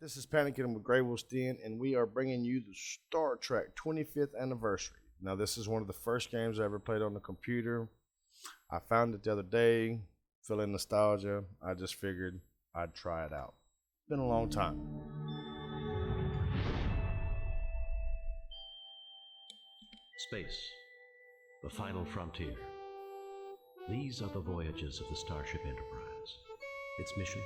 This is Panicking with Greywolf Den, and we are bringing you the Star Trek 25th anniversary. Now, this is one of the first games I ever played on the computer. I found it the other day, feeling nostalgia. I just figured I'd try it out. Been a long time. Space, the final frontier. These are the voyages of the Starship Enterprise. Its mission?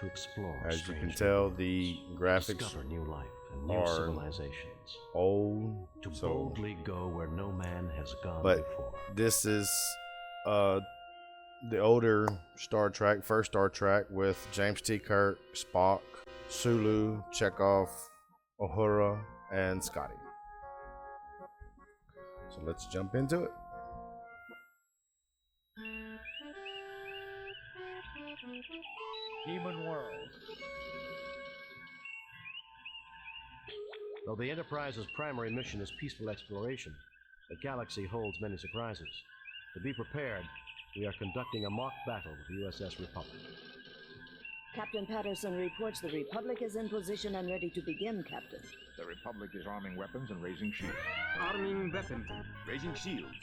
To explore As you can strange tell, worlds, the graphics discover new life and new are civilizations, old, to so boldly go where no man has gone but before. this is the older Star Trek, first Star Trek with James T. Kirk, Spock, Sulu, Chekhov, Uhura, and Scotty. So let's jump into it. Human world. Though the Enterprise's primary mission is peaceful exploration, the galaxy holds many surprises. To be prepared, we are conducting a mock battle with the USS Republic. Captain Patterson reports the Republic is in position and ready to begin, Captain. The Republic is arming weapons and raising shields. Arming weapons, raising shields.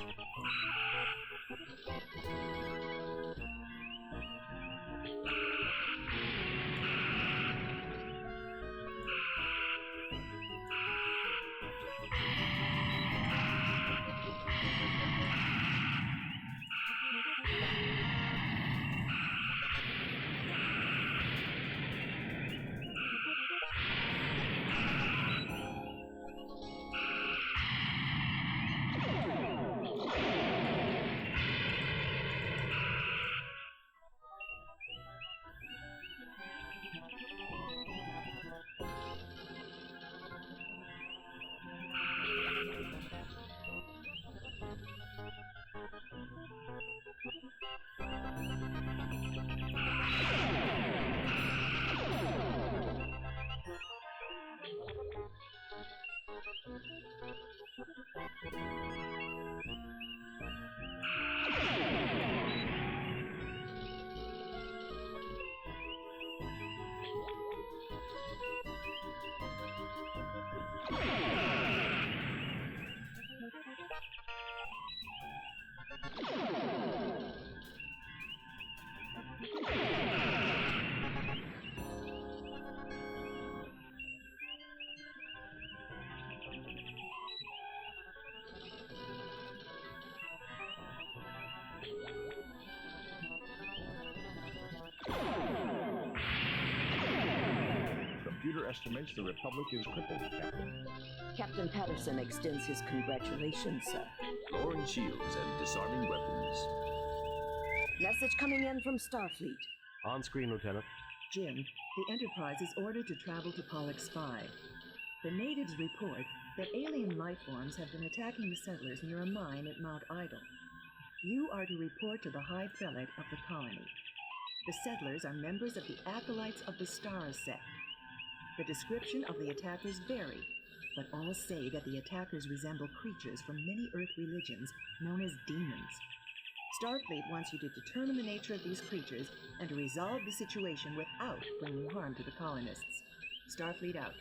Computer estimates the Republic is crippled, Captain. Captain Patterson extends his congratulations, sir. Lowering shields and disarming weapons. Message coming in from Starfleet. On screen, Lieutenant. Jim, the Enterprise is ordered to travel to Pollux 5. The natives report that alien life forms have been attacking the settlers near a mine at Mount Idle. You are to report to the High Prelate of the colony. The settlers are members of the Acolytes of the Stars sect. The description of the attackers vary, but all say that the attackers resemble creatures from many Earth religions known as demons. Starfleet wants you to determine the nature of these creatures and to resolve the situation without bringing harm to the colonists. Starfleet out.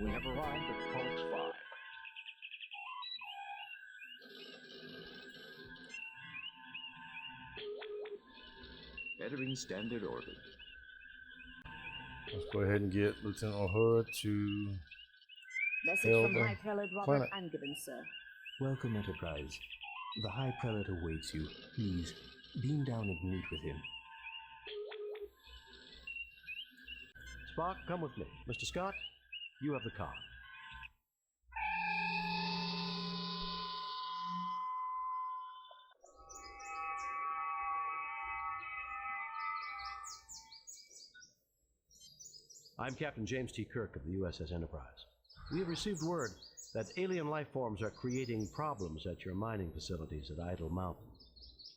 We have arrived at Pollux 5. Entering standard orbit. Let's go ahead and get Lieutenant Uhura to Message Hail from the High Prelate Robert planet. Angiven, sir. Welcome, Enterprise. The High Prelate awaits you. Please, beam down and meet with him. Spock, come with me. Mr. Scott, you have the car. I'm Captain James T. Kirk of the USS Enterprise. We have received word that alien life forms are creating problems at your mining facilities at Idle Mountain.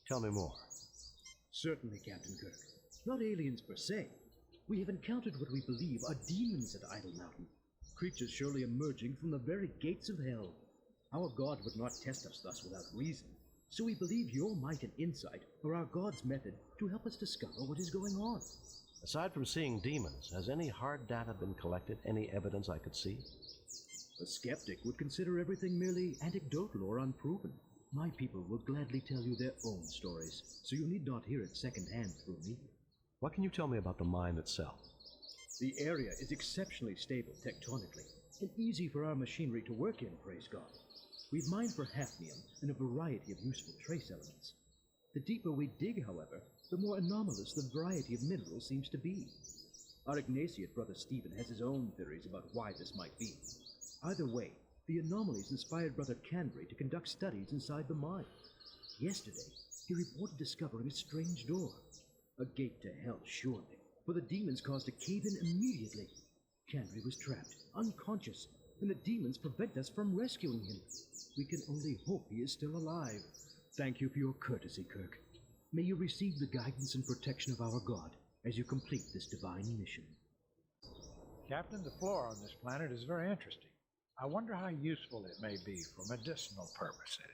Tell me more. Certainly, Captain Kirk. Not aliens per se, We have encountered what we believe are demons at Idle Mountain, creatures surely emerging from the very gates of hell. Our God would not test us thus without reason, so we believe your might and insight are our God's method to help us discover what is going on. Aside from seeing demons, has any hard data been collected? Any evidence I could see? A skeptic would consider everything merely anecdotal or unproven. My people will gladly tell you their own stories, so you need not hear it secondhand through me. What can you tell me about the mine itself? The area is exceptionally stable tectonically, and easy for our machinery to work in, praise God. We've mined for hafnium and a variety of useful trace elements. The deeper we dig, however, the more anomalous the variety of minerals seems to be. Our Ignatiate brother Stephen has his own theories about why this might be. Either way, the anomalies inspired Brother Canbury to conduct studies inside the mine. Yesterday, he reported discovering a strange door. A gate to hell, surely, for the demons caused a cave-in immediately. Canbury was trapped, unconscious, and the demons prevent us from rescuing him. We can only hope he is still alive. Thank you for your courtesy, Kirk. May you receive the guidance and protection of our God as you complete this divine mission. Captain, the flora on this planet is very interesting. I wonder how useful it may be for medicinal purposes.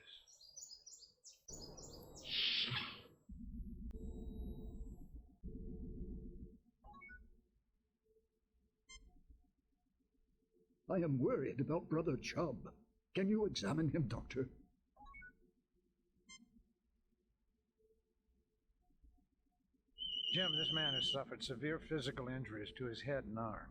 I am worried about Brother Chubb. Can you examine him, Doctor? Jim, this man has suffered severe physical injuries to his head and arm.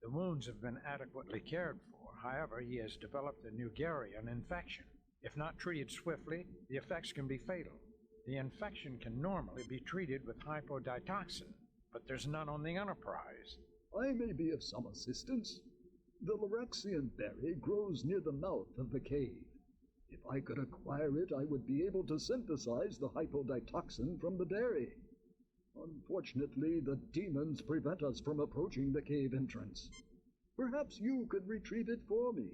The wounds have been adequately cared for. However, he has developed a Nugarian infection. If not treated swiftly, the effects can be fatal. The infection can normally be treated with hypoditoxin, but there's none on the Enterprise. I may be of some assistance. The Lorexian berry grows near the mouth of the cave. If I could acquire it, I would be able to synthesize the hypoditoxin from the berry. Unfortunately, the demons prevent us from approaching the cave entrance. Perhaps you could retrieve it for me.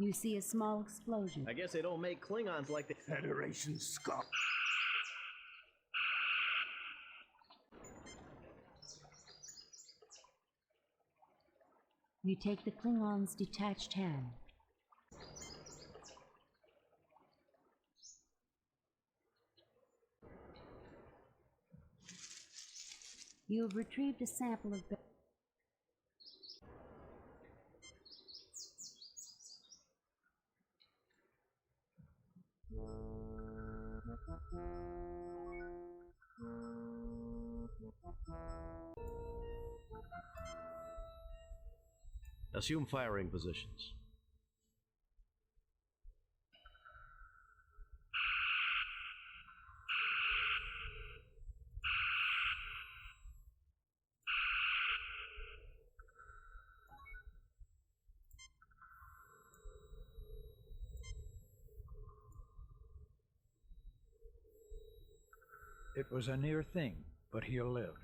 You see a small explosion. I guess they don't make Klingons like the Federation scum. You take the Klingon's detached hand. You have retrieved a sample of... Assume firing positions. It was a near thing, but he'll live.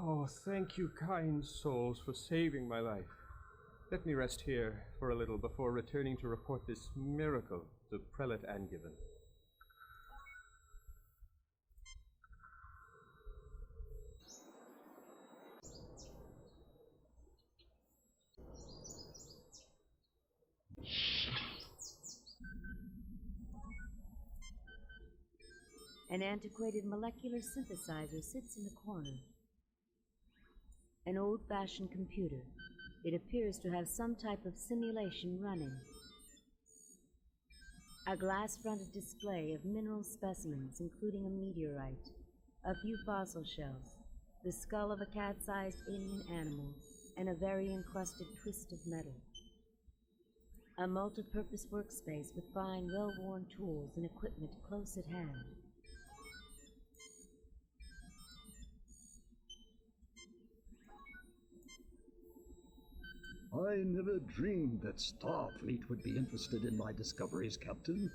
Oh, thank you, kind souls, for saving my life. Let me rest here for a little before returning to report this miracle to Prelate Angiven. An antiquated molecular synthesizer sits in the corner. An old-fashioned computer. It appears to have some type of simulation running. A glass-fronted display of mineral specimens, including a meteorite, a few fossil shells, the skull of a cat-sized alien animal, and a very encrusted twist of metal. A multi-purpose workspace with fine, well-worn tools and equipment close at hand. I never dreamed that Starfleet would be interested in my discoveries, Captain.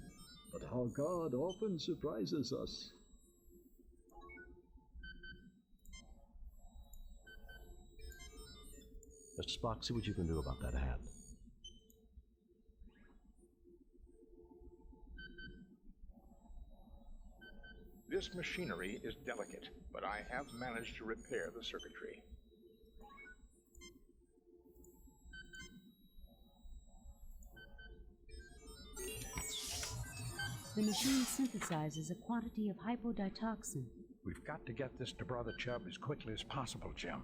But our God often surprises us. Mr. Spock, see what you can do about that hat. This machinery is delicate, but I have managed to repair the circuitry. The machine synthesizes a quantity of hypoditoxin. We've got to get this to Brother Chubb as quickly as possible, Jim.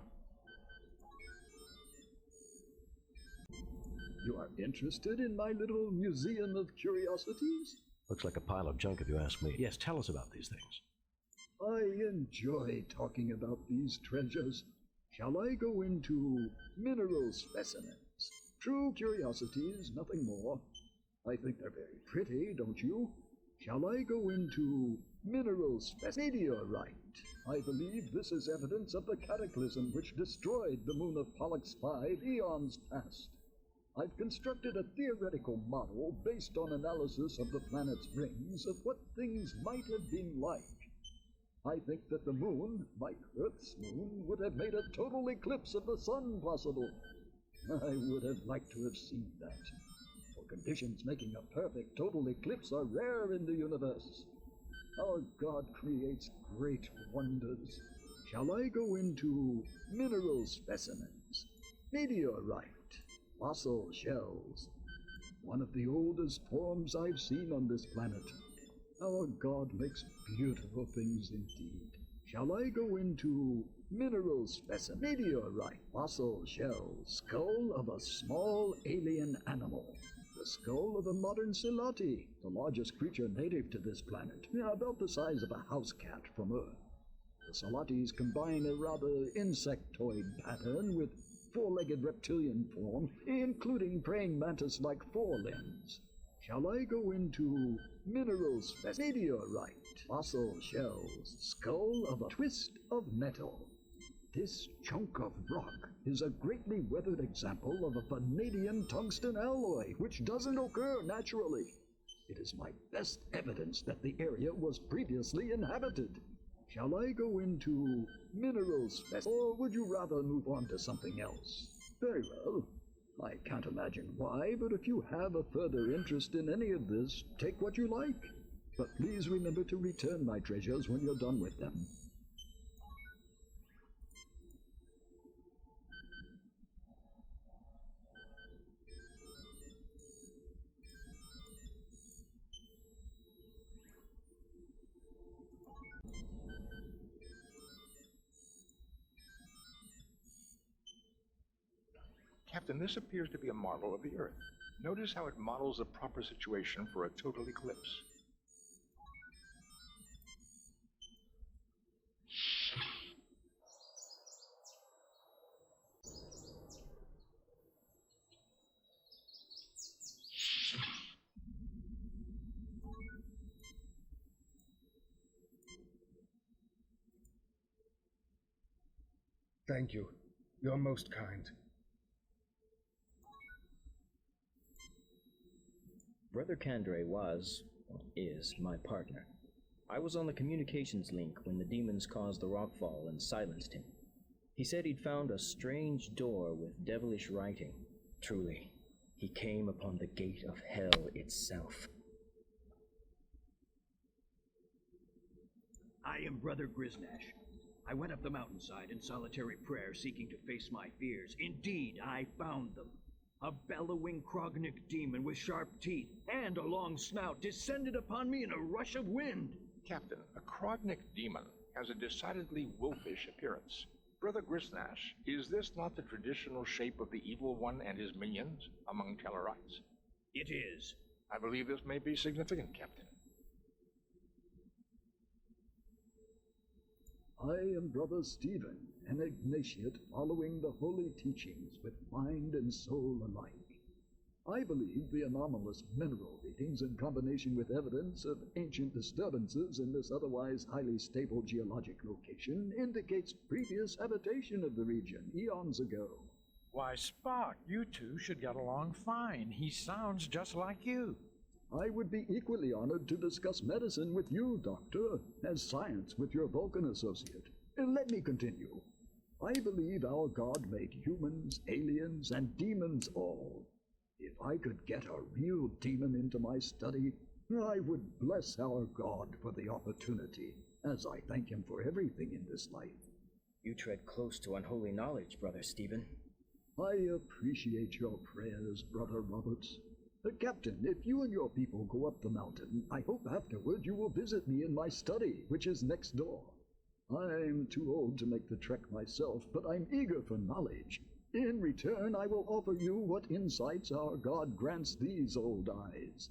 You are interested in my little museum of curiosities? Looks like a pile of junk if you ask me. Yes, tell us about these things. I enjoy talking about these treasures. Shall I go into mineral specimens? True curiosities, nothing more. I think they're very pretty, don't you? Shall I go into mineral meteorite? I believe this is evidence of the cataclysm which destroyed the moon of Pollux 5 eons past. I've constructed a theoretical model based on analysis of the planet's rings of what things might have been like. I think that the moon, like Earth's moon, would have made a total eclipse of the sun possible. I would have liked to have seen that. For conditions making a perfect total eclipse are rare in the universe. Our God creates great wonders. Shall I go into mineral specimens? Meteorite. Fossil shells. One of the oldest forms I've seen on this planet. Our God makes beautiful things indeed. Shall I go into mineral specimen? Meteorite. Fossil shells. Skull of a small alien animal. The skull of a modern Silati, the largest creature native to this planet. About the size of a house cat from Earth. The Silatis combine a rather insectoid pattern with four-legged reptilian form, including praying mantis-like forelimbs. Shall I go into minerals? Meteorite, fossil shells, skull of a twist of metal. This chunk of rock is a greatly weathered example of a vanadium tungsten alloy, which doesn't occur naturally. It is my best evidence that the area was previously inhabited. Shall I go into minerals, or would you rather move on to something else? Very well. I can't imagine why, but if you have a further interest in any of this, take what you like. But please remember to return my treasures when you're done with them. Captain, this appears to be a model of the Earth. Notice how it models the proper situation for a total eclipse. Thank you. You're most kind. Brother Kandre was, or is, my partner. I was on the communications link when the demons caused the rockfall and silenced him. He said he'd found a strange door with devilish writing. Truly, he came upon the gate of hell itself. I am Brother Griznash. I went up the mountainside in solitary prayer, seeking to face my fears. Indeed, I found them. A bellowing Krognik demon with sharp teeth and a long snout descended upon me in a rush of wind. Captain, a Krognik demon has a decidedly wolfish appearance. Brother Griznash, is this not the traditional shape of the Evil One and his minions among Tellarites? It is. I believe this may be significant, Captain. I am Brother Stephen, an Ignatiate following the holy teachings with mind and soul alike. I believe the anomalous mineral readings in combination with evidence of ancient disturbances in this otherwise highly stable geologic location indicates previous habitation of the region eons ago. Why, Spock, you two should get along fine. He sounds just like you. I would be equally honored to discuss medicine with you, Doctor, as science with your Vulcan associate. Let me continue. I believe our God made humans, aliens, and demons all. If I could get a real demon into my study, I would bless our God for the opportunity, as I thank him for everything in this life. You tread close to unholy knowledge, Brother Stephen. I appreciate your prayers, Brother Roberts. Captain, if you and your people go up the mountain, I hope afterward you will visit me in my study, which is next door. I'm too old to make the trek myself, but I'm eager for knowledge. In return, I will offer you what insights our God grants these old eyes.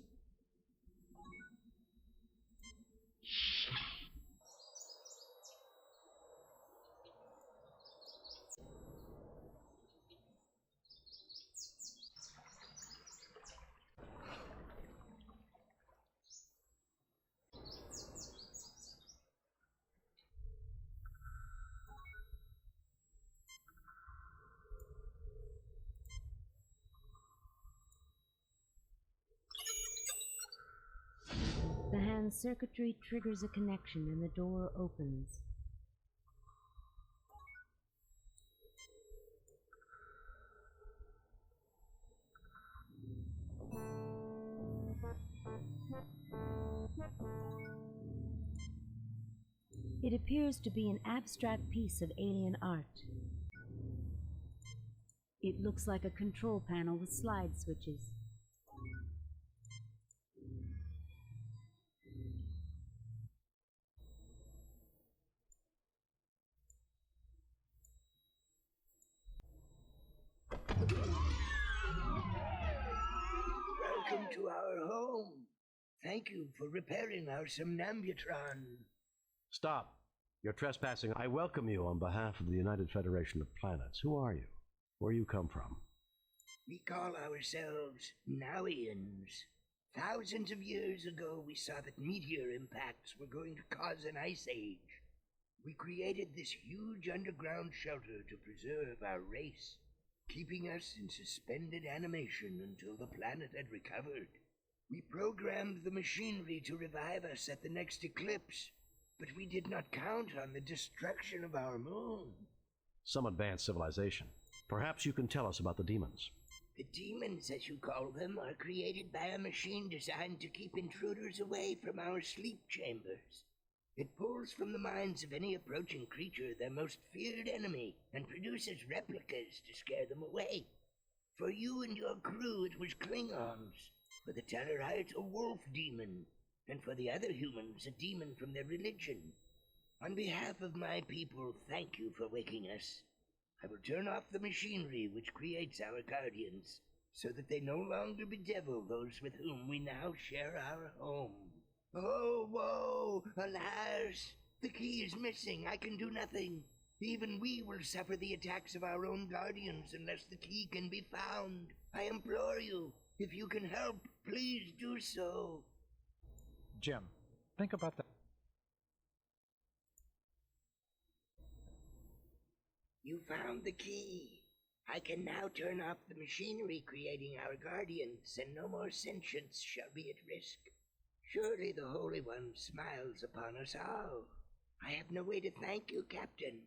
The hand circuitry triggers a connection and the door opens. It appears to be an abstract piece of alien art. It looks like a control panel with slide switches. Welcome to our home. Thank you for repairing our somnambutron. Stop. You're trespassing. I welcome you on behalf of the United Federation of Planets. Who are you? Where you come from? We call ourselves Nowians. Thousands of years ago, we saw that meteor impacts were going to cause an ice age. We created this huge underground shelter to preserve our race, keeping us in suspended animation until the planet had recovered. We programmed the machinery to revive us at the next eclipse, but we did not count on the destruction of our moon. Some advanced civilization. Perhaps you can tell us about the demons. The demons, as you call them, are created by a machine designed to keep intruders away from our sleep chambers. It pulls from the minds of any approaching creature their most feared enemy and produces replicas to scare them away. For you and your crew, it was Klingons. For the Tellarites, a wolf demon. And for the other humans, a demon from their religion. On behalf of my people, thank you for waking us. I will turn off the machinery which creates our guardians, so that they no longer bedevil those with whom we now share our home. Oh, woe! Alas! The key is missing. I can do nothing. Even we will suffer the attacks of our own guardians unless the key can be found. I implore you, if you can help, please do so. Jim, think about that. You found the key. I can now turn off the machinery creating our guardians, and no more sentience shall be at risk. Surely the Holy One smiles upon us all. I have no way to thank you, Captain,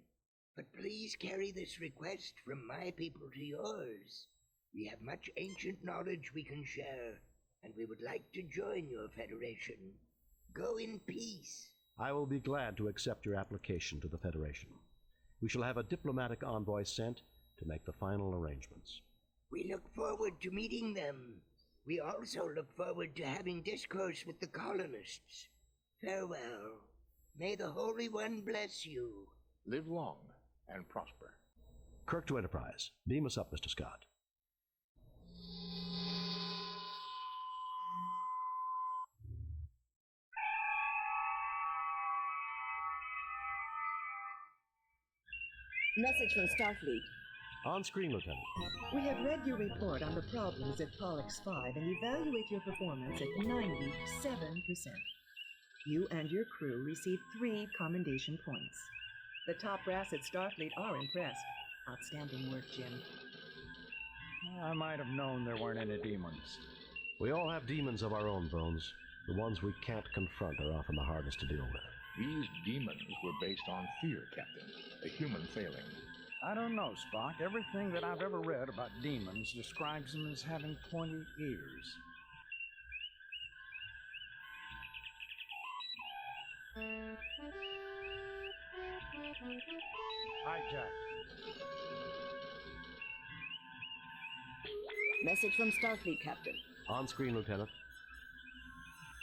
but please carry this request from my people to yours. We have much ancient knowledge we can share, and we would like to join your federation. Go in peace. I will be glad to accept your application to the Federation. We shall have a diplomatic envoy sent to make the final arrangements. We look forward to meeting them. We also look forward to having discourse with the colonists. Farewell. May the Holy One bless you. Live long and prosper. Kirk to Enterprise. Beam us up, Mr. Scott. Message from Starfleet. On screen, Lieutenant. We have read your report on the problems at Pollux 5 and evaluate your performance at 97%. You and your crew receive 3 commendation points. The top brass at Starfleet are impressed. Outstanding work, Jim. I might have known there weren't any demons. We all have demons of our own, Bones. The ones we can't confront are often the hardest to deal with. These demons were based on fear, Captain. A human failing. I don't know, Spock. Everything that I've ever read about demons describes them as having pointy ears. Hi, Jack. Message from Starfleet, Captain. On screen, Lieutenant.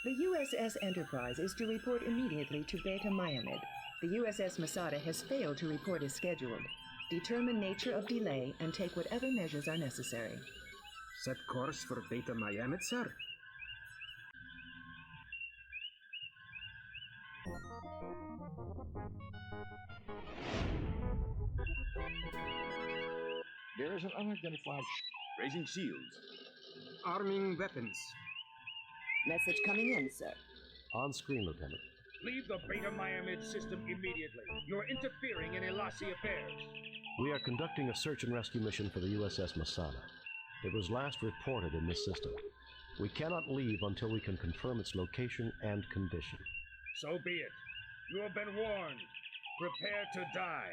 The USS Enterprise is to report immediately to Beta Miamid. The USS Masada has failed to report as scheduled. Determine nature of delay and take whatever measures are necessary. Set course for Beta Miami, sir. There is an unidentified Raising shields. Arming weapons. Message coming in, sir. On screen, Lieutenant. Leave the Beta Miamid system immediately. You're interfering in Elasi affairs. We are conducting a search and rescue mission for the USS Masada. It was last reported in this system. We cannot leave until we can confirm its location and condition. So be it. You have been warned. Prepare to die.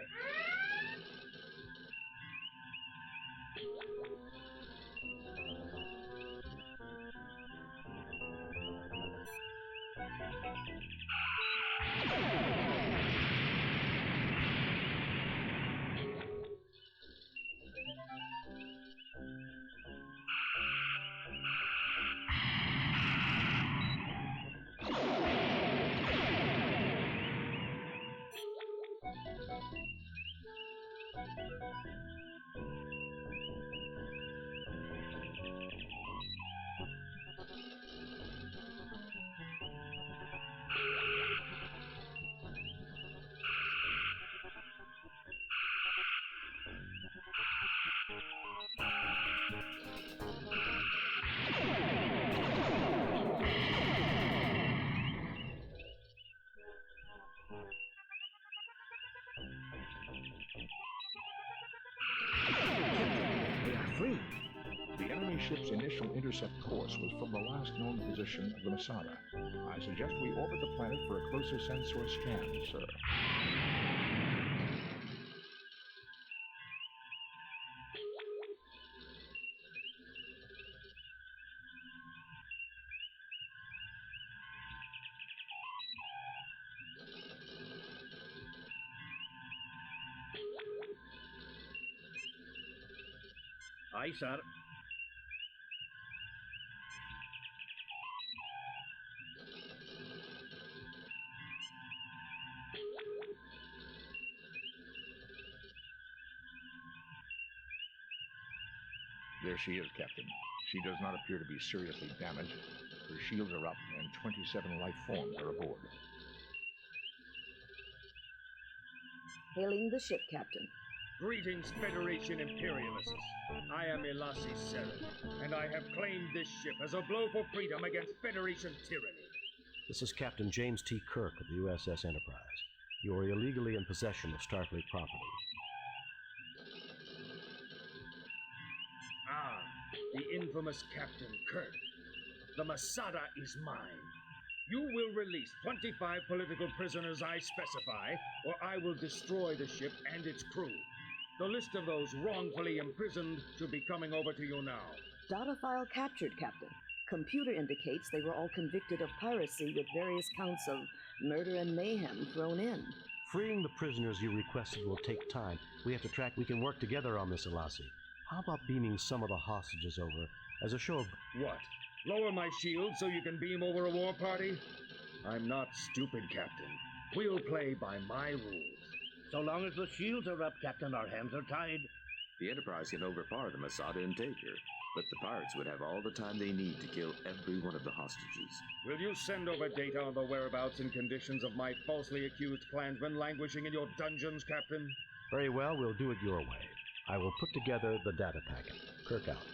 They are free. The enemy ship's initial intercept course was from the last known position of the Masada. I suggest we orbit the planet for a closer sensor scan, sir. Aye, sir. There she is, Captain. She does not appear to be seriously damaged. Her shields are up, and 27 life forms are aboard. Hailing the ship, Captain. Greetings, Federation Imperialists. I am Elasi Seren, and I have claimed this ship as a blow for freedom against Federation tyranny. This is Captain James T. Kirk of the USS Enterprise. You are illegally in possession of Starfleet property. Ah, the infamous Captain Kirk. The Masada is mine. You will release 25 political prisoners I specify, or I will destroy the ship and its crew. The list of those wrongfully imprisoned should be coming over to you now. Data file captured, Captain. Computer indicates they were all convicted of piracy with various counts of murder and mayhem thrown in. Freeing the prisoners you requested will take time. We have to track. We can work together on this, Elasi. How about beaming some of the hostages over as a show of... What? Lower my shield so you can beam over a war party? I'm not stupid, Captain. We'll play by my rules. So long as the shields are up, Captain, our hands are tied. The Enterprise can overpower the Masada and take her, but the pirates would have all the time they need to kill every one of the hostages. Will you send over data on the whereabouts and conditions of my falsely accused clansmen languishing in your dungeons, Captain? Very well, we'll do it your way. I will put together the data packet. Kirk out.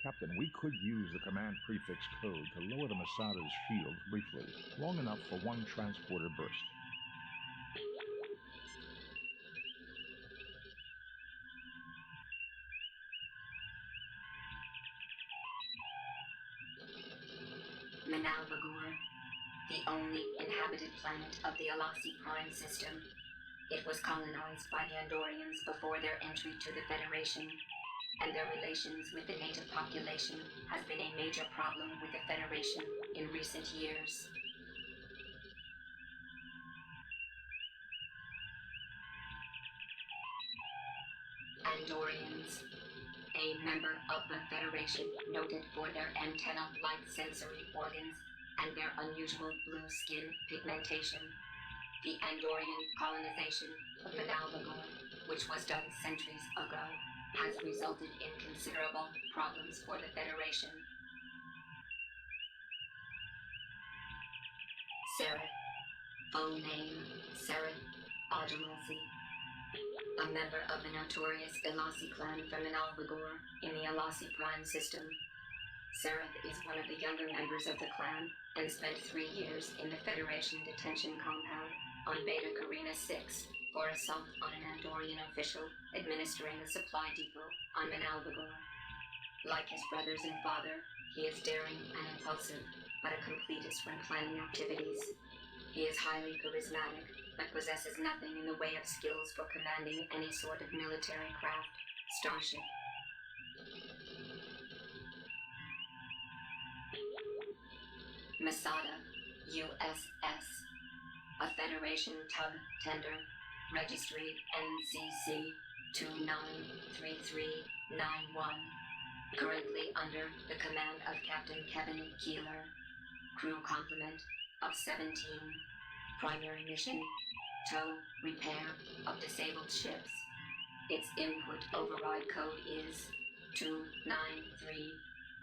Captain, we could use the command prefix code to lower the Masada's shields briefly, long enough for one transporter burst. Manalvagor, the only inhabited planet of the Alasi Prime system. It was colonized by the Andorians before their entry to the Federation, and their relations with the native population has been a major problem with the Federation in recent years. Andorians, a member of the Federation noted for their antenna-like sensory organs and their unusual blue skin pigmentation. The Andorian colonization of Manalvagor, which was done centuries ago, has resulted in considerable problems for the Federation. Sereth, full name Sereth Audemasi, a member of the notorious Elasi clan from Manalvagor in the Elasi Prime system. Sereth is one of the younger members of the clan and spent 3 years in the Federation detention compound on Beta Carina 6 for assault on an Andorian official administering a supply depot on Manalvagor. Like his brothers and father, he is daring and impulsive, but a completist when planning activities. He is highly charismatic, but possesses nothing in the way of skills for commanding any sort of military craft, starship. Masada, USS, a Federation tug tender, registry NCC 293391, currently under the command of Captain Kevin Keeler, crew complement of 17, primary mission, tow, repair of disabled ships. Its input override code is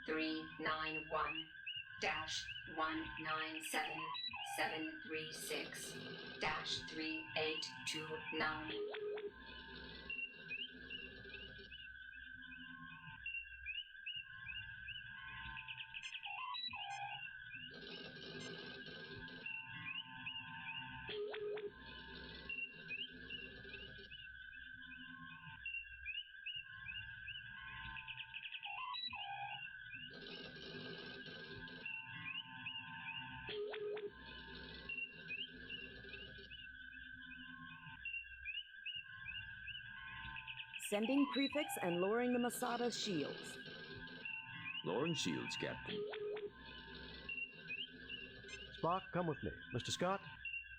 293-391-197736-3829. Sending prefix and lowering the Masada shields. Lowering shields, Captain. Spock, come with me. Mr. Scott,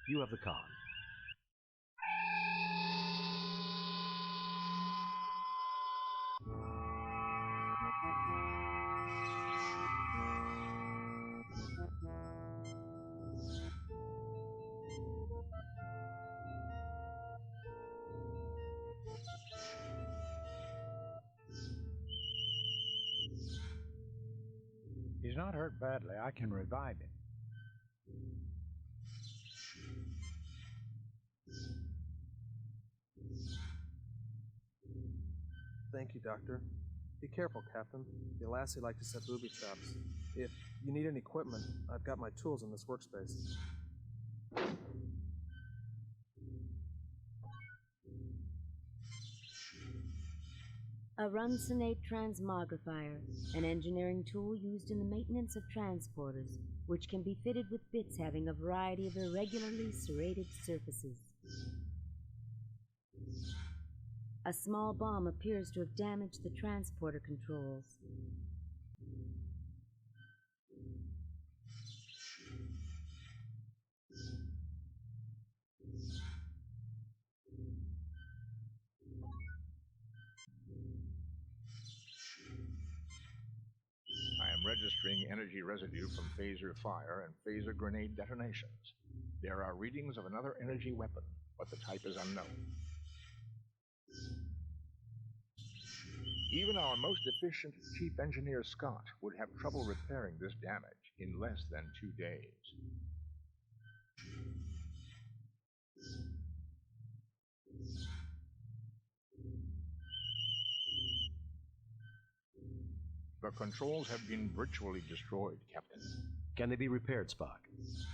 you have the con. He's not hurt badly. I can revive him. Thank you, Doctor. Be careful, Captain. The Alassi like to set booby traps. If you need any equipment, I've got my tools in this workspace. A Runcinate transmogrifier, an engineering tool used in the maintenance of transporters, which can be fitted with bits having a variety of irregularly serrated surfaces. A small bomb appears to have damaged the transporter controls. I am registering energy residue from phaser fire and phaser grenade detonations. There are readings of another energy weapon, but the type is unknown. Even our most efficient Chief Engineer Scott would have trouble repairing this damage in less than 2 days. The controls have been virtually destroyed, Captain. Can they be repaired, Spock?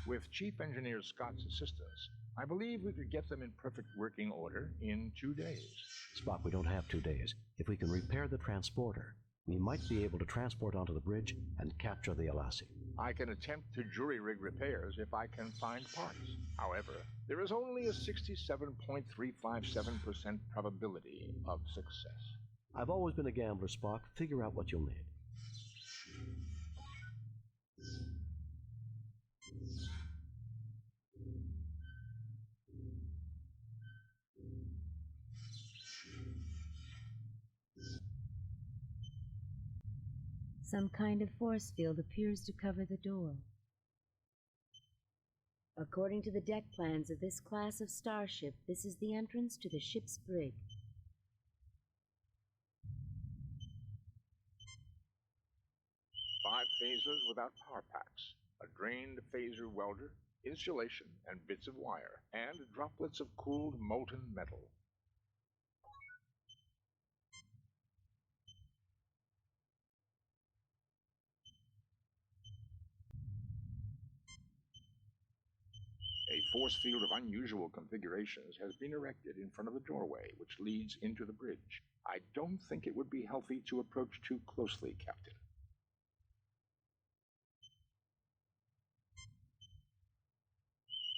With Chief Engineer Scott's assistance, I believe we could get them in perfect working order in 2 days. Spock, we don't have 2 days. If we can repair the transporter, we might be able to transport onto the bridge and capture the Alassi. I can attempt to jury-rig repairs if I can find parts. However, there is only a 67.357% probability of success. I've always been a gambler, Spock. Figure out what you'll need. Some kind of force field appears to cover the door. According to the deck plans of this class of starship, this is the entrance to the ship's brig. Five phasers without power packs, a drained phaser welder, insulation and bits of wire, and droplets of cooled molten metal. A force field of unusual configurations has been erected in front of the doorway, which leads into the bridge. I don't think it would be healthy to approach too closely, Captain.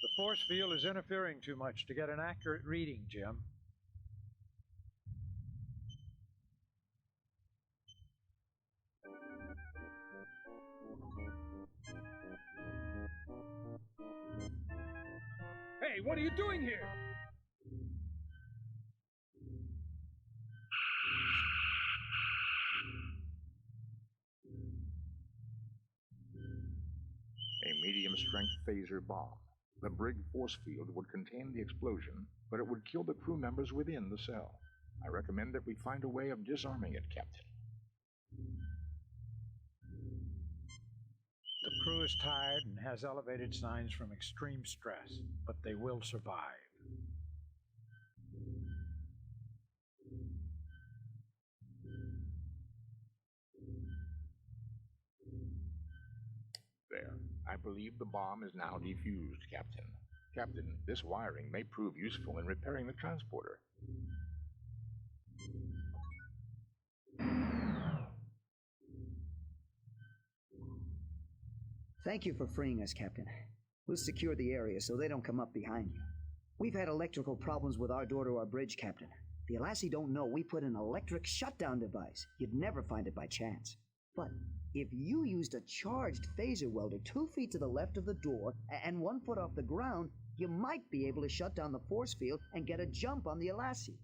The force field is interfering too much to get an accurate reading, Jim. Hey, what are you doing here? A medium-strength phaser bomb. The brig force field would contain the explosion, but it would kill the crew members within the cell. I recommend that we find a way of disarming it, Captain. The crew is tired and has elevated signs from extreme stress, but they will survive. There. I believe the bomb is now defused, Captain. Captain, this wiring may prove useful in repairing the transporter. Thank you for freeing us, Captain. We'll secure the area so they don't come up behind you. We've had electrical problems with our door to our bridge, Captain. The Alassi don't know we put an electric shutdown device. You'd never find it by chance. But if you used a charged phaser welder 2 feet to the left of the door and 1 foot off the ground, you might be able to shut down the force field and get a jump on the Alassi.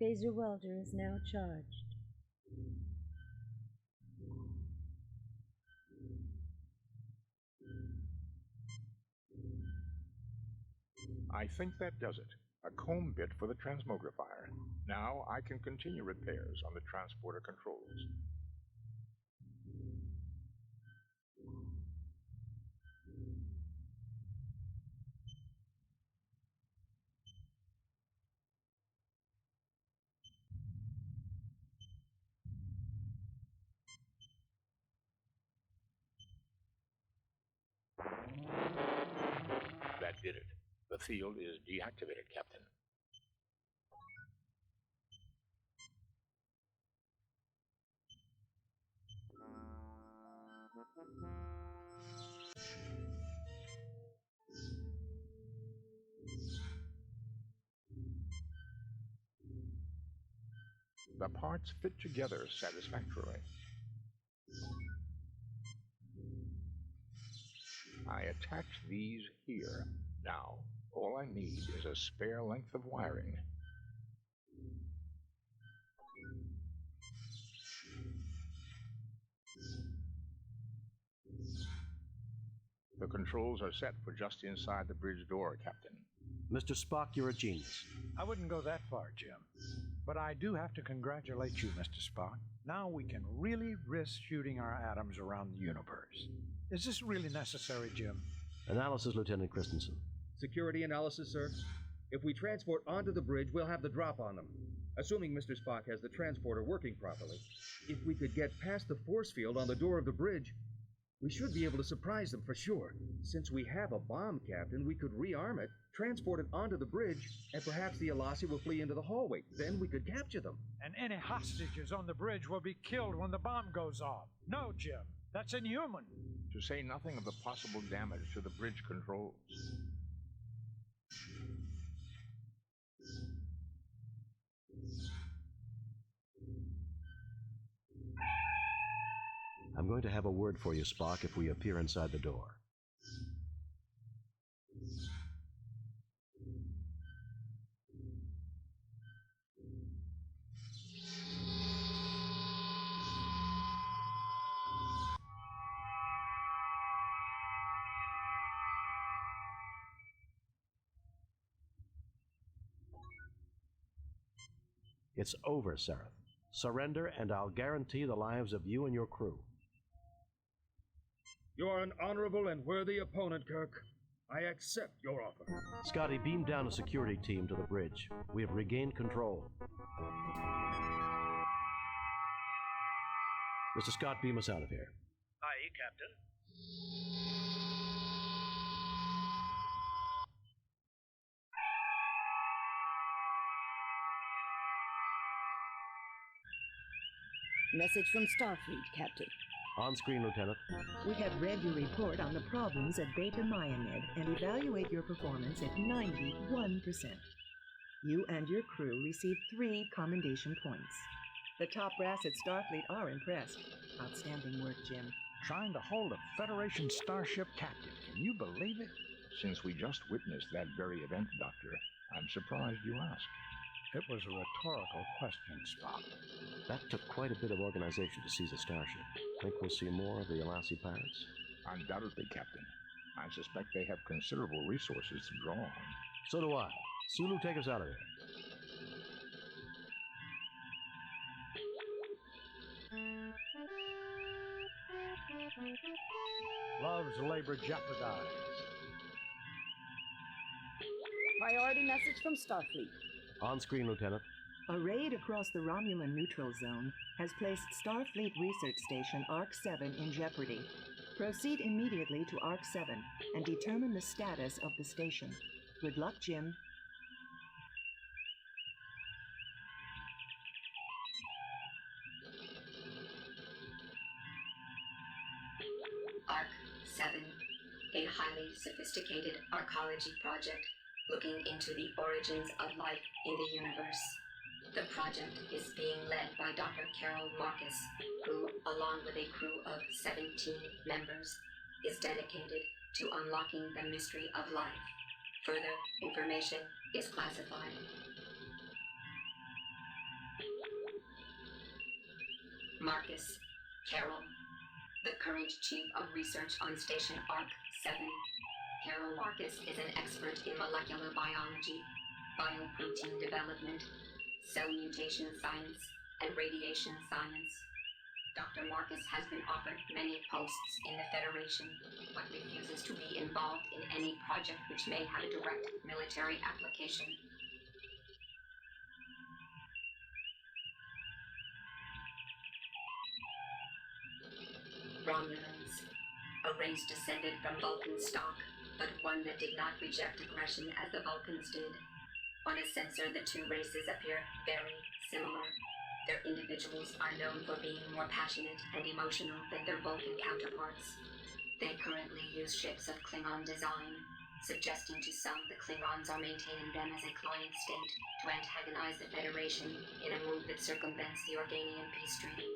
Phaser welder is now charged. I think that does it. A comb bit for the transmogrifier. Now I can continue repairs on the transporter controls. That did it. The field is deactivated, Captain. The parts fit together satisfactorily. I attach these here. Now, all I need is a spare length of wiring. The controls are set for just inside the bridge door, Captain. Mr. Spock, you're a genius. I wouldn't go that far, Jim. But I do have to congratulate you, Mr. Spock. Now we can really risk shooting our atoms around the universe. Is this really necessary, Jim? Analysis, Lieutenant Christensen. Security analysis, sir. If we transport onto the bridge, we'll have the drop on them. Assuming Mr. Spock has the transporter working properly. If we could get past the force field on the door of the bridge, We should be able to surprise them for sure. Since we have a bomb, Captain, we could rearm it, transport it onto the bridge, and perhaps the Alasi will flee into the hallway. Then we could capture them. And any hostages on the bridge will be killed when the bomb goes off. No, Jim, that's inhuman. To say nothing of the possible damage to the bridge controls. I'm going to have a word for you, Spock, if we appear inside the door. It's over, Seraph. Surrender, and I'll guarantee the lives of you and your crew. You are an honorable and worthy opponent, Kirk. I accept your offer. Scotty, beam down a security team to the bridge. We have regained control. Mr. Scott, beam us out of here. Aye, Captain. Message from Starfleet, Captain. On screen, Lieutenant. We have read your report on the problems at Beta Myamed and evaluate your performance at 91%. You and your crew received 3 commendation points. The top brass at Starfleet are impressed. Outstanding work, Jim. Trying to hold a Federation starship captive. Can you believe it? Since we just witnessed that very event, Doctor, I'm surprised you asked. It was a rhetorical question, Spock. That took quite a bit of organization to seize a starship. Think we'll see more of the Alasi pirates? Undoubtedly, Captain. I suspect they have considerable resources to draw on. So do I. Sulu, take us out of here. Love's labor jeopardized. Priority message from Starfleet. On screen, Lieutenant. A raid across the Romulan neutral zone has placed Starfleet Research Station ARC-7 in jeopardy. Proceed immediately to ARC-7 and determine the status of the station. Good luck, Jim. ARC-7, a highly sophisticated arcology project looking into the origins of life in the universe. The project is being led by Dr. Carol Marcus, who, along with a crew of 17 members, is dedicated to unlocking the mystery of life. Further information is classified. Marcus, Carol, the current chief of research on Station ARC-7. Carol Marcus is an expert in molecular biology, bioprotein development, cell mutation science, and radiation science. Dr. Marcus has been offered many posts in the Federation, but refuses to be involved in any project which may have a direct military application. Romulans, a race descended from Vulcan stock, but one that did not reject aggression as the Vulcans did. On a sensor, the two races appear very similar. Their individuals are known for being more passionate and emotional than their Vulcan counterparts. They currently use ships of Klingon design, suggesting to some the Klingons are maintaining them as a client state to antagonize the Federation in a move that circumvents the Organian peace treaty.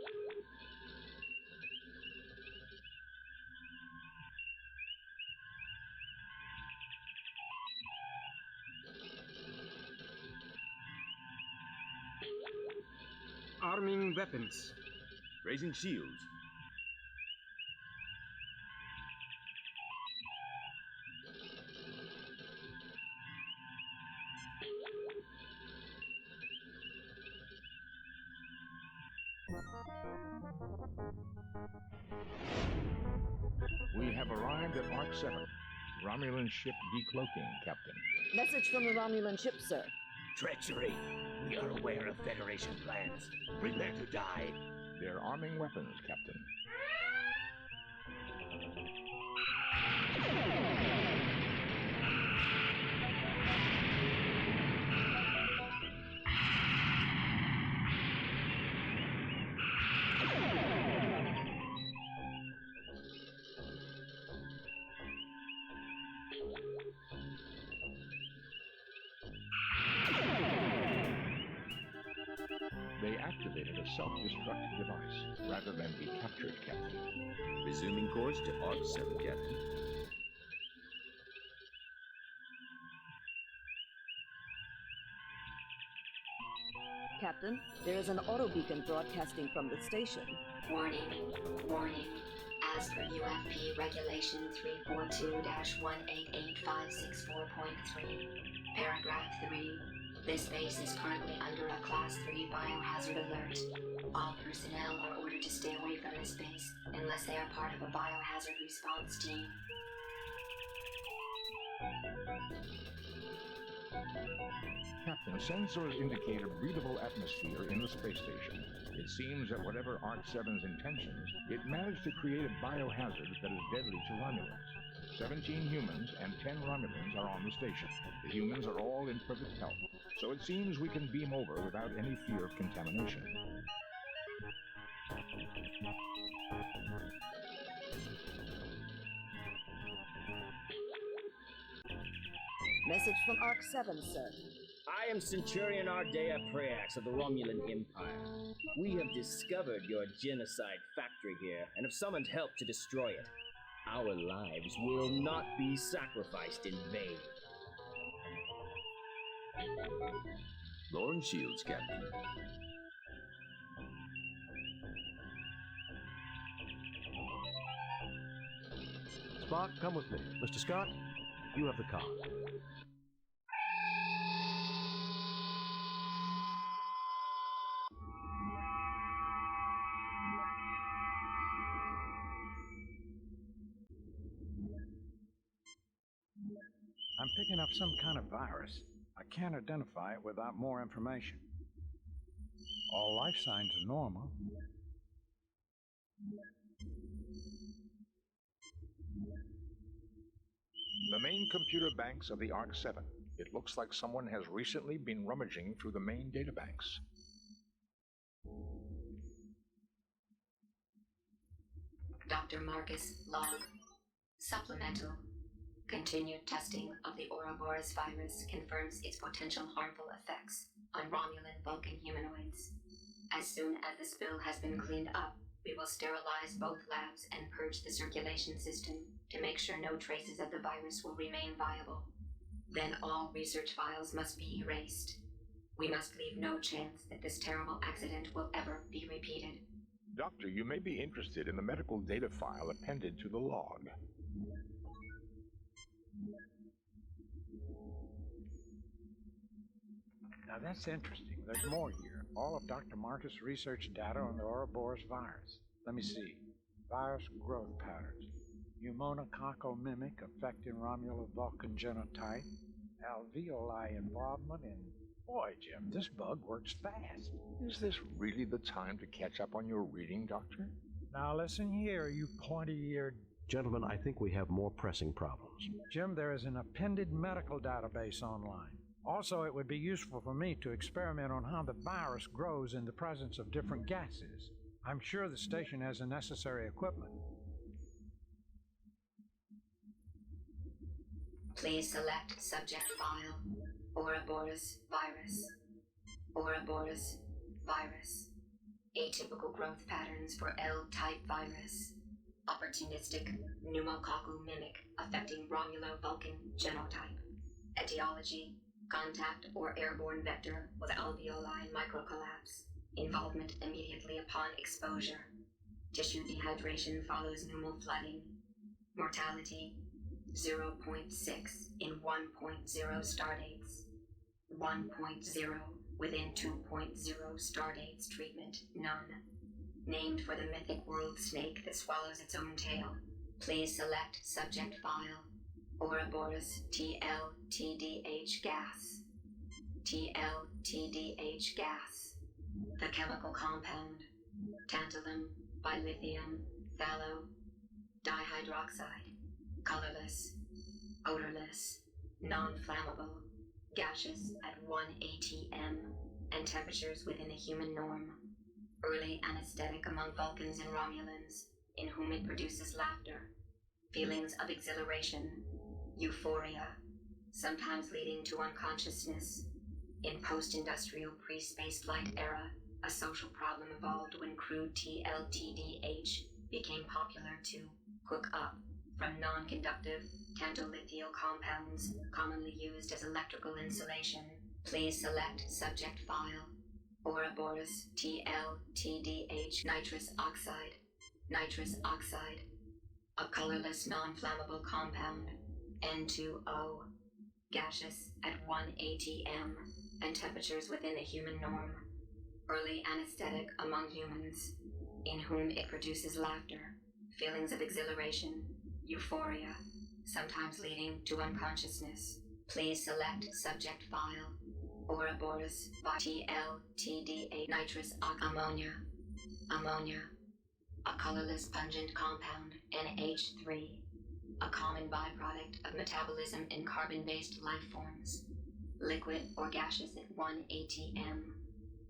Arming weapons. Raising shields. We have arrived at ARC-7. Romulan ship decloaking, Captain. Message from the Romulan ship, sir. Treachery. We are aware of Federation plans. Prepare to die. They're arming weapons, Captain. They activated a self-destruct device rather than be captured, Captain. Resuming course to Arc 7, Captain. Captain, there is an auto beacon broadcasting from the station. Warning. Warning. As per UFP Regulation 342-188.564.3, Paragraph 3, this base is currently under a Class 3 biohazard alert. All personnel are ordered to stay away from this base unless they are part of a biohazard response team. Captain, sensors indicate a breathable atmosphere in the space station. It seems that whatever Arc-7's intentions, it managed to create a biohazard that is deadly to Romulans. 17 humans and 10 Romulans are on the station. The humans are all in perfect health, so it seems we can beam over without any fear of contamination. Message from Arc-7, sir. I am Centurion Ardea Preax of the Romulan Empire. We have discovered your genocide factory here and have summoned help to destroy it. Our lives will not be sacrificed in vain. Lorne Shields, Captain. Spock, come with me. Mr. Scott, you have the car. I'm picking up some kind of virus. I can't identify it without more information. All life signs are normal. The main computer banks of the Arc-7. It looks like someone has recently been rummaging through the main databanks. Dr. Marcus Log. Supplemental. Continued testing of the Ouroboros virus confirms its potential harmful effects on Romulan Vulcan humanoids. As soon as the spill has been cleaned up, we will sterilize both labs and purge the circulation system to make sure no traces of the virus will remain viable. Then all research files must be erased. We must leave no chance that this terrible accident will ever be repeated. Doctor, you may be interested in the medical data file appended to the log. Now that's interesting. There's more here. All of Dr. Marcus' research data on the Ouroboros virus. Let me see. Virus growth patterns. Pneumococcal mimic affecting Romulo-Vulcan genotype. Alveoli involvement in... Boy, Jim, this bug works fast. Is this really the time to catch up on your reading, Doctor? Now listen here, you pointy-eared... Gentlemen, I think we have more pressing problems. Jim, there is an appended medical database online. Also, it would be useful for me to experiment on how the virus grows in the presence of different gases. I'm sure the station has the necessary equipment. Please select subject file, Ouroboros virus. Ouroboros virus. Atypical growth patterns for L-type virus. Opportunistic pneumococcal mimic affecting Romulo-Vulcan genotype. Etiology, contact or airborne vector with alveoli microcollapse. Involvement immediately upon exposure. Tissue dehydration follows pneumal flooding. Mortality, 0.6 in 1.0 stardates. 1.0 within 2.0 stardates treatment, none. Named for the mythic world snake that swallows its own tail. Please select subject file, Ouroboros TLTDH gas. TLTDH gas. The chemical compound, tantalum, bilithium, phthalo. dihydroxide, colorless, odorless, non-flammable, gaseous at 1 atm, and temperatures within the human norm. Early anesthetic among Vulcans and Romulans, in whom it produces laughter, feelings of exhilaration, euphoria, sometimes leading to unconsciousness. In post-industrial pre-space flight era, a social problem evolved when crude TLTDH became popular to hook up from non-conductive tantalithial compounds commonly used as electrical insulation. Please select subject file. Ouroboros TLTDH nitrous oxide. Nitrous oxide, a colorless non-flammable compound, N2O, gaseous at 1 atm, and temperatures within the human norm. Early anesthetic among humans, in whom it produces laughter, feelings of exhilaration, euphoria, sometimes leading to unconsciousness. Please select subject file. Ouroboros TLTDA nitrous ammonia. Ammonia, a colorless pungent compound, NH3, a common byproduct of metabolism in carbon-based life forms. Liquid or gaseous at 1 atm.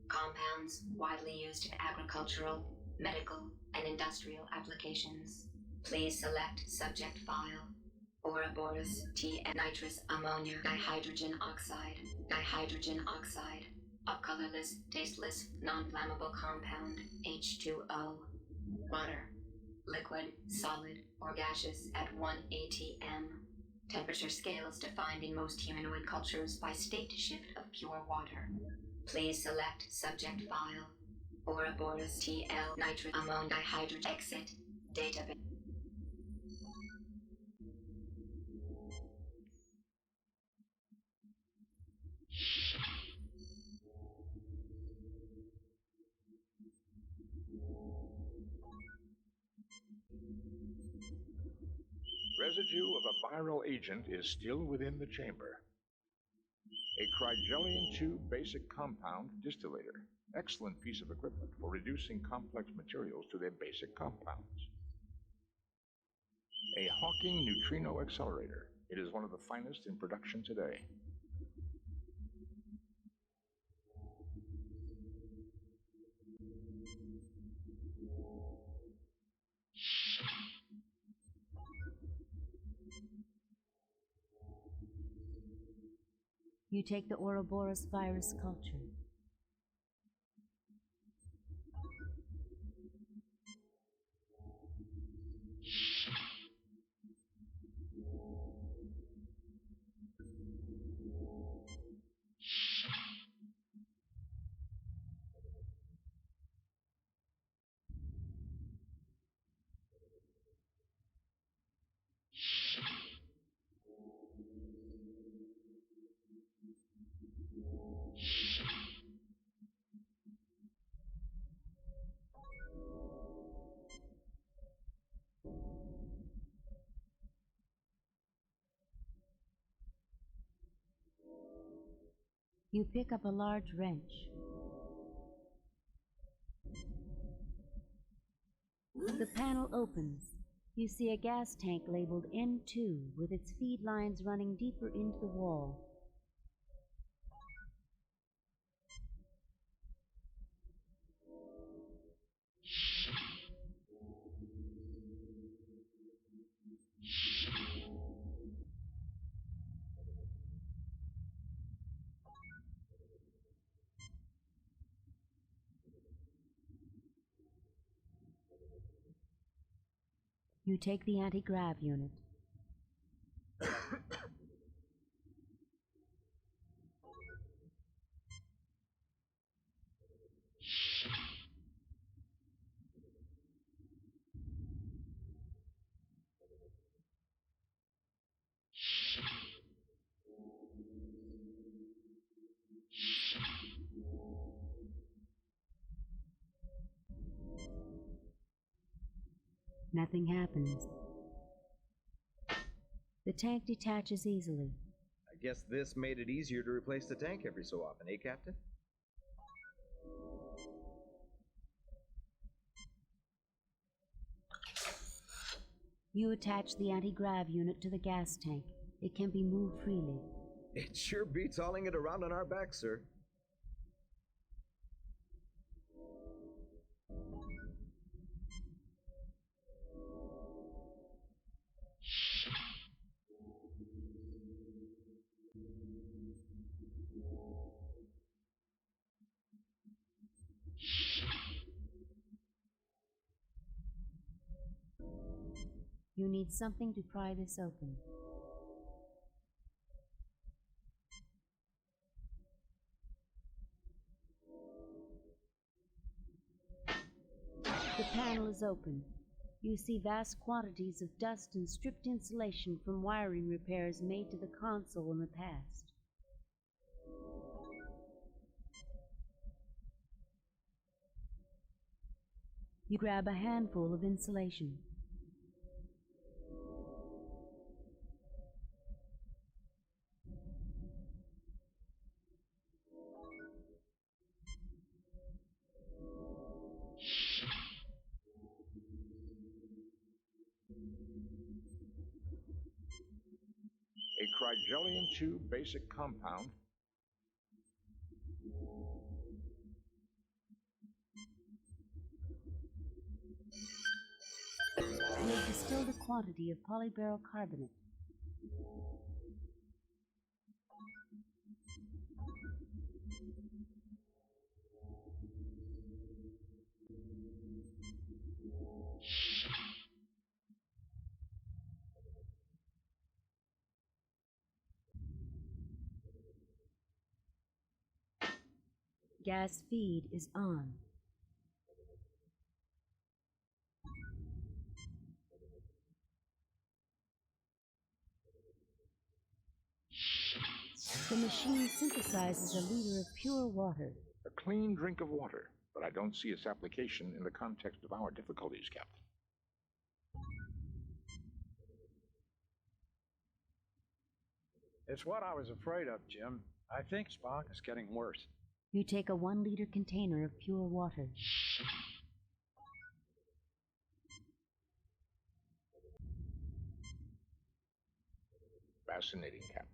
Compounds widely used in agricultural, medical, and industrial applications. Please select subject file. Ouroboros nitrous ammonia dihydrogen oxide. Dihydrogen oxide, a colorless, tasteless, non-flammable compound, H2O. Water, liquid, solid, or gaseous at 1 atm. Temperature scales defined in most humanoid cultures by state shift of pure water. Please select subject file. Ouroboros TL nitrous ammonia dihydrogen exit database. Residue of a viral agent is still within the chamber. A Crygelian 2 basic compound distillator. Excellent piece of equipment for reducing complex materials to their basic compounds. A Hawking neutrino accelerator. It is one of the finest in production today. You take the Ouroboros virus culture. You pick up a large wrench. The panel opens. You see a gas tank labeled N2 with its feed lines running deeper into the wall. You take the anti-grav unit. Nothing happens. The tank detaches easily. I guess this made it easier to replace the tank every so often, eh, Captain? You attach the anti-grav unit to the gas tank. It can be moved freely. It sure beats hauling it around on our backs, sir. You need something to pry this open. The panel is open. You see vast quantities of dust and stripped insulation from wiring repairs made to the console in the past. You grab a handful of insulation. A Crygelian 2 basic compound. You have distilled a quantity of polyberyl carbonate. Gas feed is on. The machine synthesizes a liter of pure water. A clean drink of water, but I don't see its application in the context of our difficulties, Captain. It's what I was afraid of, Jim. I think Spock is getting worse. You take a 1-liter container of pure water. Fascinating, Captain.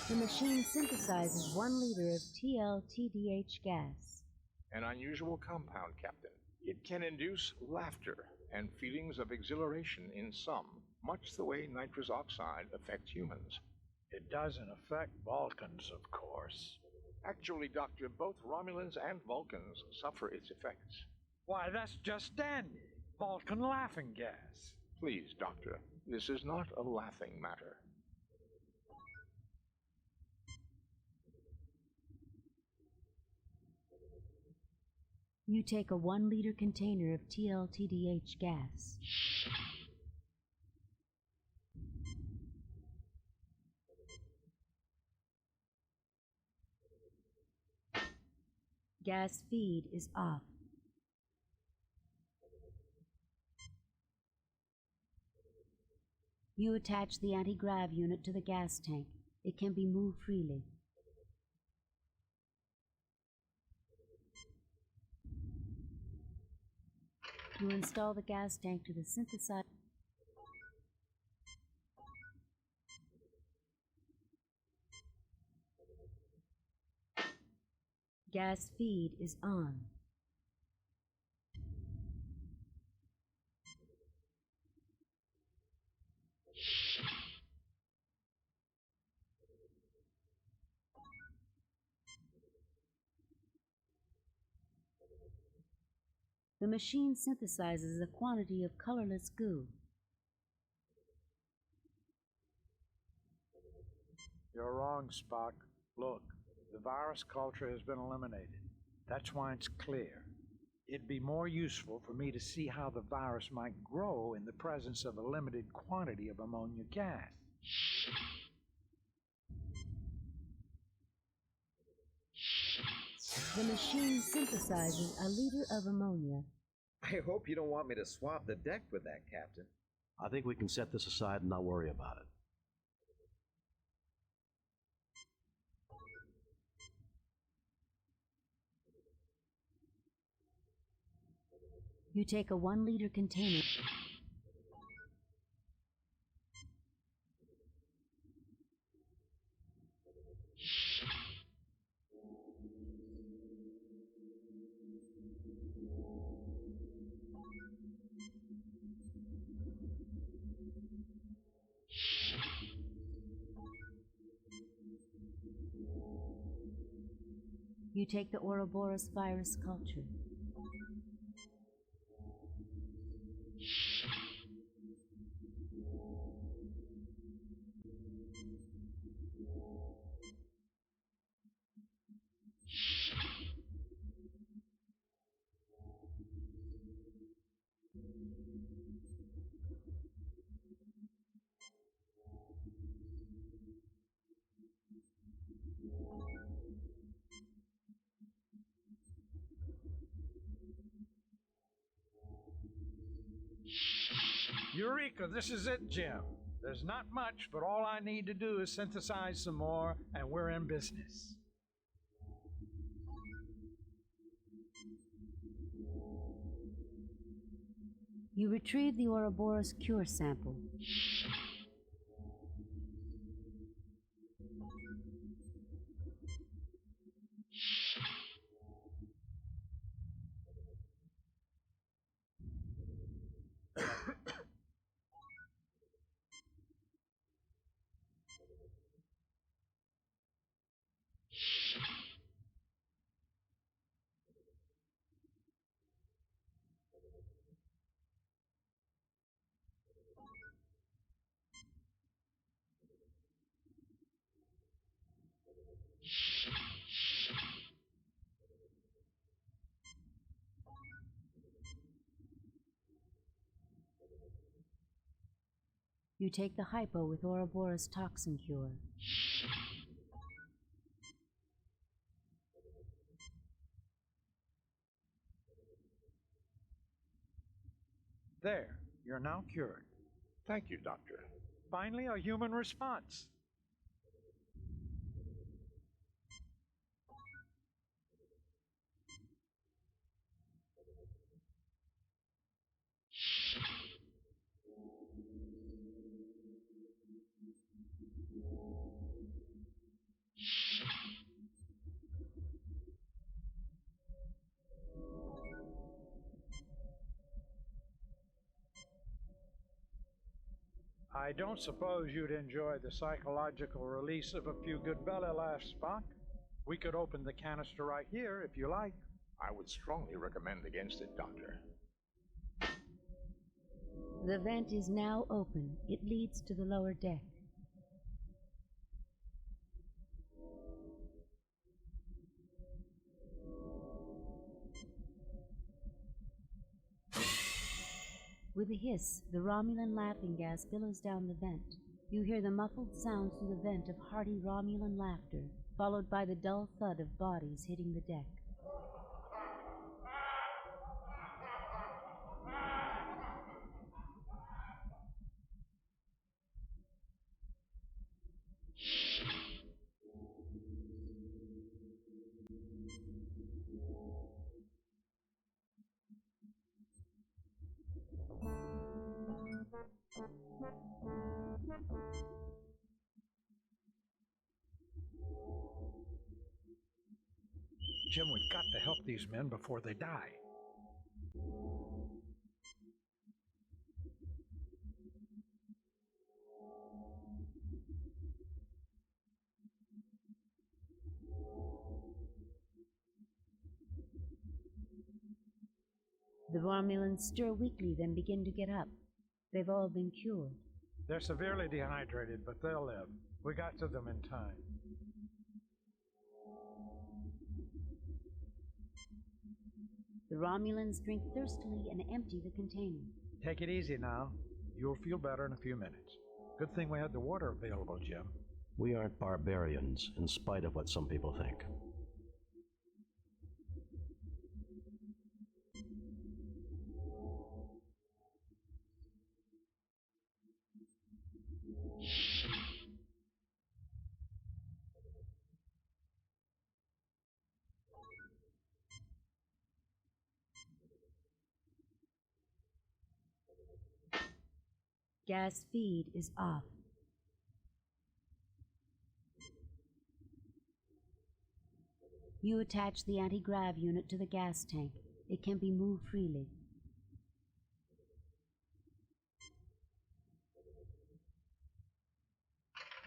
The machine synthesizes 1 liter of TLTDH gas. An unusual compound, Captain. It can induce laughter and feelings of exhilaration in some, much the way nitrous oxide affects humans. It doesn't affect Vulcans, of course. Actually, Doctor, both Romulans and Vulcans suffer its effects. Why, that's just dandy. Vulcan laughing gas. Please, Doctor, this is not a laughing matter. You take a 1-liter container of TLTDH gas. Gas feed is off. You attach the anti-grav unit to the gas tank. It can be moved freely. You install the gas tank to the synthesizer. Gas feed is on. The machine synthesizes a quantity of colorless goo. You're wrong, Spock. Look, the virus culture has been eliminated. That's why it's clear. It'd be more useful for me to see how the virus might grow in the presence of a limited quantity of ammonia gas. The machine synthesizes a liter of ammonia. I hope you don't want me to swab the deck with that, Captain. I think we can set this aside and not worry about it. You take a 1-liter container. You take the Ouroboros virus culture. Eureka, this is it, Jim. There's not much, but all I need to do is synthesize some more, and we're in business. You retrieve the Ouroboros cure sample. You take the hypo with Ouroboros toxin cure. There, you're now cured. Thank you, Doctor. Finally, a human response. I don't suppose you'd enjoy the psychological release of a few good belly laughs, Spock. We could open the canister right here, if you like. I would strongly recommend against it, Doctor. The vent is now open. It leads to the lower deck. With a hiss, the Romulan laughing gas billows down the vent. You hear the muffled sound through the vent of hearty Romulan laughter, followed by the dull thud of bodies hitting the deck. Jim, we've got to help these men before they die. The Romulans stir weakly, then begin to get up. They've all been cured. They're severely dehydrated, but they'll live. We got to them in time. The Romulans drink thirstily and empty the container. Take it easy now. You'll feel better in a few minutes. Good thing we had the water available, Jim. We aren't barbarians, in spite of what some people think. Gas feed is off. You attach the anti-grav unit to the gas tank. It can be moved freely.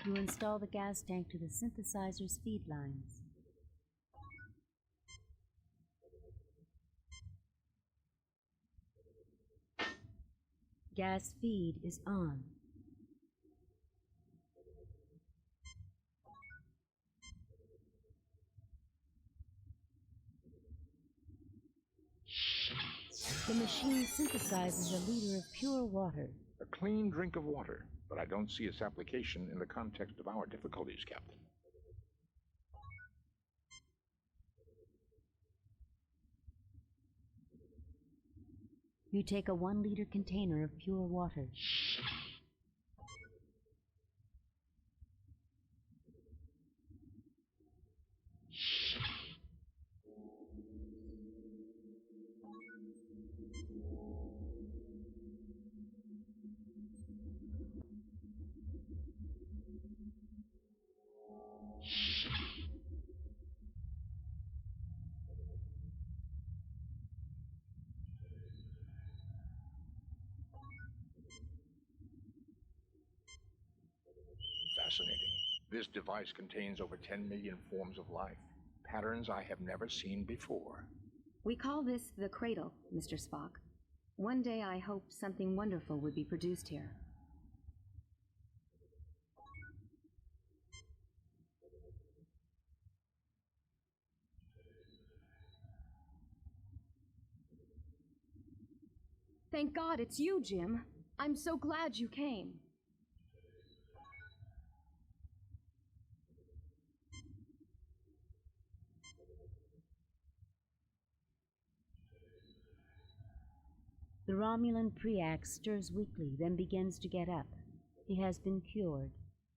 You install the gas tank to the synthesizer's feed lines. Gas feed is on. The machine synthesizes a liter of pure water. A clean drink of water, but I don't see its application in the context of our difficulties, Captain. You take a 1-liter container of pure water. Fascinating. This device contains over 10 million forms of life, patterns I have never seen before. We call this the cradle, Mr. Spock. One day I hoped something wonderful would be produced here. Thank God it's you, Jim. I'm so glad you came. The Romulan Preax stirs weakly, then begins to get up. He has been cured.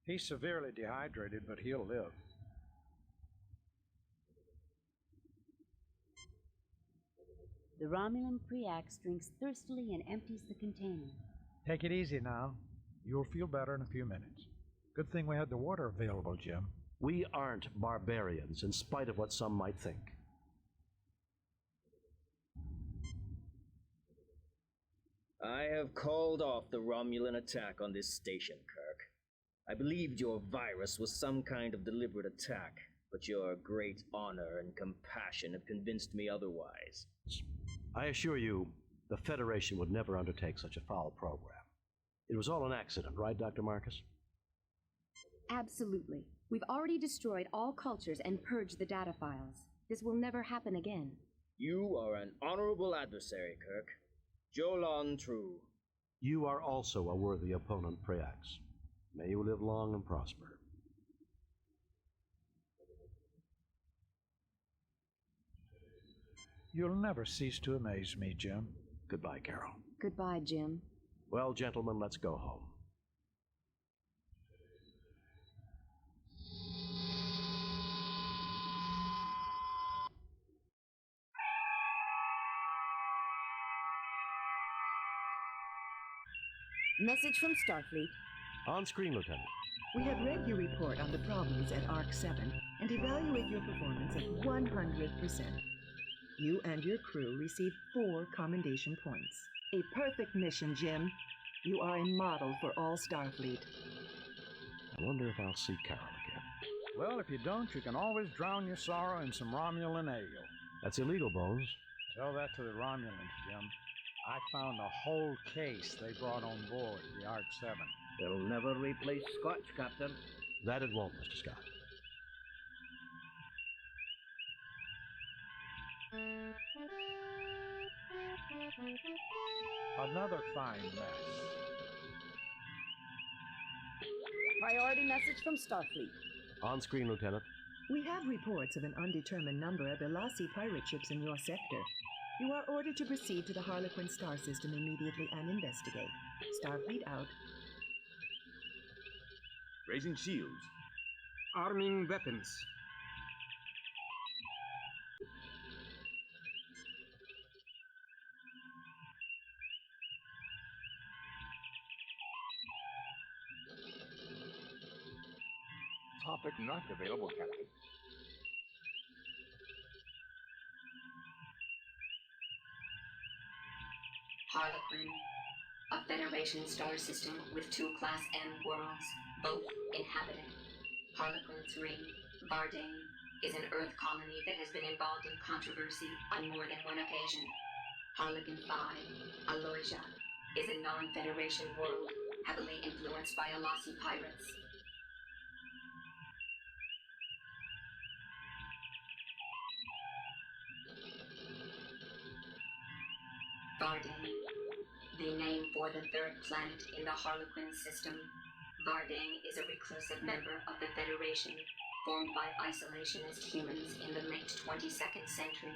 He's severely dehydrated, but he'll live. The Romulan Preax drinks thirstily and empties the container. Take it easy now. You'll feel better in a few minutes. Good thing we had the water available, Jim. We aren't barbarians, in spite of what some might think. I have called off the Romulan attack on this station, Kirk. I believed your virus was some kind of deliberate attack, but your great honor and compassion have convinced me otherwise. I assure you, the Federation would never undertake such a foul program. It was all an accident, right, Dr. Marcus? Absolutely. We've already destroyed all cultures and purged the data files. This will never happen again. You are an honorable adversary, Kirk. Jolon true. You are also a worthy opponent, Preax. May you live long and prosper. You'll never cease to amaze me, Jim. Goodbye, Carol. Goodbye, Jim. Well, gentlemen, let's go home. Message from Starfleet. On screen, Lieutenant. We have read your report on the problems at Arc 7 and evaluate your performance at 100%. You and your crew receive 4 commendation points. A perfect mission, Jim. You are a model for all Starfleet. I wonder if I'll see Carol again. Well, if you don't, you can always drown your sorrow in some Romulan ale. That's illegal, Bones. Tell that to the Romulans, Jim. I found the whole case they brought on board the Arc 7. They'll never replace Scotch, Captain. That it won't, Mr. Scott. Another fine mess. Priority message from Starfleet. On screen, Lieutenant. We have reports of an undetermined number of Elasi pirate ships in your sector. You are ordered to proceed to the Harlequin star system immediately and investigate. Starfleet out. Raising shields. Arming weapons. topic not available, Captain. Harlequin, a Federation star system with 2 Class M worlds, both inhabited. Harlequin 3, Bardane, is an Earth colony that has been involved in controversy on more than one occasion. Harlequin 5, Aloysia, is a non-Federation world heavily influenced by Alasi pirates. Bardane, the name for the 3rd planet in the Harlequin system. Bardane is a reclusive member of the Federation, formed by isolationist humans in the late 22nd century.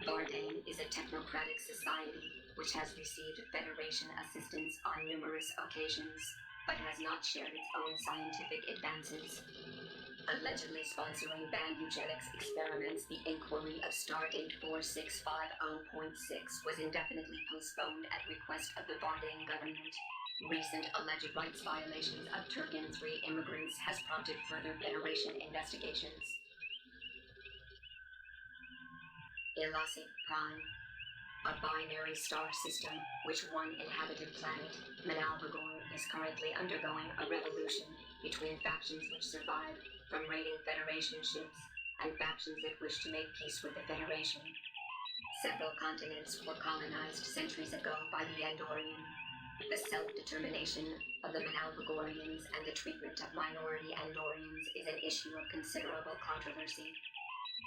Bardane is a technocratic society which has received Federation assistance on numerous occasions, but has not shared its own scientific advances. Allegedly sponsoring banned eugenics experiments, the inquiry of Stardate 4650.6 was indefinitely postponed at request of the Bardane government. Recent alleged rights violations of Turkin 3 immigrants has prompted further Federation investigations. Ilasi Prime, a binary star system which one inhabited planet, Manalvagor, is currently undergoing a revolution between factions which survive from raiding Federation ships and factions that wish to make peace with the Federation. Several continents were colonized centuries ago by the Andorian. The self-determination of the Manalvagorians and the treatment of minority Andorians is an issue of considerable controversy.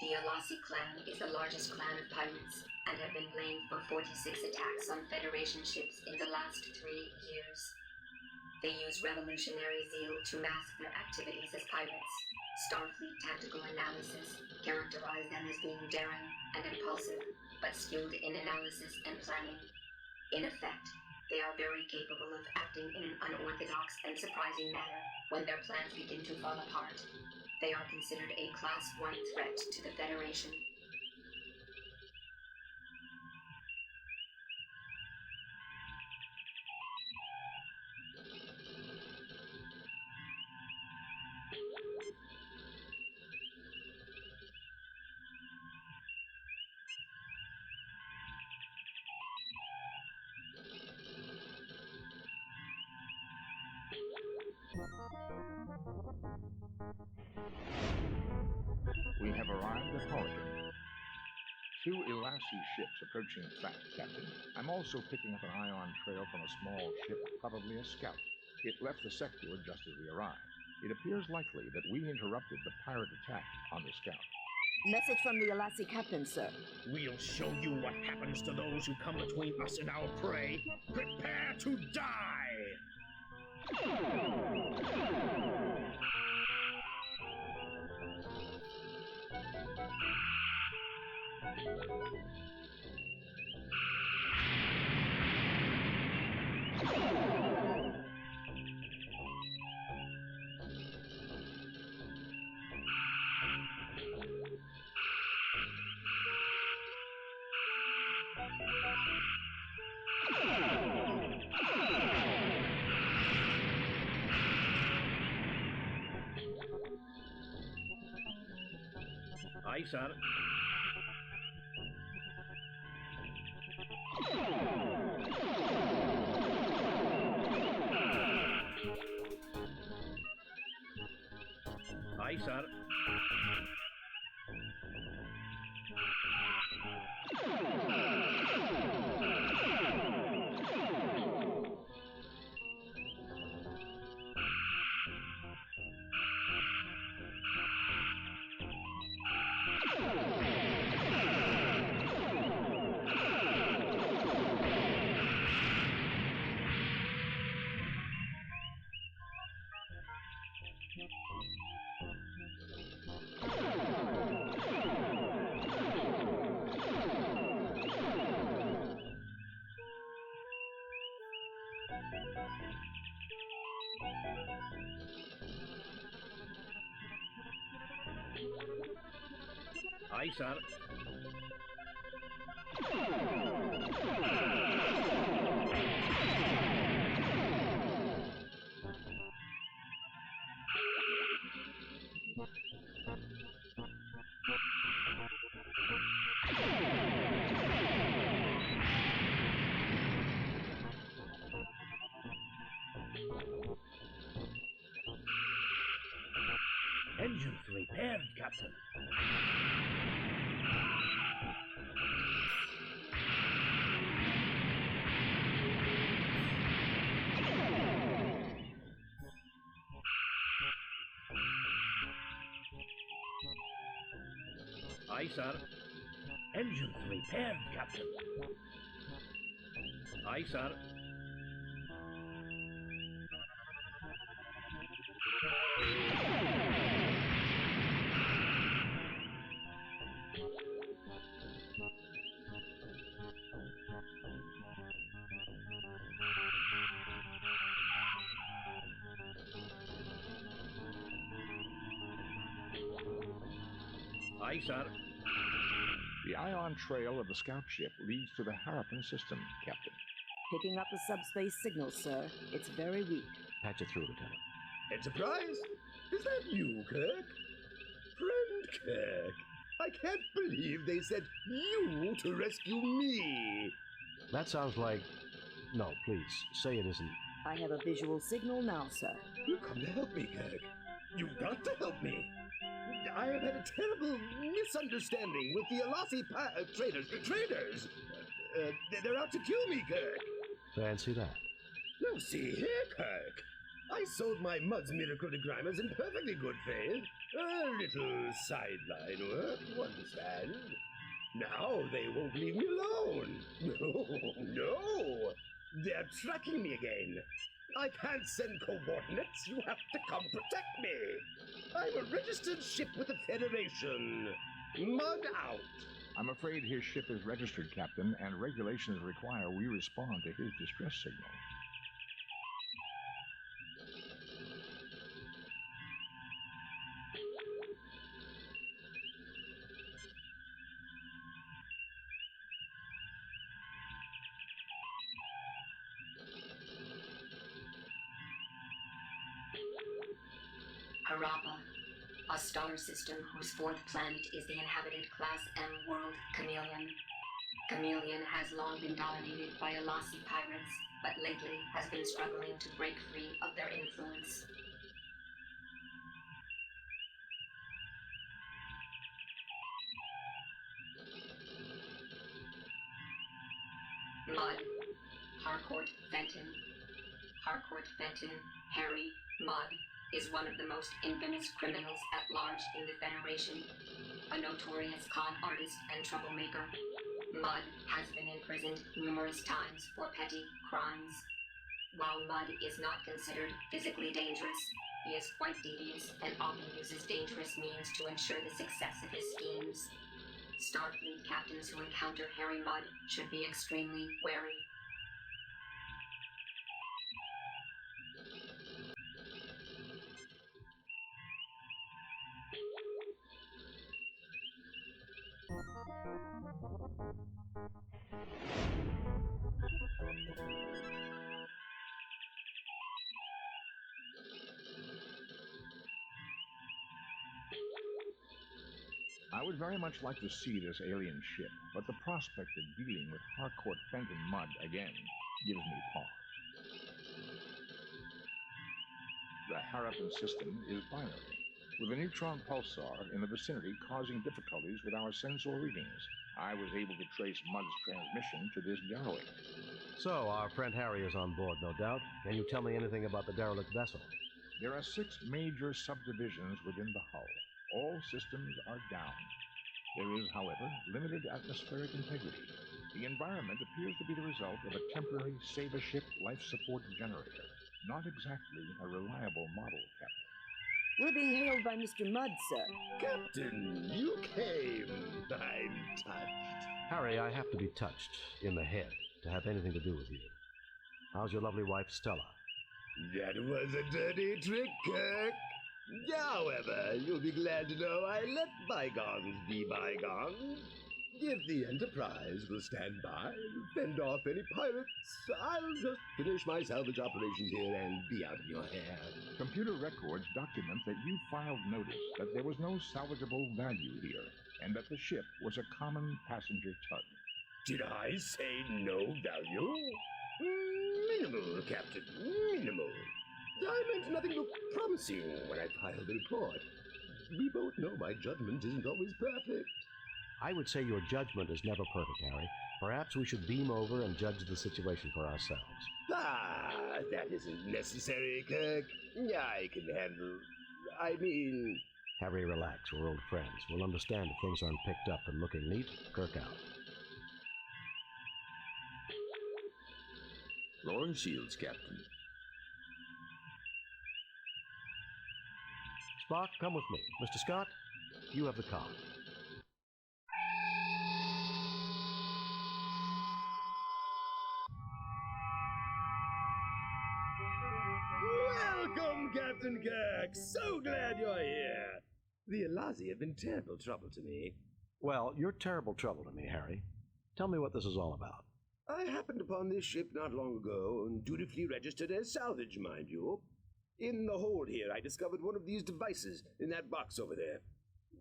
The Alasi clan is the largest clan of pirates and have been blamed for 46 attacks on Federation ships in the last 3 years. They use revolutionary zeal to mask their activities as pirates. Starfleet tactical analysis characterized them as being daring and impulsive, but skilled in analysis and planning. In effect, they are very capable of acting in an unorthodox and surprising manner when their plans begin to fall apart. They are considered a Class 1 threat to the Federation. We have arrived at Harlequin. 2 Ilasi ships approaching fast, Captain. I'm also picking up an ion trail from a small ship, probably a scout. It left the sector just as we arrived. It appears likely that we interrupted the pirate attack on the scout. Message from the Alasi captain, sir. We'll show you what happens to those who come between us and our prey. Prepare to die! Aye, sir. Aye, sir. Aye, sir. Engines repaired, Captain. Aye, sir. Engines repaired, Captain. Aye, sir. Aye, sir. The ion trail of the scout ship leads to the Harappan system, Captain. Picking up the subspace signal, sir. It's very weak. Patch it through, Lieutenant. Enterprise? Is that you, Kirk? Friend Kirk, I can't believe they sent you to rescue me. That sounds like... No, please, say it isn't. I have a visual signal now, sir. You come to help me, Kirk. You've got to help me. I have had a terrible misunderstanding with the Alasi traders. Traders? They're out to kill me, Kirk. Fancy that. Now see here, Kirk. I sold my Mud's miracle digrammers in perfectly good faith. A little sideline work, you understand. Now they won't leave me alone. No. They're tracking me again. I can't send coordinates. You have to come protect me. I'm a registered ship with the Federation. Mud out. I'm afraid his ship is registered, Captain, and regulations require we respond to his distress signal. Harappa, a star system whose fourth planet is the inhabited Class M world Chameleon. Chameleon has long been dominated by Alasi pirates, but lately has been struggling to break free of their influence. Mud, Harcourt Fenton. Harcourt Fenton, Harry, Mud, is one of the most infamous criminals at large in the Federation. A notorious con artist and troublemaker, Mud has been imprisoned numerous times for petty crimes. While Mud is not considered physically dangerous, he is quite devious and often uses dangerous means to ensure the success of his schemes. Starfleet captains who encounter Harry Mudd should be extremely wary. I would very much like to see this alien ship, but the prospect of dealing with Harcourt Fenton Mudd again gives me pause. The Harappan system is binary, with a neutron pulsar in the vicinity causing difficulties with our sensor readings. I was able to trace Mudd's transmission to this derelict. So, our friend Harry is on board, no doubt. Can you tell me anything about the derelict vessel? There are 6 major subdivisions within the hull. All systems are down. There is, however, limited atmospheric integrity. The environment appears to be the result of a temporary save-a-ship life support generator. Not exactly a reliable model, Captain. We're being hailed by Mr. Mudd, sir. Captain, you came. I'm touched. Harry, I have to be touched in the head to have anything to do with you. How's your lovely wife, Stella? That was a dirty trick, Kirk. However, you'll be glad to know I let bygones be bygones. If the Enterprise will stand by and fend off any pirates, I'll just finish my salvage operations here and be out of your hair. Computer records document that you filed notice that there was no salvageable value here, and that the ship was a common passenger tug. Did I say no value? Minimal, Captain, minimal. I meant nothing but promising when I filed the report. we both know my judgment isn't always perfect. I would say your judgment is never perfect, Harry. Perhaps we should beam over and judge the situation for ourselves. Ah, that isn't necessary, Kirk. I can handle... I mean... Harry, relax. We're old friends. We'll understand if things aren't picked up and looking neat. Kirk out. Lowering shields, Captain. Spock, come with me. Mr. Scott, you have the car. Welcome, Captain Kirk! So glad you're here! The Alazi have been terrible trouble to me. Well, you're terrible trouble to me, Harry. Tell me what this is all about. I happened upon this ship not long ago, and dutifully registered as salvage, mind you. In the hold here, I discovered one of these devices in that box over there.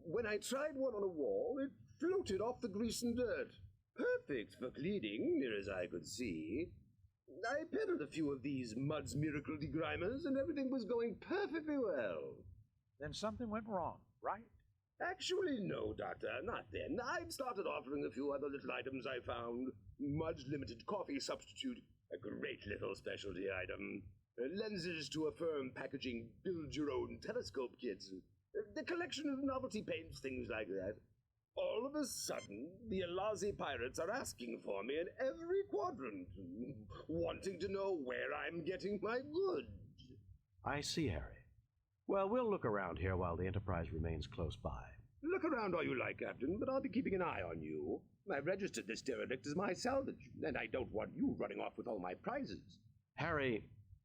When I tried one on a wall, it floated off the grease and dirt. Perfect for cleaning, near as I could see. I peddled a few of these Mud's Miracle Degrimers, and everything was going perfectly well. Then something went wrong, right? Actually, no, Doctor, not then. I'd started offering a few other little items I found. Mud's Limited Coffee Substitute, a great little specialty item. Lenses to affirm packaging build-your-own telescope kits. The collection of novelty paints, things like that. All of a sudden, the Alazi pirates are asking for me in every quadrant, wanting to know where I'm getting my goods. I see, Harry. Well, we'll look around here while the Enterprise remains close by. Look around all you like, Captain, but I'll be keeping an eye on you. I've registered this derelict as my salvage, and I don't want you running off with all my prizes. Harry,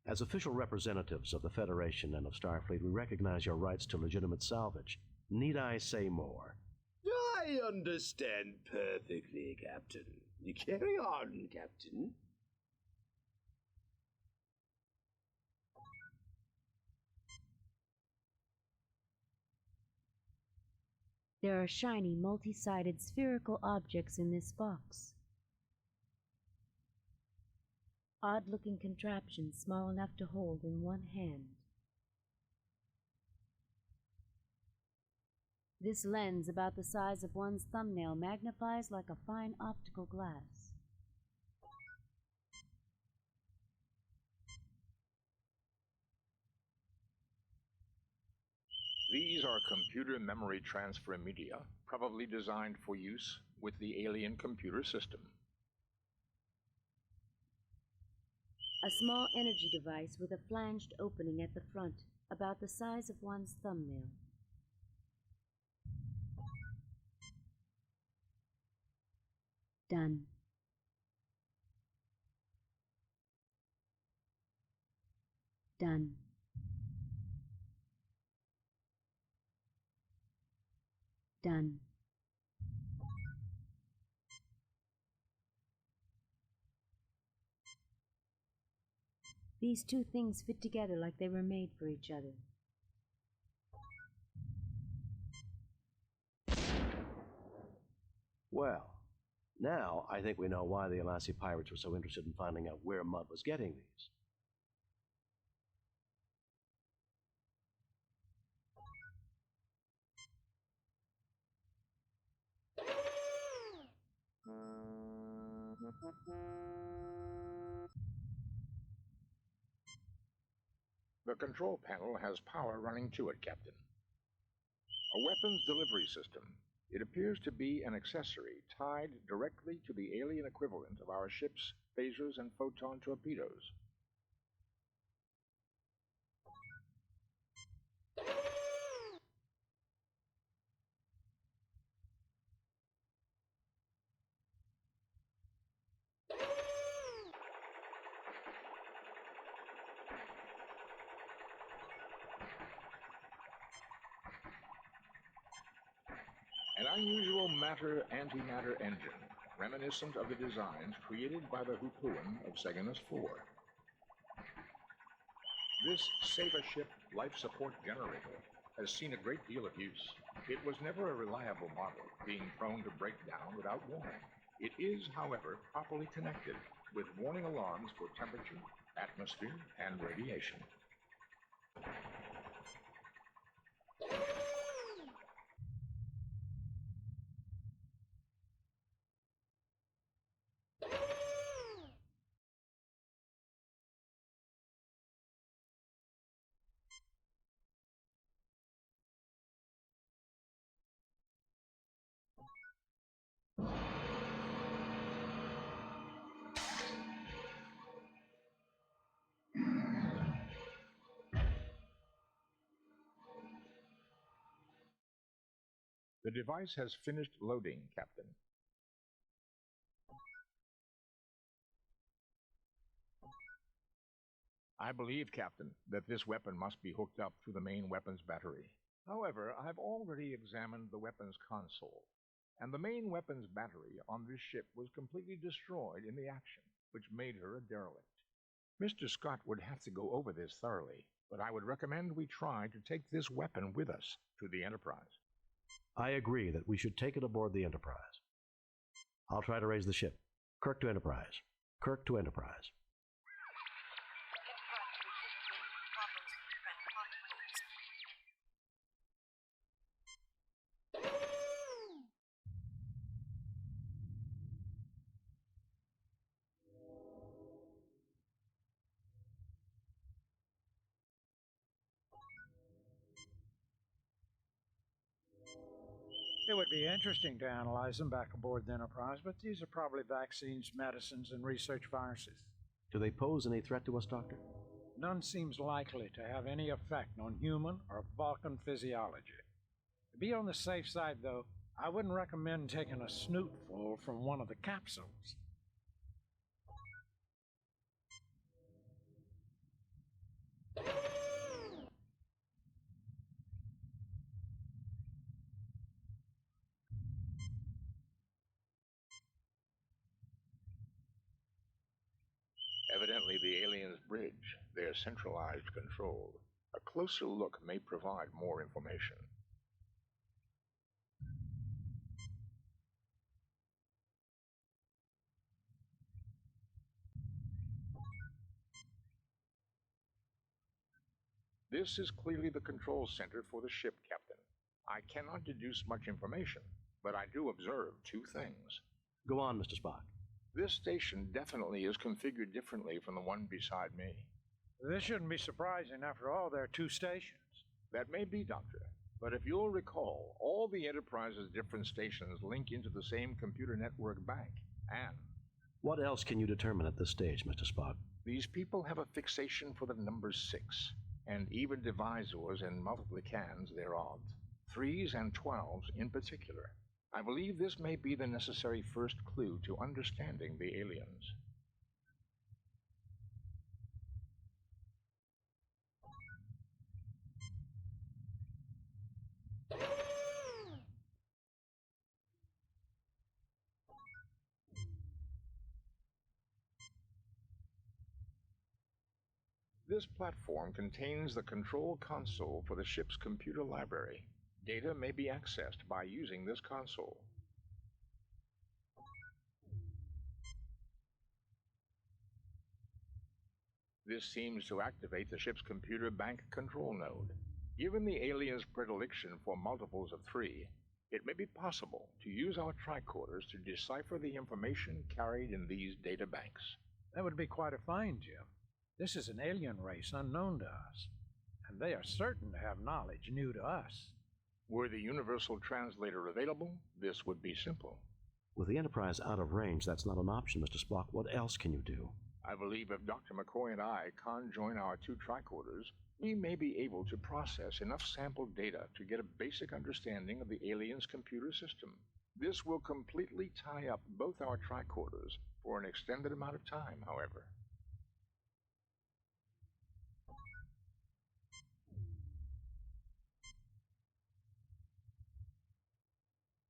as official representatives of the Federation and of Starfleet, we recognize your rights to legitimate salvage. Need I say more? I understand perfectly, Captain. You carry on, Captain. There are shiny, multi-sided spherical objects in this box. Odd-looking contraptions small enough to hold in one hand. This lens, about the size of one's thumbnail, magnifies like a fine optical glass. These are computer memory transfer media, probably designed for use with the alien computer system. A small energy device with a flanged opening at the front, about the size of one's thumbnail. Done. Done. Done. These two things fit together like they were made for each other. Well, now I think we know why the Alazi pirates were so interested in finding out where Mud was getting these. The control panel has power running to it, Captain. A weapons delivery system. It appears to be an accessory tied directly to the alien equivalent of our ship's phasers and photon torpedoes. An unusual matter-antimatter engine, reminiscent of the designs created by the Hoopoan of Seganus 4. This Save-A-Ship life support generator has seen a great deal of use. It was never a reliable model, being prone to break down without warning. It is, however, properly connected, with warning alarms for temperature, atmosphere, and radiation. The device has finished loading, Captain. I believe, Captain, that this weapon must be hooked up through the main weapons battery. However, I've already examined the weapons console, and the main weapons battery on this ship was completely destroyed in the action, which made her a derelict. Mr. Scott would have to go over this thoroughly, but I would recommend we try to take this weapon with us to the Enterprise. I agree that we should take it aboard the Enterprise. I'll try to raise the ship. Kirk to Enterprise. Kirk to Enterprise. It would be interesting to analyze them back aboard the Enterprise, but these are probably vaccines, medicines, and research viruses. Do they pose any threat to us, Doctor? None seems likely to have any effect on human or Vulcan physiology. To be on the safe side, though, I wouldn't recommend taking a snootful from one of the capsules. Evidently the aliens' bridge, their centralized control. A closer look may provide more information. This is clearly the control center for the ship, Captain. I cannot deduce much information, but I do observe two things. Go on, Mr. Spock. This station definitely is configured differently from the one beside me. This shouldn't be surprising. After all, there are two stations. That may be, Doctor. But if you'll recall, all the Enterprise's different stations link into the same computer network bank. And what else can you determine at this stage, Mr. Spock? These people have a fixation for the number 6, and even divisors and multiplicans thereof, 3s and 12s in particular. I believe this may be the necessary first clue to understanding the aliens. This platform contains the control console for the ship's computer library. Data may be accessed by using this console. This seems to activate the ship's computer bank control node. Given the aliens' predilection for multiples of 3, it may be possible to use our tricorders to decipher the information carried in these data banks. That would be quite a find, Jim. This is an alien race unknown to us, and they are certain to have knowledge new to us. Were the Universal Translator available, this would be simple. With the Enterprise out of range, that's not an option, Mr. Spock. What else can you do? I believe if Dr. McCoy and I conjoin our 2 tricorders, we may be able to process enough sample data to get a basic understanding of the aliens' computer system. This will completely tie up both our tricorders for an extended amount of time, however.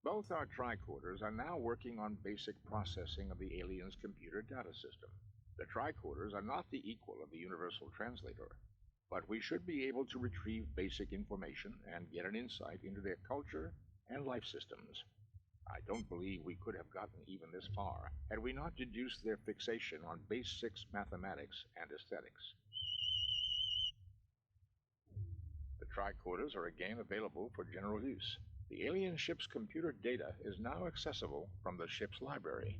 Both our tricorders are now working on basic processing of the aliens' computer data system. The tricorders are not the equal of the Universal Translator, but we should be able to retrieve basic information and get an insight into their culture and life systems. I don't believe we could have gotten even this far had we not deduced their fixation on base 6 mathematics and aesthetics. The tricorders are again available for general use. The alien ship's computer data is now accessible from the ship's library.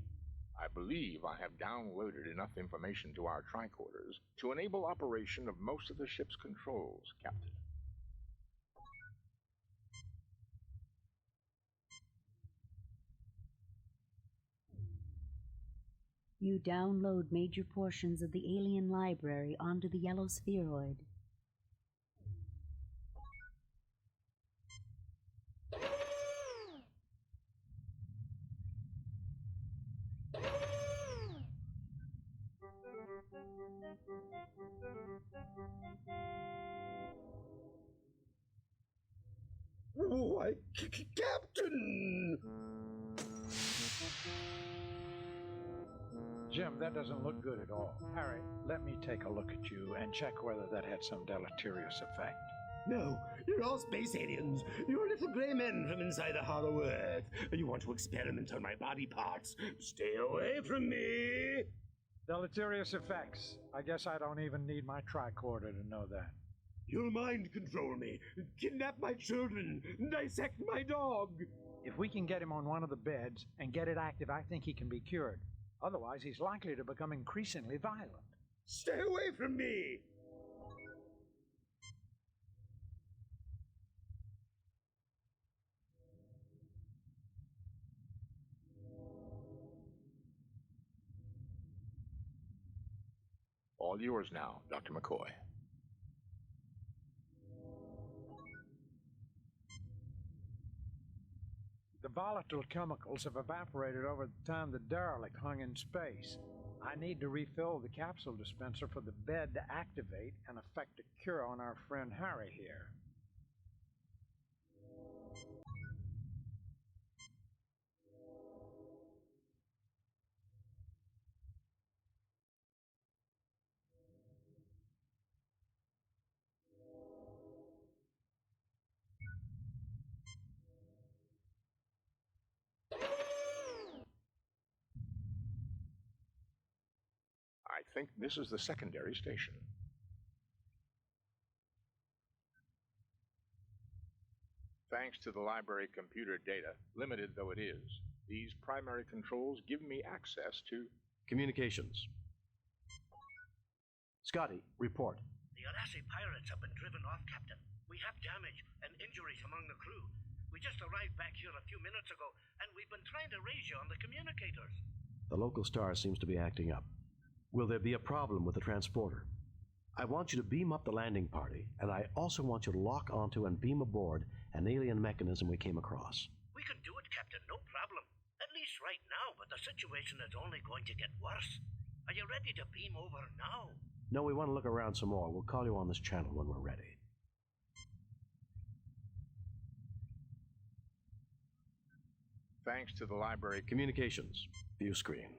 I believe I have downloaded enough information to our tricorders to enable operation of most of the ship's controls, Captain. You download major portions of the alien library onto the yellow spheroid. Why, Captain! Jim, that doesn't look good at all. Harry, let me take a look at you and check whether that had some deleterious effect. No, you're all space aliens. You're little gray men from inside the hollow earth. You want to experiment on my body parts. Stay away from me! Deleterious effects. I guess I don't even need my tricorder to know that. You'll mind control me, kidnap my children, dissect my dog. If we can get him on one of the beds and get it active, I think he can be cured. Otherwise, he's likely to become increasingly violent. Stay away from me! All yours now, Dr. McCoy. The volatile chemicals have evaporated over the time the derelict hung in space. I need to refill the capsule dispenser for the bed to activate and effect a cure on our friend Harry here. I think this is the secondary station. Thanks to the library computer data, limited though it is, these primary controls give me access to communications. Scotty, report. The Alassi pirates have been driven off, Captain. We have damage and injuries among the crew. We just arrived back here a few minutes ago, and we've been trying to raise you on the communicators. The local star seems to be acting up. Will there be a problem with the transporter? I want you to beam up the landing party, and I also want you to lock onto and beam aboard an alien mechanism we came across. We can do it, Captain, no problem. At least right now, but the situation is only going to get worse. Are you ready to beam over now? No, we want to look around some more. We'll call you on this channel when we're ready. Thanks to the library communications view screen.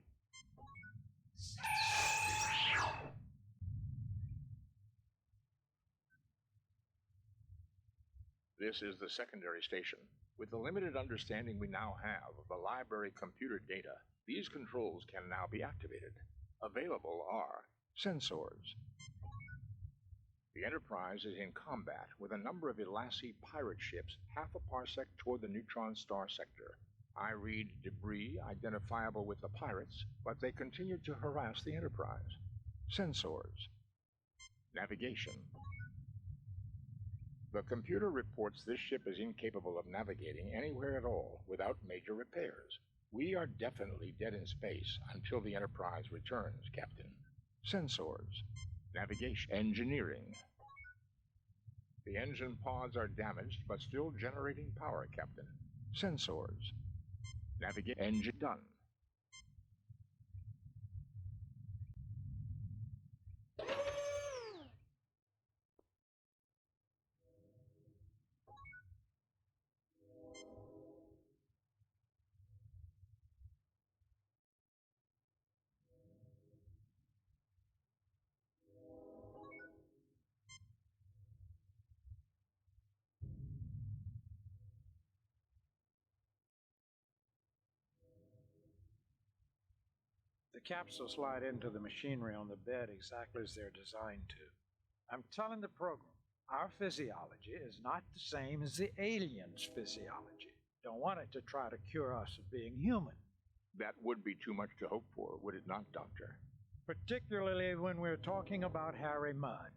This is the secondary station. With the limited understanding we now have of the library computer data, these controls can now be activated. Available are sensors. The Enterprise is in combat with a number of Alassi pirate ships half a parsec toward the neutron star sector. I read debris identifiable with the pirates, but they continue to harass the Enterprise. Sensors. Navigation. The computer reports this ship is incapable of navigating anywhere at all without major repairs. We are definitely dead in space until the Enterprise returns, Captain. Sensors. Navigation. Engineering. The engine pods are damaged, but still generating power, Captain. Sensors. Navigate. Engine done. The capsules slide into the machinery on the bed exactly as they're designed to. I'm telling the program, our physiology is not the same as the aliens' physiology. Don't want it to try to cure us of being human. That would be too much to hope for, would it not, Doctor? Particularly when we're talking about Harry Mudd.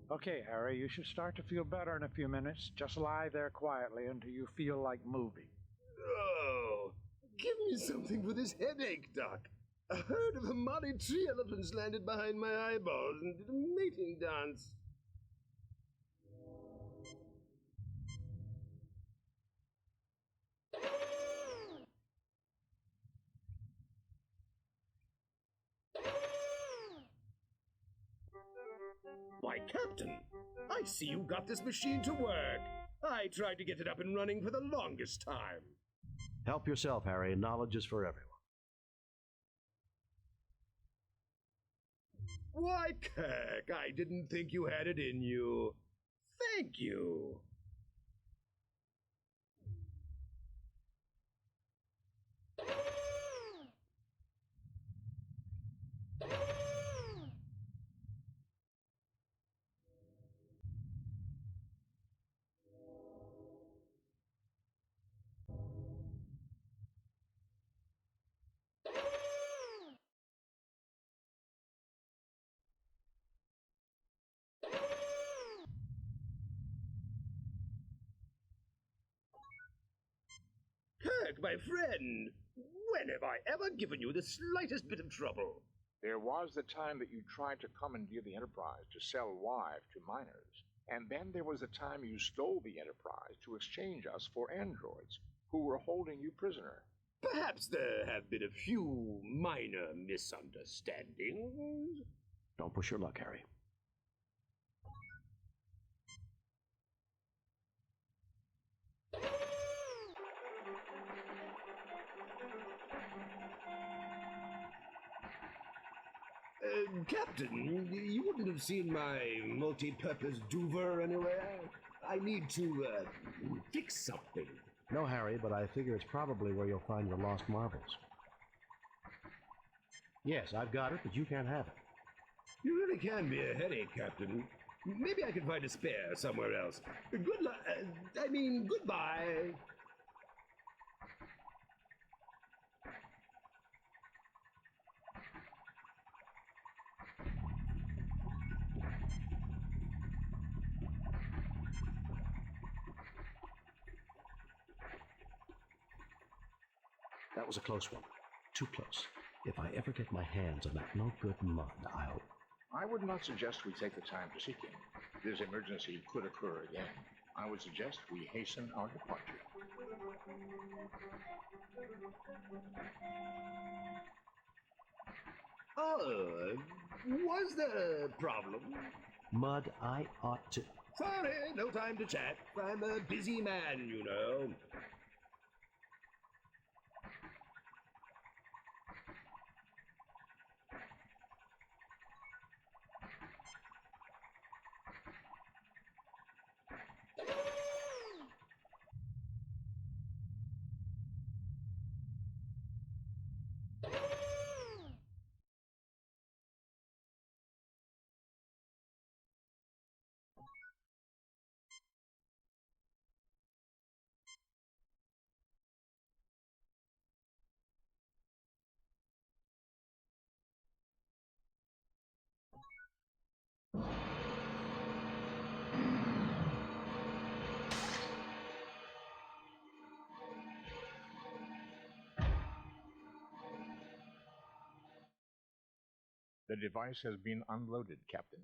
Okay, Harry, you should start to feel better in a few minutes. Just lie there quietly until you feel like moving. Oh, give me something for this headache, Doc. A herd of Hamadi tree elephants landed behind my eyeballs and did a mating dance. Why, Captain, I see you got this machine to work. I tried to get it up and running for the longest time. Help yourself, Harry. Knowledge is for everyone. Why, Kirk, I didn't think you had it in you. Thank you. Kirk, my friend, when have I ever given you the slightest bit of trouble? There was the time that you tried to commandeer the Enterprise to sell Wive to miners. And then there was the time you stole the Enterprise to exchange us for androids, who were holding you prisoner. Perhaps there have been a few minor misunderstandings. Don't push your luck, Harry. Captain, you wouldn't have seen my multi-purpose duver anywhere. I need to, fix something. No, Harry, but I figure it's probably where you'll find your lost marbles. Yes, I've got it, but you can't have it. You really can be a headache, Captain. Maybe I can find a spare somewhere else. Good luck. Goodbye. That was a close one. Too close. If I ever get my hands on that no-good mud, I'll... I would not suggest we take the time to seek him. This emergency could occur again. I would suggest we hasten our departure. Oh, was there a problem? Mud, I ought to... Sorry, no time to chat. I'm a busy man, you know. The device has been unloaded, Captain.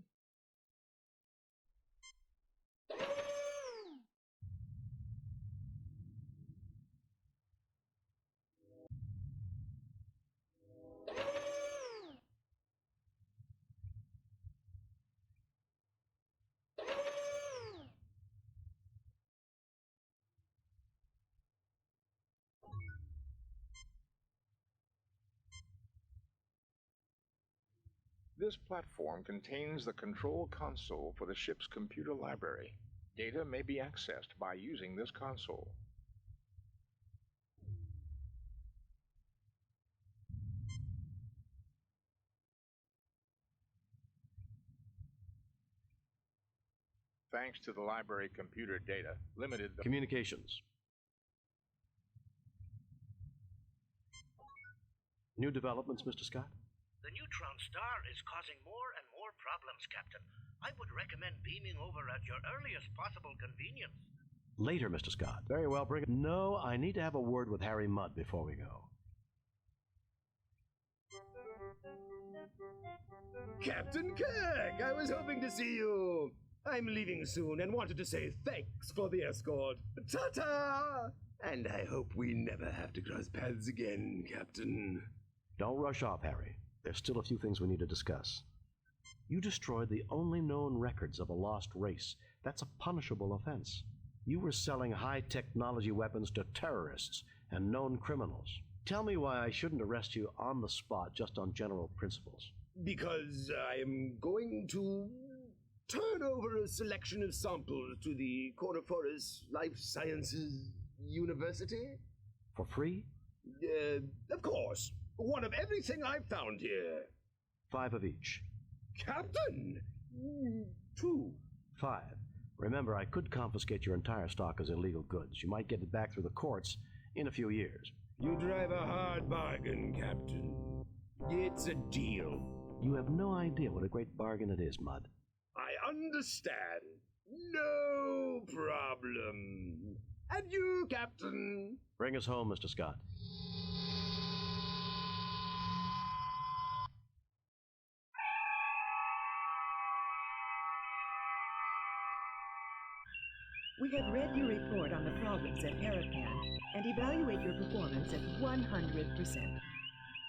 This platform contains the control console for the ship's computer library. Data may be accessed by using this console. Thanks to the library computer data, limited the... Communications. New developments, Mr. Scott? The neutron star is causing more and more problems, Captain. I would recommend beaming over at your earliest possible convenience. Later, Mr. Scott. Very well, bring it. No, I need to have a word with Harry Mudd before we go. Captain Kirk, I was hoping to see you. I'm leaving soon and wanted to say thanks for the escort. Ta-ta! And I hope we never have to cross paths again, Captain. Don't rush off, Harry. There's still a few things we need to discuss. You destroyed the only known records of a lost race. That's a punishable offense. You were selling high-technology weapons to terrorists and known criminals. Tell me why I shouldn't arrest you on the spot just on general principles. Because I am going to turn over a selection of samples to the Corniforous Life Sciences University. For free? Of course. One of everything I've found here. 5 of each. Captain! 2. 5. Remember, I could confiscate your entire stock as illegal goods. You might get it back through the courts in a few years. You drive a hard bargain, Captain. It's a deal. You have no idea what a great bargain it is, Mudd. I understand. No problem. Adieu, Captain. Bring us home, Mr. Scott. We have read your report on the problems at Harapan and evaluate your performance at 100%.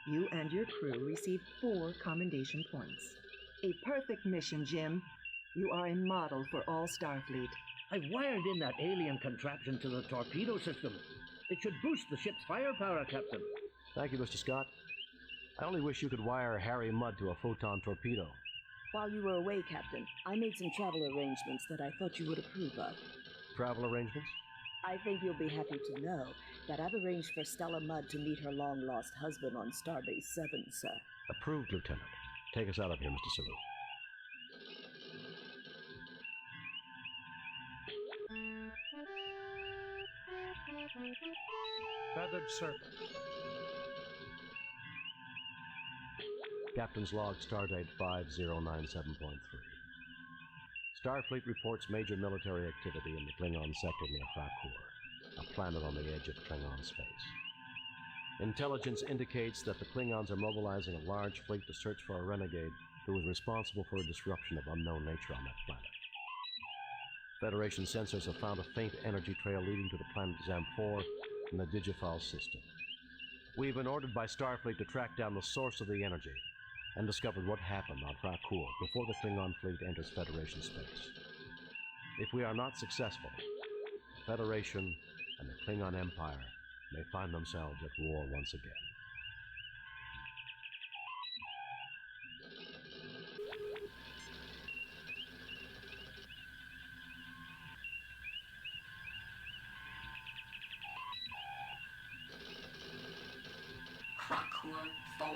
You and your crew received 4 commendation points. A perfect mission, Jim. You are a model for all Starfleet. I've wired in that alien contraption to the torpedo system. It should boost the ship's firepower, Captain. Thank you, Mr. Scott. I only wish you could wire Harry Mudd to a photon torpedo. While you were away, Captain, I made some travel arrangements that I thought you would approve of. Travel arrangements? I think you'll be happy to know that I've arranged for Stella Mudd to meet her long-lost husband on Starbase 7, sir. Approved, Lieutenant. Take us out of here, Mr. Sulu. Feathered Serpent. Captain's log, stardate 5097.3. Starfleet reports major military activity in the Klingon sector near Krakoor, a planet on the edge of Klingon space. Intelligence indicates that the Klingons are mobilizing a large fleet to search for a renegade who is responsible for a disruption of unknown nature on that planet. Federation sensors have found a faint energy trail leading to the planet Zam-4 in the Digifal system. We've been ordered by Starfleet to track down the source of the energy and discovered what happened on Krakoor before the Klingon fleet enters Federation space. If we are not successful, the Federation and the Klingon Empire may find themselves at war once again. Krakoor 4,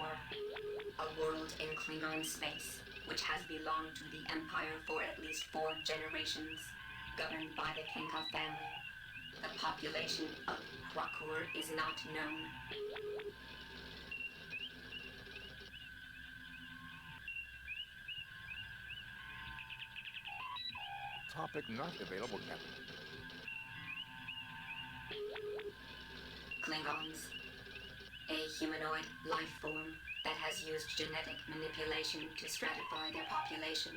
a world in Klingon space, which has belonged to the Empire for at least 4 generations, governed by the Kenka family. The population of Krakoor is not known. Topic not available, Captain. Klingons. A humanoid life form that has used genetic manipulation to stratify their population.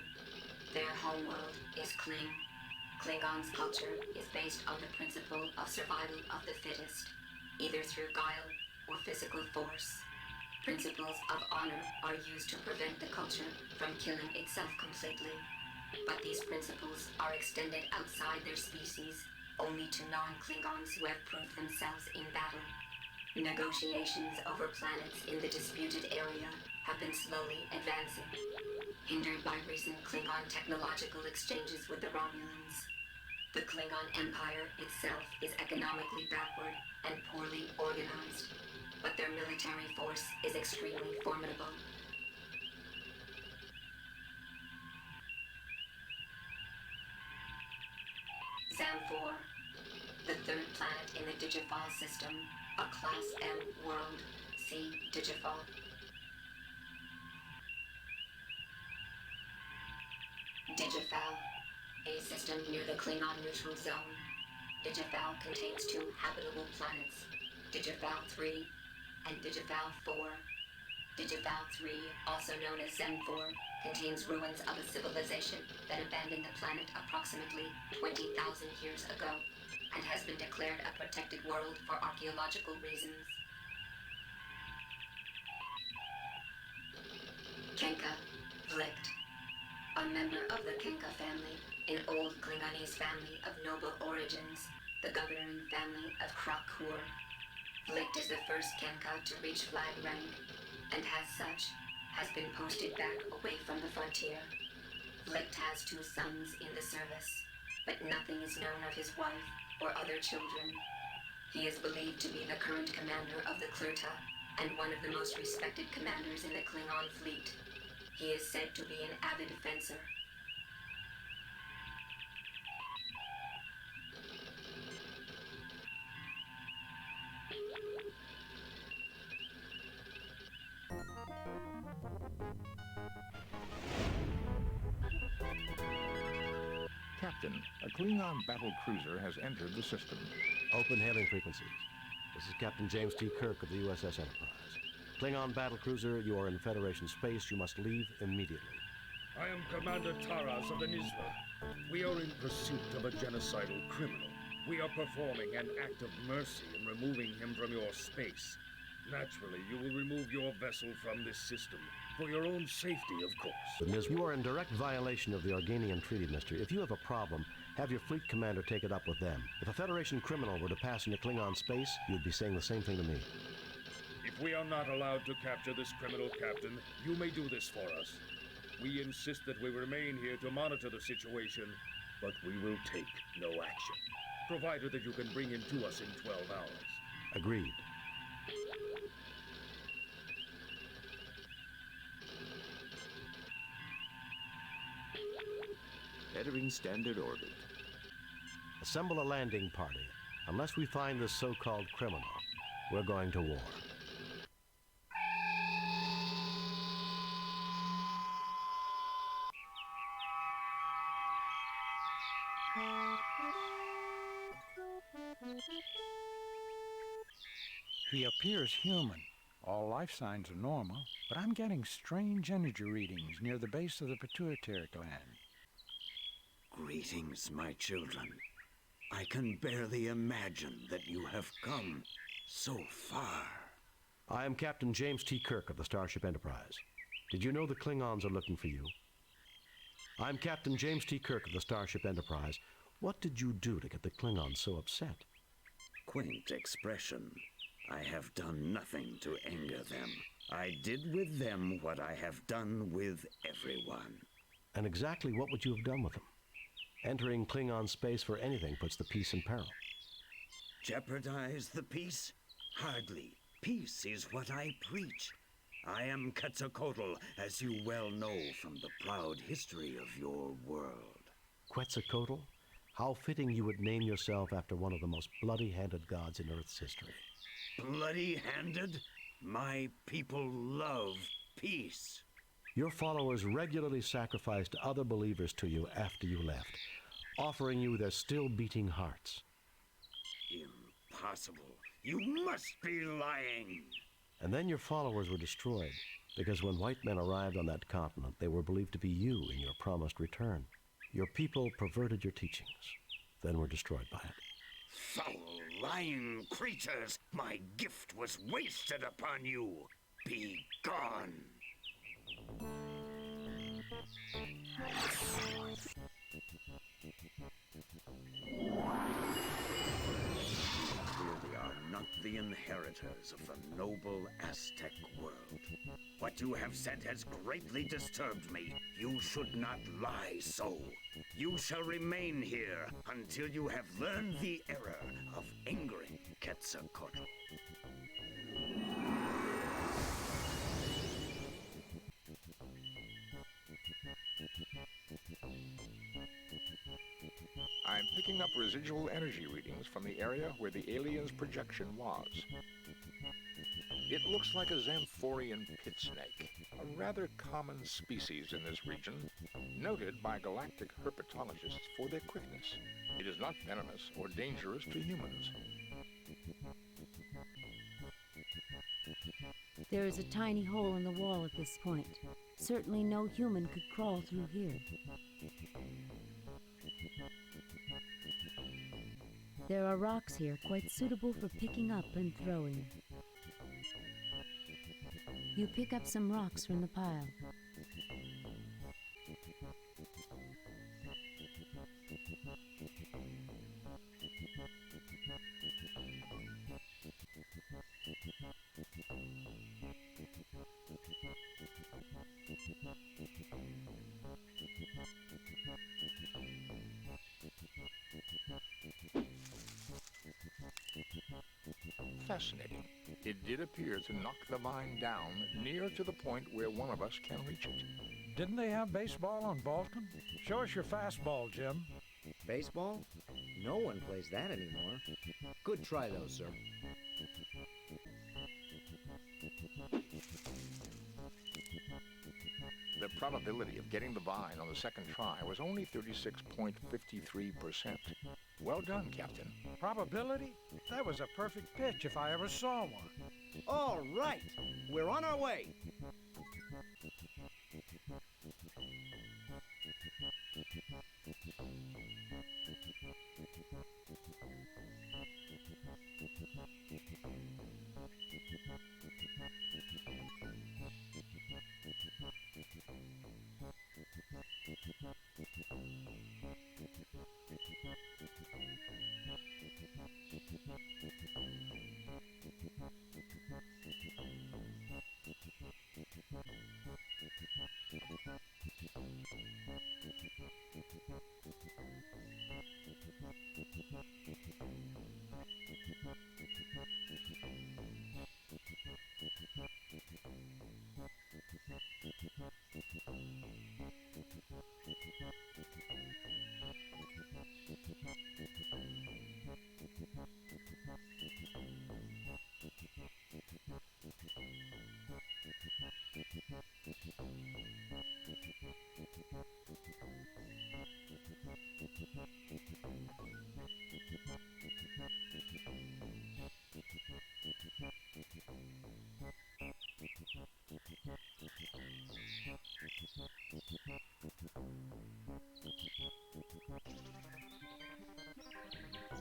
Their homeworld is Kling. Klingons' culture is based on the principle of survival of the fittest, either through guile or physical force. Principles of honor are used to prevent the culture from killing itself completely, but these principles are extended outside their species only to non-Klingons who have proved themselves in battle. Negotiations over planets in the disputed area have been slowly advancing, hindered by recent Klingon technological exchanges with the Romulans. The Klingon Empire itself is economically backward and poorly organized, but their military force is extremely formidable. Zam-4, the 3rd planet in the Digifal system, a Class M world. See Digifal. Digifal, a system near the Klingon neutral zone. Digifal contains 2 habitable planets, Digifal 3 and Digifal 4. Digival 3, also known as Zen 4, contains ruins of a civilization that abandoned the planet approximately 20,000 years ago and has been declared a protected world for archaeological reasons. Kenka, Vlicht, a member of the Kenka family, an old Klingonese family of noble origins, the governing family of Krakur. Vlicht is the first Kenka to reach flag rank, and as such, has been posted back away from the frontier. Vlicht has 2 sons in the service, but nothing is known of his wife or other children. He is believed to be the current commander of the Klurta, and one of the most respected commanders in the Klingon fleet. He is said to be an avid fencer. Captain, a Klingon battle cruiser has entered the system. Open hailing frequencies. This is Captain James T. Kirk of the USS Enterprise. Klingon battlecruiser, you are in Federation space. You must leave immediately. I am Commander Taras of the Nizla. We are in pursuit of a genocidal criminal. We are performing an act of mercy in removing him from your space. Naturally, you will remove your vessel from this system. For your own safety, of course. You are in direct violation of the Organian Treaty, mister. If you have a problem, have your fleet commander take it up with them. If a Federation criminal were to pass into Klingon space, you'd be saying the same thing to me. If we are not allowed to capture this criminal, Captain, you may do this for us. We insist that we remain here to monitor the situation, but we will take no action, provided that you can bring him to us in 12 hours. Agreed. Entering standard orbit. Assemble a landing party. Unless we find this so-called criminal, we're going to war. He appears human. All life signs are normal, but I'm getting strange energy readings near the base of the pituitary gland. Greetings, my children. I can barely imagine that you have come so far. I am Captain James T. Kirk of the Starship Enterprise. Did you know the Klingons are looking for you? I'm Captain James T. Kirk of the Starship Enterprise. What did you do to get the Klingons so upset? Quaint expression. I have done nothing to anger them. I did with them what I have done with everyone. And exactly what would you have done with them? Entering Klingon space for anything puts the peace in peril. Jeopardize the peace? Hardly. Peace is what I preach. I am Quetzalcoatl, as you well know from the proud history of your world. Quetzalcoatl? How fitting you would name yourself after one of the most bloody-handed gods in Earth's history. Bloody-handed? My people love peace. Your followers regularly sacrificed other believers to you after you left, offering you their still-beating hearts. Impossible. You must be lying. And then your followers were destroyed, because when white men arrived on that continent, they were believed to be you in your promised return. Your people perverted your teachings, then were destroyed by it. Foul, lying creatures! My gift was wasted upon you! Be gone! Clearly are not the inheritors of the noble Aztec world. What you have said has greatly disturbed me. You should not lie so. You shall remain here until you have learned the error of angering Quetzalcoatl. I'm picking up residual energy readings from the area where the alien's projection was. It looks like a Xanthorian pit snake, a rather common species in this region, noted by galactic herpetologists for their quickness. It is not venomous or dangerous to humans. There is a tiny hole in the wall at this point. Certainly no human could crawl through here. There are rocks here quite suitable for picking up and throwing. You pick up some rocks from the pile. Fascinating. It did appear to knock the mine down near to the point where one of us can reach it. Didn't they have baseball on Bolton? Show us your fastball, Jim. Baseball? No one plays that anymore. Good try, though, sir. The probability of getting the vine on the second try was only 36.53%. Well done, Captain. Probability? That was a perfect pitch if I ever saw one. All right, we're on our way.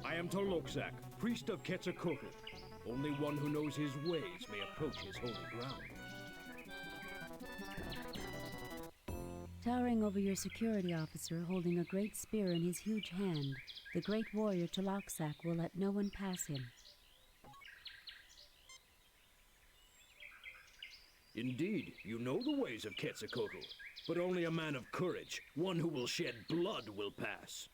I am Tolokzak, priest of Quetzalcoatl. Only one who knows his ways may approach his holy ground. Towering over your security officer, holding a great spear in his huge hand, the great warrior Tolokzak will let no one pass him. Indeed, you know the ways of Quetzalcoatl, but only a man of courage, one who will shed blood, will pass.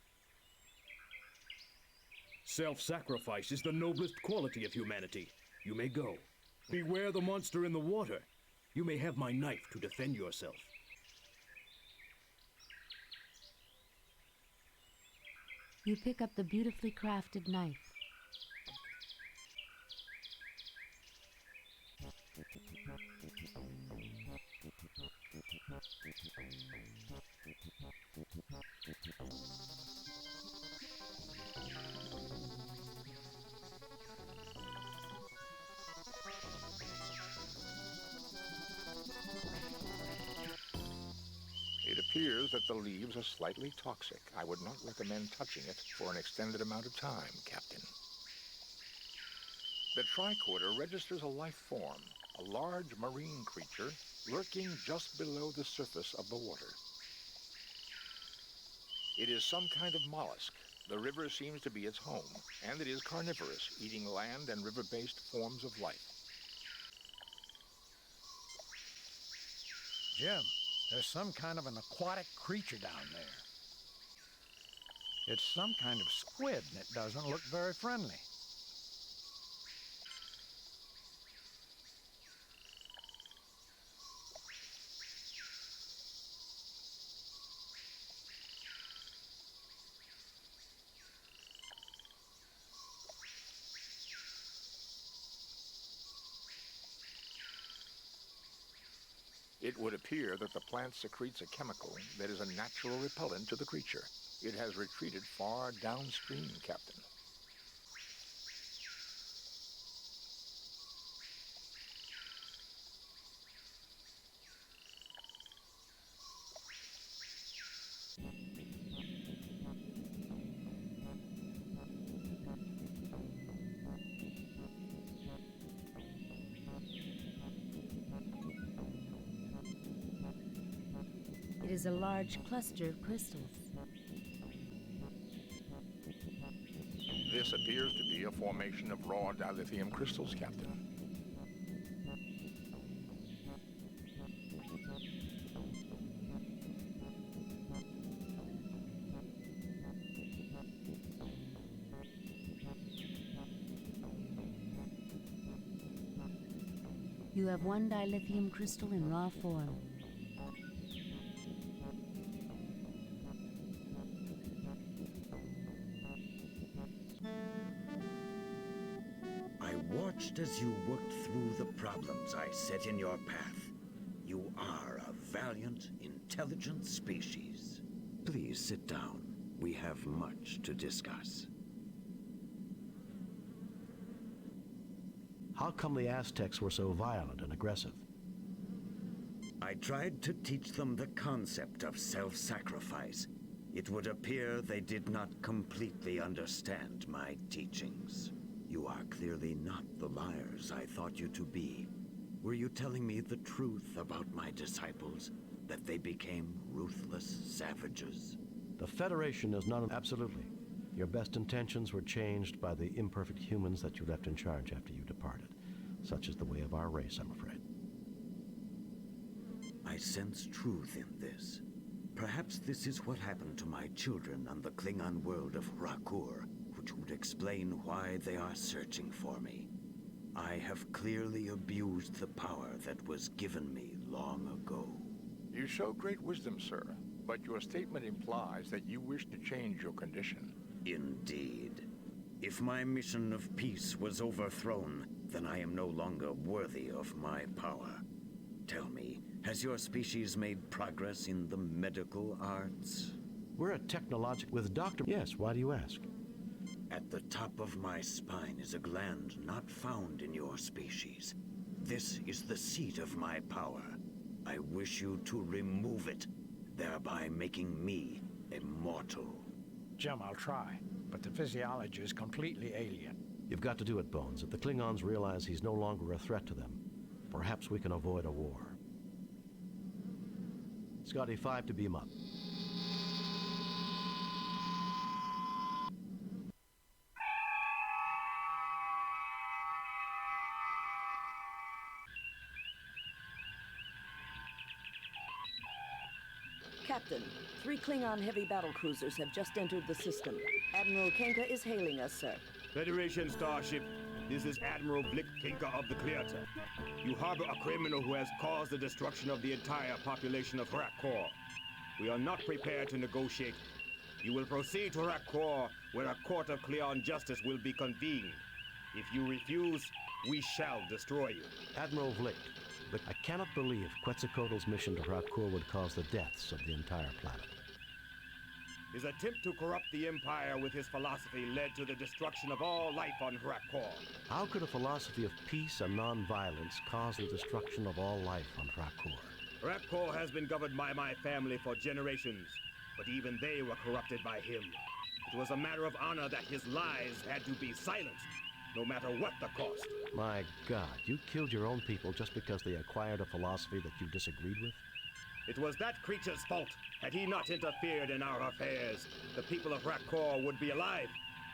Self-sacrifice is the noblest quality of humanity. You may go. Beware the monster in the water. You may have my knife to defend yourself. You pick up the beautifully crafted knife. It appears that the leaves are slightly toxic. I would not recommend touching it for an extended amount of time, Captain. The tricorder registers a life form, a large marine creature lurking just below the surface of the water. It is some kind of mollusk. The river seems to be its home, and it is carnivorous, eating land and river-based forms of life. Jim, there's some kind of an aquatic creature down there. It's some kind of squid, and it doesn't look very friendly. It would appear that the plant secretes a chemical that is a natural repellent to the creature. It has retreated far downstream, Captain. It is a large cluster of crystals. This appears to be a formation of raw dilithium crystals, Captain. You have one dilithium crystal in raw form. I watched as you worked through the problems I set in your path. You are a valiant, intelligent species. Please sit down. We have much to discuss. How come the Aztecs were so violent and aggressive? I tried to teach them the concept of self-sacrifice. It would appear they did not completely understand my teachings. You are clearly not the liars I thought you to be. Were you telling me the truth about my disciples? That they became ruthless savages? The Federation is not absolutely. Your best intentions were changed by the imperfect humans that you left in charge after you departed. Such is the way of our race, I'm afraid. I sense truth in this. Perhaps this is what happened to my children on the Klingon world of Rakur, which would explain why they are searching for me. I have clearly abused the power that was given me long ago. You show great wisdom, sir, but your statement implies that you wish to change your condition. Indeed. If my mission of peace was overthrown, then I am no longer worthy of my power. Tell me, has your species made progress in the medical arts? We're a technological... With Dr. Yes, why do you ask? At the top of my spine is a gland not found in your species. This is the seat of my power. I wish you to remove it, thereby making me immortal. Jim, I'll try, but the physiology is completely alien. You've got to do it, Bones. If the Klingons realize he's no longer a threat to them, perhaps we can avoid a war. Scotty, 5 to beam up. Captain, 3 Klingon heavy battle cruisers have just entered the system. Admiral Kenka is hailing us, sir. Federation starship, this is Admiral Blick Kinka of the Clearta. You harbor a criminal who has caused the destruction of the entire population of Rakkor. We are not prepared to negotiate. You will proceed to Rakkor, where a court of Cleon justice will be convened. If you refuse, we shall destroy you. Admiral Vlick, but I cannot believe Quetzalcoatl's mission to Rakur would cause the deaths of the entire planet. His attempt to corrupt the Empire with his philosophy led to the destruction of all life on Rakkor. How could a philosophy of peace and non-violence cause the destruction of all life on Rakur? Rakkor has been governed by my family for generations, but even they were corrupted by him. It was a matter of honor that his lies had to be silenced, no matter what the cost. My God, you killed your own people just because they acquired a philosophy that you disagreed with? It was that creature's fault. Had he not interfered in our affairs, the people of Rakkor would be alive.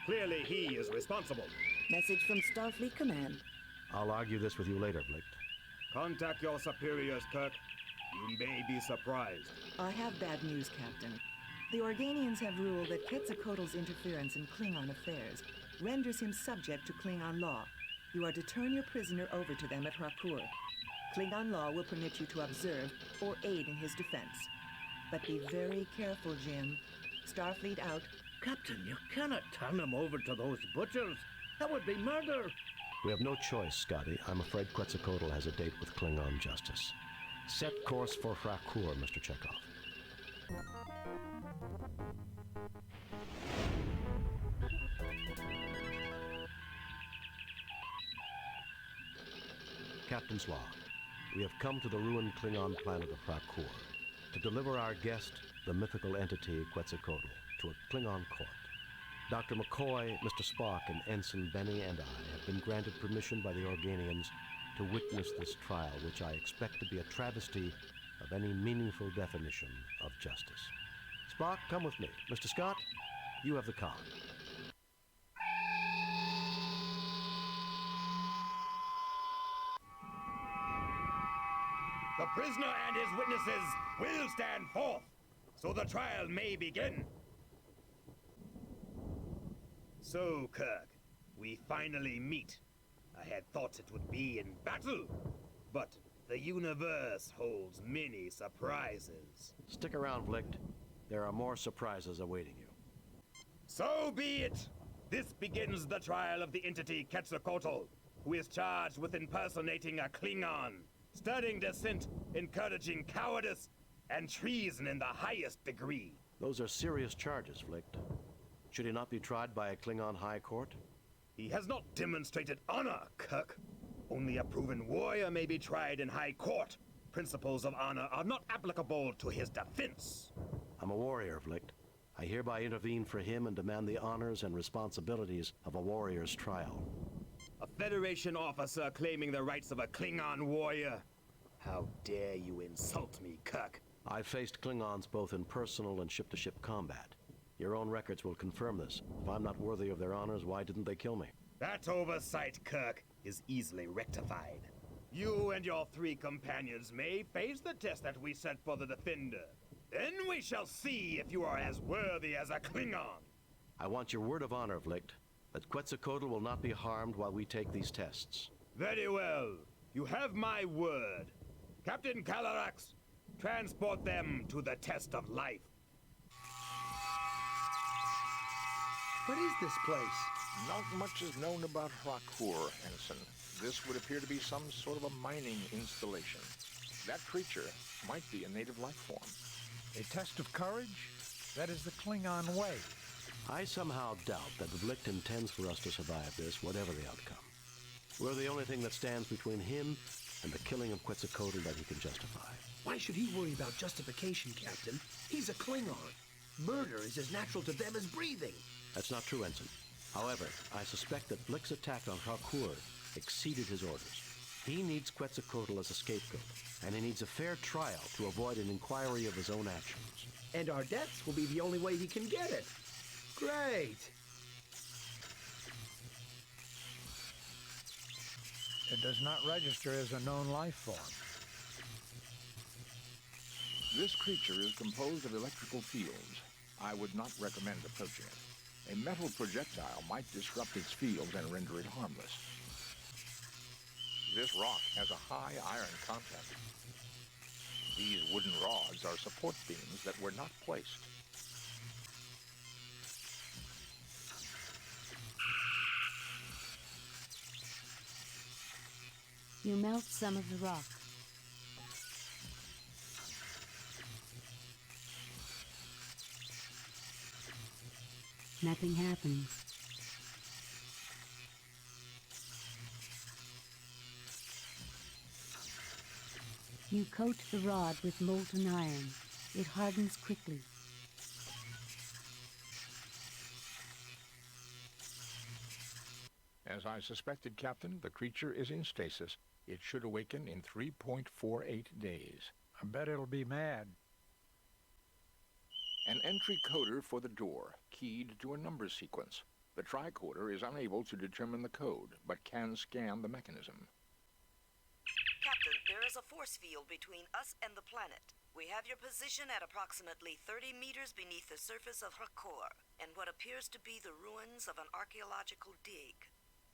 Clearly, he is responsible. Message from Starfleet Command. I'll argue this with you later, Blick. Contact your superiors, Kirk. You may be surprised. I have bad news, Captain. The Organians have ruled that Quetzalcoatl's interference in Klingon affairs renders him subject to Klingon law. You are to turn your prisoner over to them at Rakur. Klingon law will permit you to observe or aid in his defense. But be very careful, Jim. Starfleet out. Captain, you cannot turn him over to those butchers. That would be murder. We have no choice, Scotty. I'm afraid Quetzalcoatl has a date with Klingon justice. Set course for Rakur, Mr. Chekhov. Captain's log. We have come to the ruined Klingon planet of Rakur to deliver our guest, the mythical entity Quetzalcoatl, to a Klingon court. Dr. McCoy, Mr. Spock, and Ensign Benny and I have been granted permission by the Organians to witness this trial, which I expect to be a travesty of any meaningful definition of justice. Spock, come with me. Mr. Scott, you have the con. The prisoner and his witnesses will stand forth, so the trial may begin. So, Kirk, we finally meet. I had thought it would be in battle, but the universe holds many surprises. Stick around, Vlicht. There are more surprises awaiting you. So be it! This begins the trial of the entity Quetzalcoatl, who is charged with impersonating a Klingon, studying dissent, encouraging cowardice, and treason in the highest degree. Those are serious charges, Vlicht. Should he not be tried by a Klingon High Court? He has not demonstrated honor, Kirk. Only a proven warrior may be tried in High Court. Principles of honor are not applicable to his defense. I'm a warrior, Vlicht. I hereby intervene for him and demand the honors and responsibilities of a warrior's trial. A Federation officer claiming the rights of a Klingon warrior? How dare you insult me, Kirk? I've faced Klingons both in personal and ship-to-ship combat. Your own records will confirm this. If I'm not worthy of their honors, why didn't they kill me? That oversight, Kirk, is easily rectified. You and your 3 companions may face the test that we set for the Defender. Then we shall see if you are as worthy as a Klingon. I want your word of honor, Vlicht, that Quetzalcoatl will not be harmed while we take these tests. Very well. You have my word. Captain Calarax, transport them to the test of life. What is this place? Not much is known about Rakur, Ensign. This would appear to be some sort of a mining installation. That creature might be a native life form. A test of courage? That is the Klingon way. I somehow doubt that Vlicht intends for us to survive this, whatever the outcome. We're the only thing that stands between him and the killing of Quetzalcoatl that he can justify. Why should he worry about justification, Captain? He's a Klingon. Murder is as natural to them as breathing. That's not true, Ensign. However, I suspect that Vlicht's attack on Rakur exceeded his orders. He needs Quetzalcoatl as a scapegoat, and he needs a fair trial to avoid an inquiry of his own actions. And our deaths will be the only way he can get it. Great! It does not register as a known life form. This creature is composed of electrical fields. I would not recommend approaching it. A metal projectile might disrupt its fields and render it harmless. This rock has a high iron content. These wooden rods are support beams that were not placed. You melt some of the rock. Nothing happens. You coat the rod with molten iron. It hardens quickly. As I suspected, Captain, the creature is in stasis. It should awaken in 3.48 days. I bet it'll be mad. An entry coder for the door, keyed to a number sequence. The tricorder is unable to determine the code, but can scan the mechanism. Captain, there is a force field between us and the planet. We have your position at approximately 30 meters beneath the surface of Rakur, and what appears to be the ruins of an archaeological dig.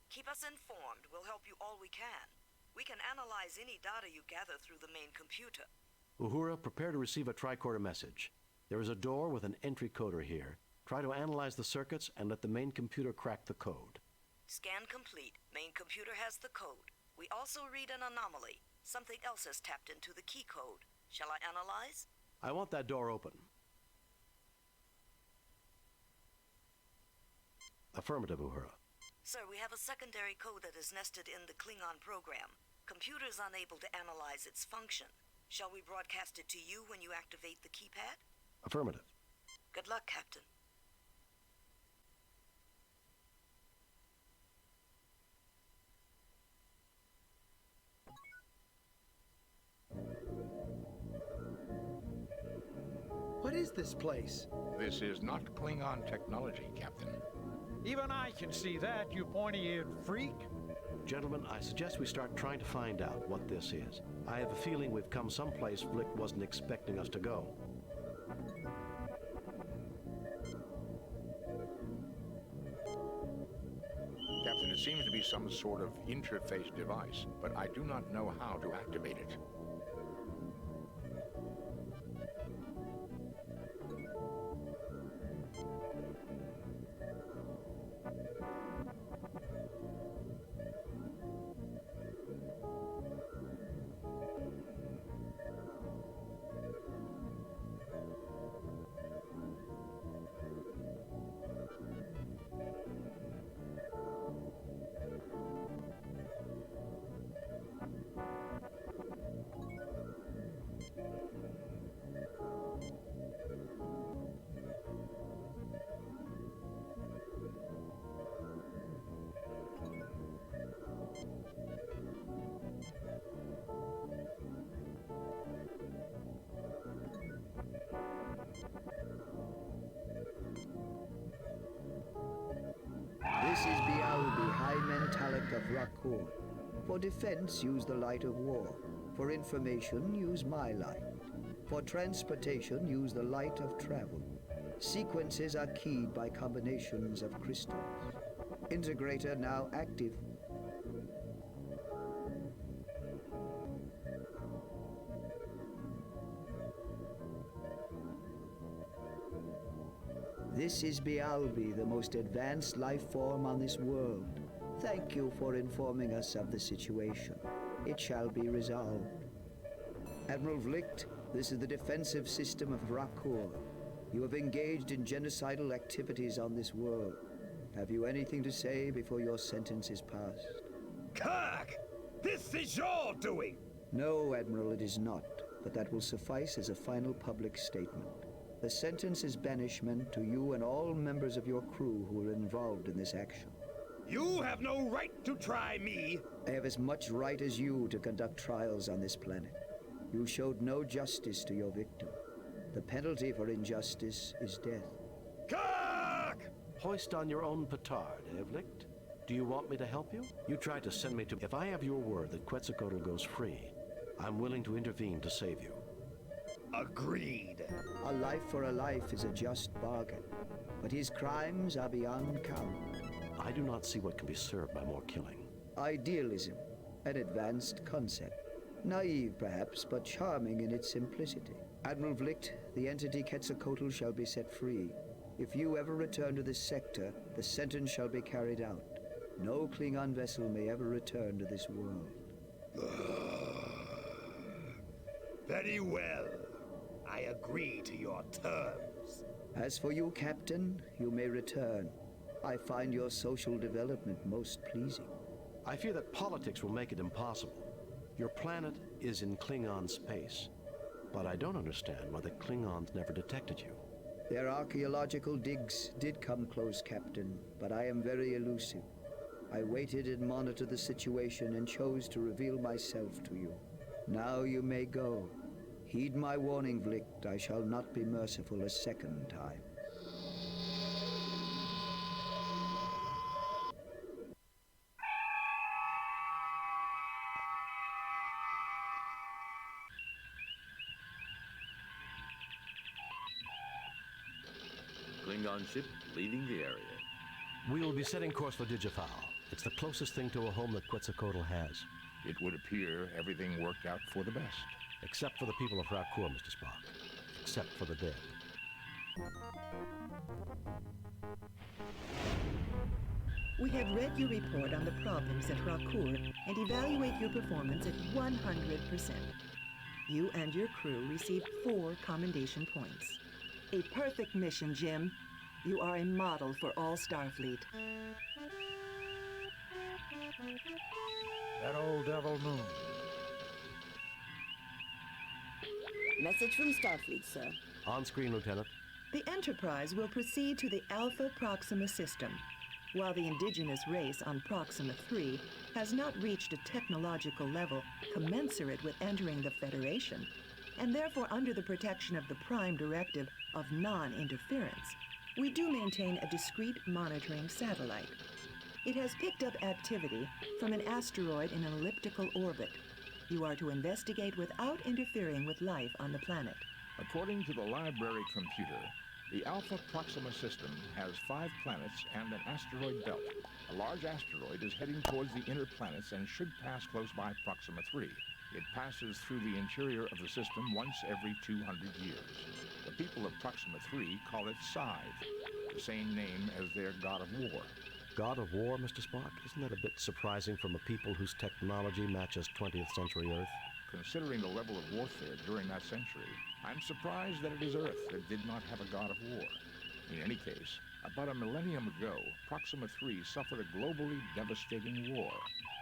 Keep us informed. We'll help you all we can. We can analyze any data you gather through the main computer. Uhura, prepare to receive a tricorder message. There is a door with an entry coder here. Try to analyze the circuits and let the main computer crack the code. Scan complete. Main computer has the code. We also read an anomaly. Something else has tapped into the key code. Shall I analyze? I want that door open. Affirmative, Uhura. Sir, we have a secondary code that is nested in the Klingon program. Computer is unable to analyze its function. Shall we broadcast it to you when you activate the keypad? Affirmative. Good luck, Captain. is this place? This is not Klingon technology, Captain. Even I can see that, you pointy-eared freak. Gentlemen, I suggest we start trying to find out what this is. I have a feeling we've come someplace Vlick wasn't expecting us to go. Captain, it seems to be some sort of interface device, but I do not know how to activate it. This is Bialbi, High Mentalic of Rakur. For defense, use the light of war. For information, use my light. For transportation, use the light of travel. Sequences are keyed by combinations of crystals. Integrator now active. This is Bialbi, the most advanced life form on this world. Thank you for informing us of the situation. It shall be resolved. Admiral Vlicht, this is the defensive system of Rakur. You have engaged in genocidal activities on this world. Have you anything to say before your sentence is passed? Kirk! This is your doing! No, Admiral, it is not. But that will suffice as a final public statement. The sentence is banishment to you and all members of your crew who were involved in this action. You have no right to try me! I have as much right as you to conduct trials on this planet. You showed no justice to your victim. The penalty for injustice is death. Kirk! Hoist on your own petard, eh, Vlicht? Do you want me to help you? You tried to send me to... If I have your word that Quetzalcoatl goes free, I'm willing to intervene to save you. Agreed. A life for a life is a just bargain, but his crimes are beyond count. I do not see what can be served by more killing. Idealism, an advanced concept. Naive, perhaps, but charming in its simplicity. Admiral Vlicht, the entity Quetzalcoatl shall be set free. If you ever return to this sector, the sentence shall be carried out. No Klingon vessel may ever return to this world. Very well. I agree to your terms. As for you, Captain, you may return. I find your social development most pleasing. I fear that politics will make it impossible. Your planet is in Klingon space, but I don't understand why the Klingons never detected you. Their archaeological digs did come close, Captain, but I am very elusive. I waited and monitored the situation and chose to reveal myself to you. Now you may go. Heed my warning, Vlicht. I shall not be merciful a second time. Klingon ship leaving the area. We will be setting course for Digifal. It's the closest thing to a home that Quetzalcoatl has. It would appear everything worked out for the best. Except for the people of Rakur, Mr. Spock. Except for the dead. We have read your report on the problems at Rakur and evaluate your performance at 100%. You and your crew received 4 commendation points. A perfect mission, Jim. You are a model for all Starfleet. That old devil moon. Message from Starfleet, sir. On screen, Lieutenant. The Enterprise will proceed to the Alpha Proxima system. While the indigenous race on Proxima 3 has not reached a technological level commensurate with entering the Federation, and therefore under the protection of the Prime Directive of non-interference, we do maintain a discrete monitoring satellite. It has picked up activity from an asteroid in an elliptical orbit. You are to investigate without interfering with life on the planet. According to the library computer, the Alpha Proxima system has 5 planets and an asteroid belt. A large asteroid is heading towards the inner planets and should pass close by Proxima 3. It passes through the interior of the system once every 200 years. The people of Proxima 3 call it Scythe, the same name as their god of war. God of War, Mr. Spock? Isn't that a bit surprising from a people whose technology matches 20th century Earth? Considering the level of warfare during that century, I'm surprised that it is Earth that did not have a god of war. In any case, about a millennium ago, Proxima 3 suffered a globally devastating war.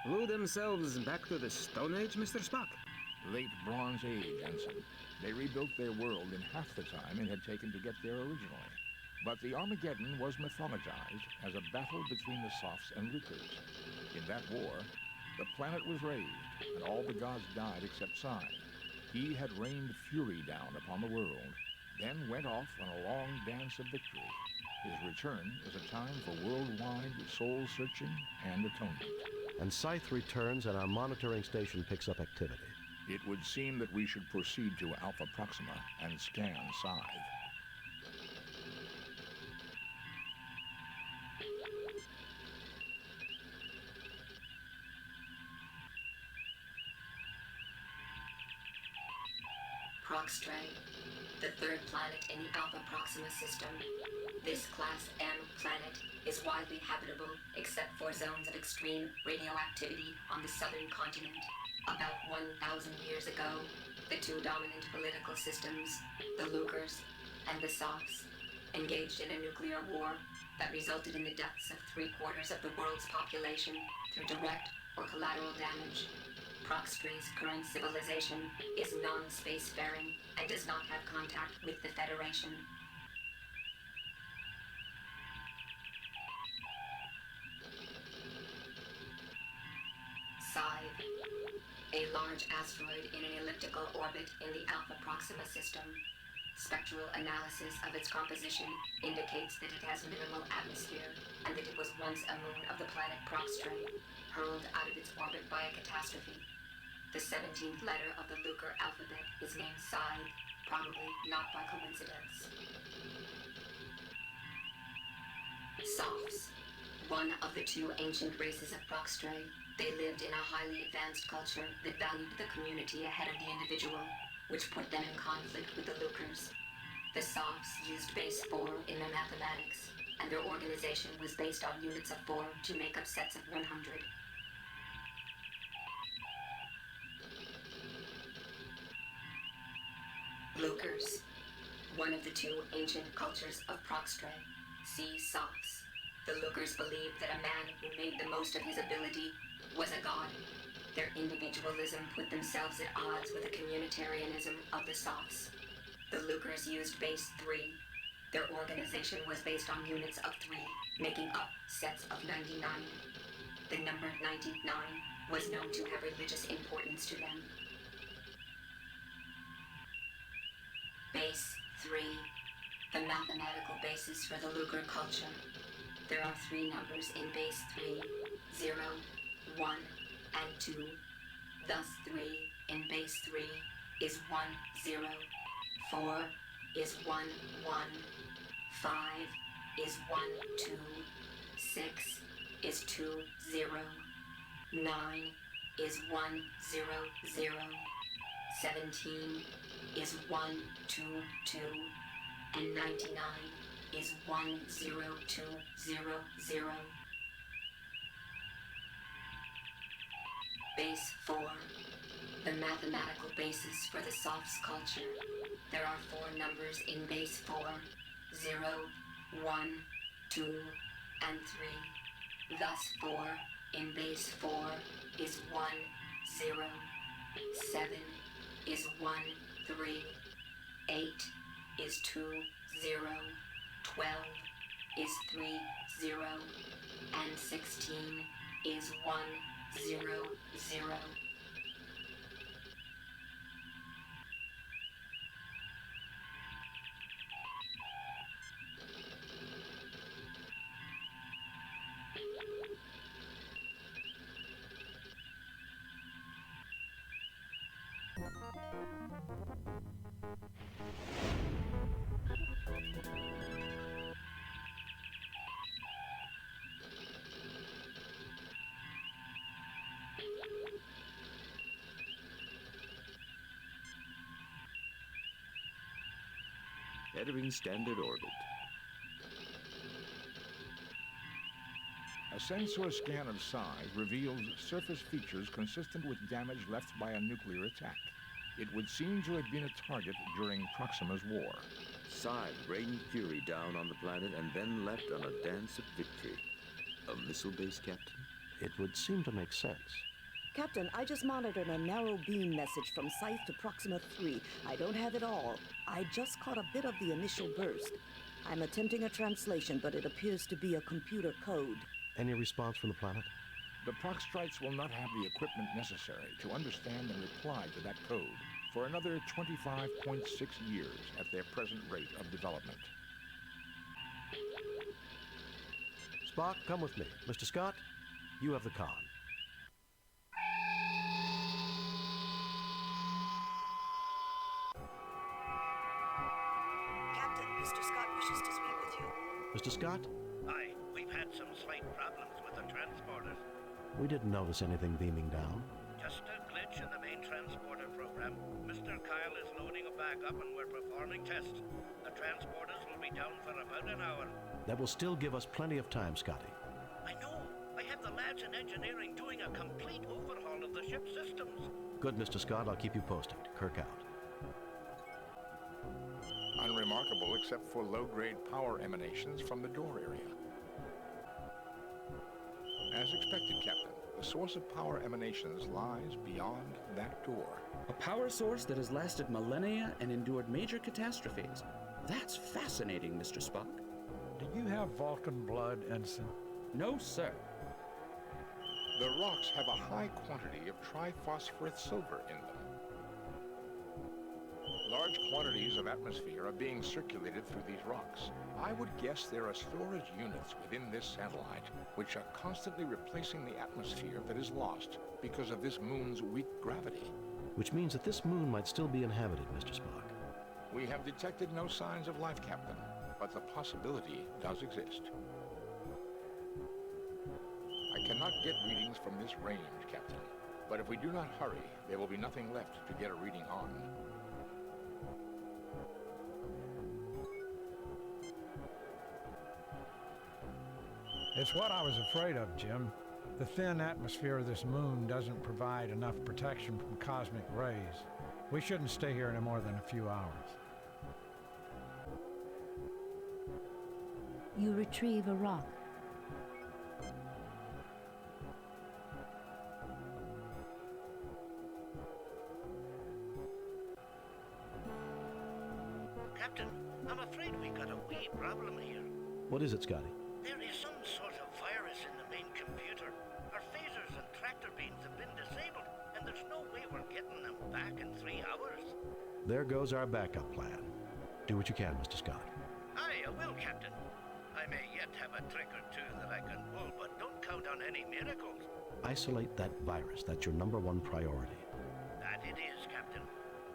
Blew themselves back to the Stone Age, Mr. Spock? Late Bronze Age, Ensign. They rebuilt their world in half the time it had taken to get there originally. But the Armageddon was mythologized as a battle between the Sophs and Lucres. In that war, the planet was razed, and all the gods died except Scythe. He had rained fury down upon the world, then went off on a long dance of victory. His return is a time for worldwide soul-searching and atonement. And Scythe returns and our monitoring station picks up activity. It would seem that we should proceed to Alpha Proxima and scan Scythe. Proxtrae, the third planet in the Alpha Proxima system. This Class M planet is widely habitable except for zones of extreme radioactivity on the southern continent. About 1,000 years ago, the two dominant political systems, the Lucres and the Sophs, engaged in a nuclear war that resulted in the deaths of 3/4 of the world's population through direct or collateral damage. Proxtrae's current civilization is non-spacefaring and does not have contact with the Federation. Scythe, a large asteroid in an elliptical orbit in the Alpha Proxima system. Spectral analysis of its composition indicates that it has minimal atmosphere and that it was once a moon of the planet Proxtrae, hurled out of its orbit by a catastrophe. The 17th letter of the Lucre alphabet is named Scythe, probably not by coincidence. Sophs, one of the two ancient races of Proxtrae. They lived in a highly advanced culture that valued the community ahead of the individual, which put them in conflict with the Lucres. The Sophs used base 4 in their mathematics, and their organization was based on units of 4 to make up sets of 100. Lucres, one of the two ancient cultures of Proxtrae. See Sophs. The Lucres believed that a man who made the most of his ability was a god. Their individualism put themselves at odds with the communitarianism of the Sophs. The Lucres used base 3. Their organization was based on units of 3, making up sets of 99. The number 99 was known to have religious importance to them. Base 3, the mathematical basis for the Lucre culture. There are 3 numbers in base 3, 0, 1, and 2. Thus 3 in base 3 is 1, 0. 4 is 1, 1. 5 is 1, 2. 6 is 2, 0. 9 is 1, 0, 0. 17 is 1, 2, 2. And 99 is 1, 0, 2, 0, 0. Base 4, the mathematical basis for the Sophs culture. There are 4 numbers in base 4, 0, 1, 2, and 3. Thus 4 in base 4 is 1, 0. 7 is 1, 3. 8 is 2, 0. 12 is 3, 0. And 16 is 1, 0, 0. Entering standard orbit. A sensor scan of Psi reveals surface features consistent with damage left by a nuclear attack. It would seem to have been a target during Proxima's war. Psi rained fury down on the planet and then left on a dance of victory. A missile base, Captain? It would seem to make sense. Captain, I just monitored a narrow beam message from Scythe to Proxima 3. I don't have it all. I just caught a bit of the initial burst. I'm attempting a translation, but it appears to be a computer code. Any response from the planet? The Proxtrites will not have the equipment necessary to understand and reply to that code for another 25.6 years at their present rate of development. Spock, come with me. Mr. Scott, you have the con. Captain, Mr. Scott wishes to speak with you. Mr. Scott? Aye, we've had some slight problems with the transporters. We didn't notice anything beaming down. Just a glitch in the main transporter program. Mr. Kyle is loading a backup and we're performing tests. The transporters will be down for about an hour. That will still give us plenty of time, Scotty. I know. I have the lads in engineering doing a complete overhaul of the ship's systems. Good, Mr. Scott. I'll keep you posted. Kirk out. Unremarkable except for low-grade power emanations from the door area. As expected, Captain, the source of power emanations lies beyond that door. A power source that has lasted millennia and endured major catastrophes. That's fascinating, Mr. Spock. Do you have Vulcan blood, Ensign? No, sir. The rocks have a high quantity of triphosphorus silver in them. Large quantities of atmosphere are being circulated through these rocks. I would guess there are storage units within this satellite which are constantly replacing the atmosphere that is lost because of this moon's weak gravity. Which means that this moon might still be inhabited, Mr. Spock. We have detected no signs of life, Captain, but the possibility does exist. I cannot get readings from this range, Captain, but if we do not hurry, there will be nothing left to get a reading on. It's what I was afraid of, Jim. The thin atmosphere of this moon doesn't provide enough protection from cosmic rays. We shouldn't stay here any more than a few hours. You retrieve a rock. Captain, I'm afraid we got a wee problem here. What is it, Scotty? There is some sort of virus in the main computer. Our phasers and tractor beams have been disabled, and there's no way we're getting them back in 3 hours. There goes our backup plan. Do what you can, Mr. Scott. Aye, I will, Captain. I may yet have a trick or two that I can pull, but don't count on any miracles. Isolate that virus. That's your #1 priority. That it is, Captain.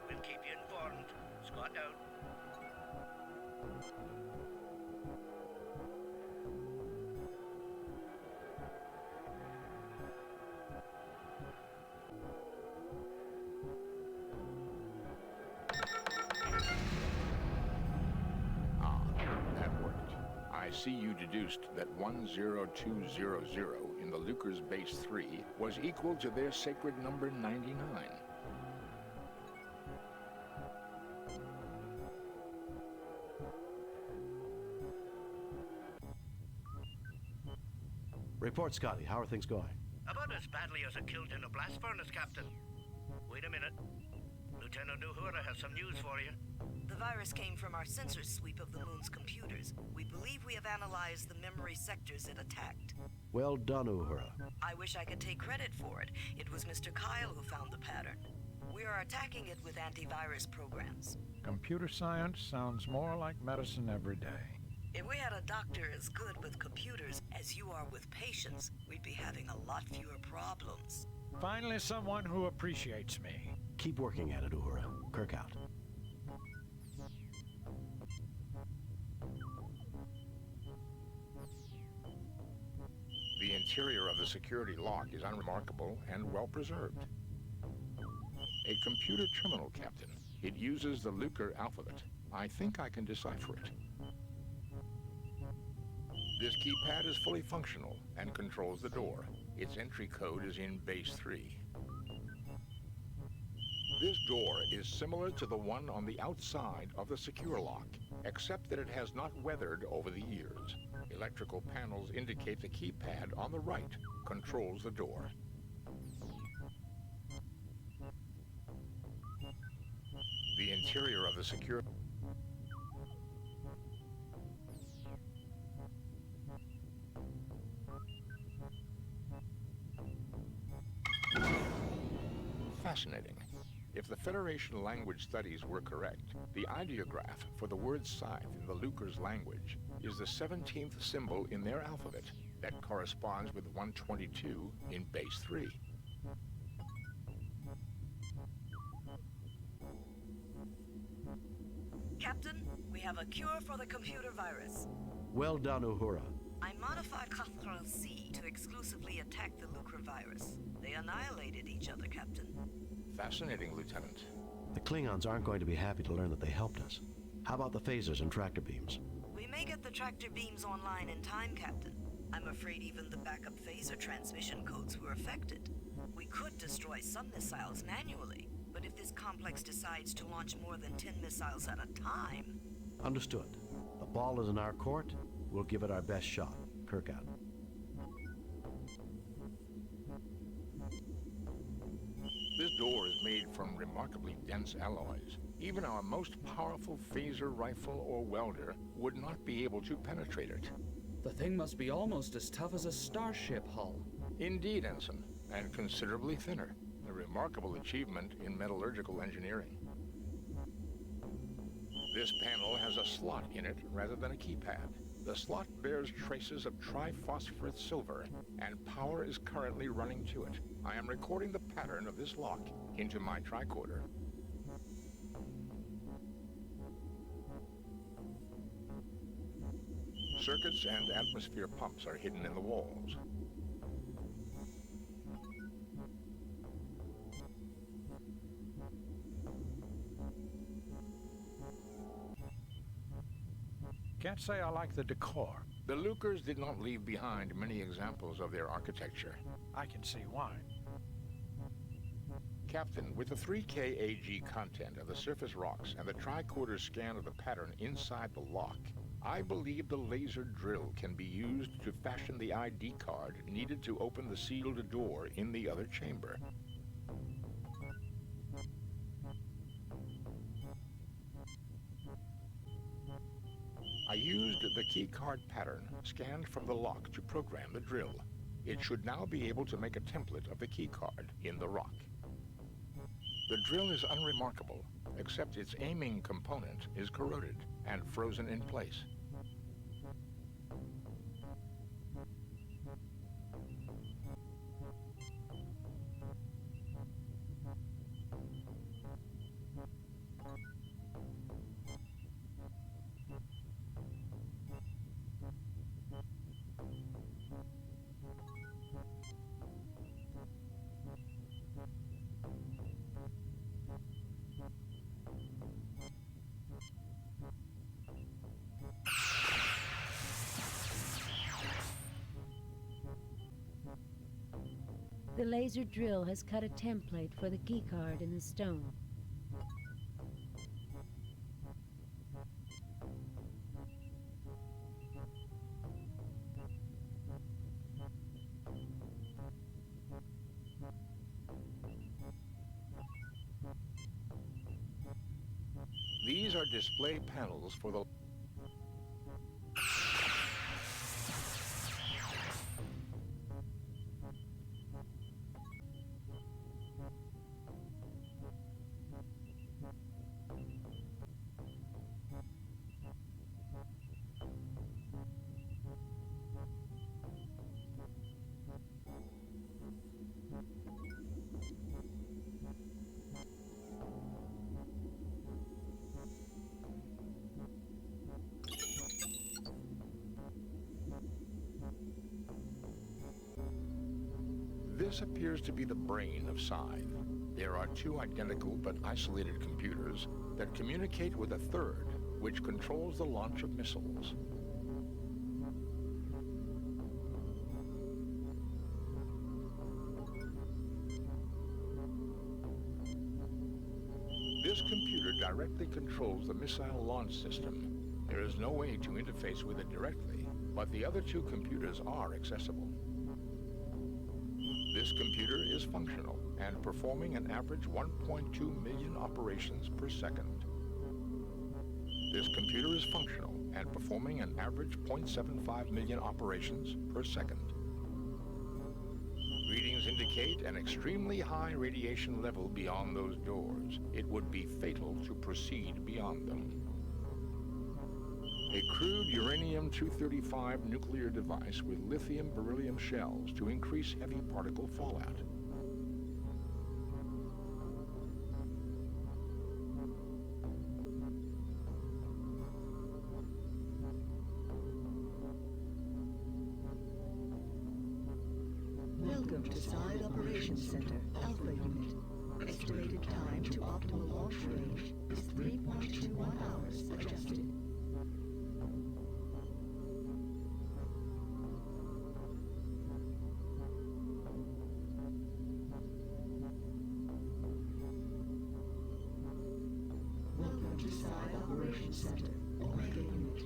We'll keep you informed. Scott out. That worked. I see you deduced that 10200 in the Lucre's Base 3 was equal to their sacred number 99. Report, Scotty. How are things going? About as badly as a killed in a blast furnace, Captain. Wait a minute. Lieutenant Uhura has some news for you. The virus came from our sensor sweep of the moon's computers. We believe we have analyzed the memory sectors it attacked. Well done, Uhura. I wish I could take credit for it. It was Mr. Kyle who found the pattern. We are attacking it with antivirus programs. Computer science sounds more like medicine every day. If we had a doctor as good with computers as you are with patients, we'd be having a lot fewer problems. Finally, someone who appreciates me. Keep working at it, Uhura. Kirk out. The interior of the security lock is unremarkable and well preserved. A computer terminal, Captain. It uses the Lucre alphabet. I think I can decipher it. This keypad is fully functional and controls the door. Its entry code is in base 3. This door is similar to the one on the outside of the secure lock, except that it has not weathered over the years. Electrical panels indicate the keypad on the right controls the door. The interior of the secure... Fascinating. If the Federation language studies were correct, the ideograph for the word scythe in the Lucre's language is the 17th symbol in their alphabet that corresponds with 122 in base 3. Captain, we have a cure for the computer virus. Well done, Uhura. I modified Ctrl-C to exclusively attack the Lucre virus. They annihilated each other, Captain. Fascinating, Lieutenant. The Klingons aren't going to be happy to learn that they helped us. How about the phasers and tractor beams? We may get the tractor beams online in time, Captain. I'm afraid even the backup phaser transmission codes were affected. We could destroy some missiles manually, but if this complex decides to launch more than 10 missiles at a time... Understood. The ball is in our court. We'll give it our best shot. Kirk out. This door is made from remarkably dense alloys. Even our most powerful phaser rifle or welder would not be able to penetrate it. The thing must be almost as tough as a starship hull. Indeed, Ensign, and considerably thinner. A remarkable achievement in metallurgical engineering. This panel has a slot in it rather than a keypad. The slot bears traces of triphosphorus silver, and power is currently running to it. I am recording the pattern of this lock into my tricorder. Circuits and atmosphere pumps are hidden in the walls. Can't say I like the decor. The Lucres did not leave behind many examples of their architecture. I can see why. Captain, with the 3K AG content of the surface rocks and the tricorder scan of the pattern inside the lock, I believe the laser drill can be used to fashion the ID card needed to open the sealed door in the other chamber. I used the keycard pattern scanned from the lock to program the drill. It should now be able to make a template of the keycard in the rock. The drill is unremarkable, except its aiming component is corroded and frozen in place. The laser drill has cut a template for the keycard in the stone. These are display panels for the... This appears to be the brain of Scythe. There are two identical but isolated computers that communicate with a third, which controls the launch of missiles. This computer directly controls the missile launch system. There is no way to interface with it directly, but the other two computers are accessible. This computer is functional and performing an average 1.2 million operations per second. This computer is functional and performing an average 0.75 million operations per second. Readings indicate an extremely high radiation level beyond those doors. It would be fatal to proceed beyond them. A crude uranium-235 nuclear device with lithium-beryllium shells to increase heavy particle fallout. Welcome to Side Operations Center, Alpha Unit. Estimated time to optimal launch range is 3.21 hours adjusted. Welcome to Side Operations Center, Omega Unit.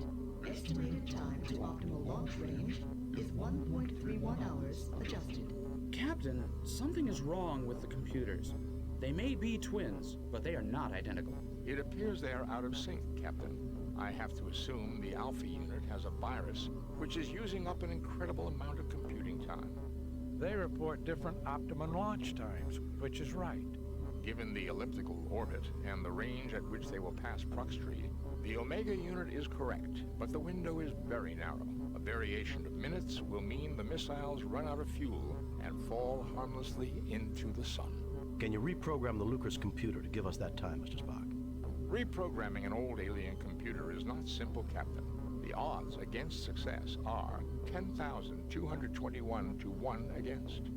Estimated time to optimal launch range is 1.31 hours adjusted. Captain, something is wrong with the computers. They may be twins, but they are not identical. It appears they are out of sync, Captain. I have to assume the Alpha unit has a virus, which is using up an incredible amount of computing time. They report different optimum launch times, which is right. Given the elliptical orbit and the range at which they will pass Proxtree, the Omega unit is correct, but the window is very narrow. A variation of minutes will mean the missiles run out of fuel and fall harmlessly into the sun. Can you reprogram the Lucas computer to give us that time, Mr. Spock? Reprogramming an old alien computer is not simple, Captain. The odds against success are 10,221 to 1 against.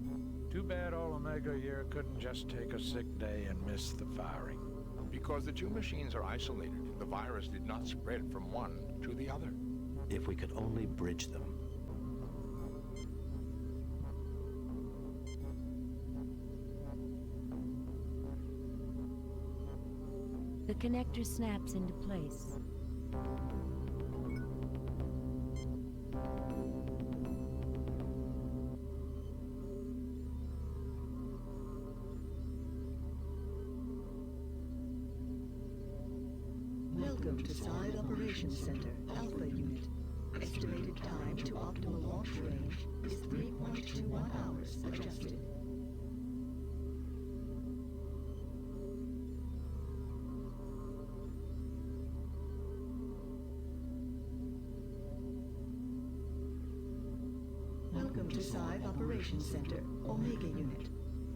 Too bad all Omega here couldn't just take a sick day and miss the firing. Because the two machines are isolated, the virus did not spread from one to the other. If we could only bridge them. The connector snaps into place. Welcome to Side Operations Center, Alpha Unit. Estimated time to optimal launch range is 3.21 hours adjusted. Welcome to Side Operations Center, Omega Unit.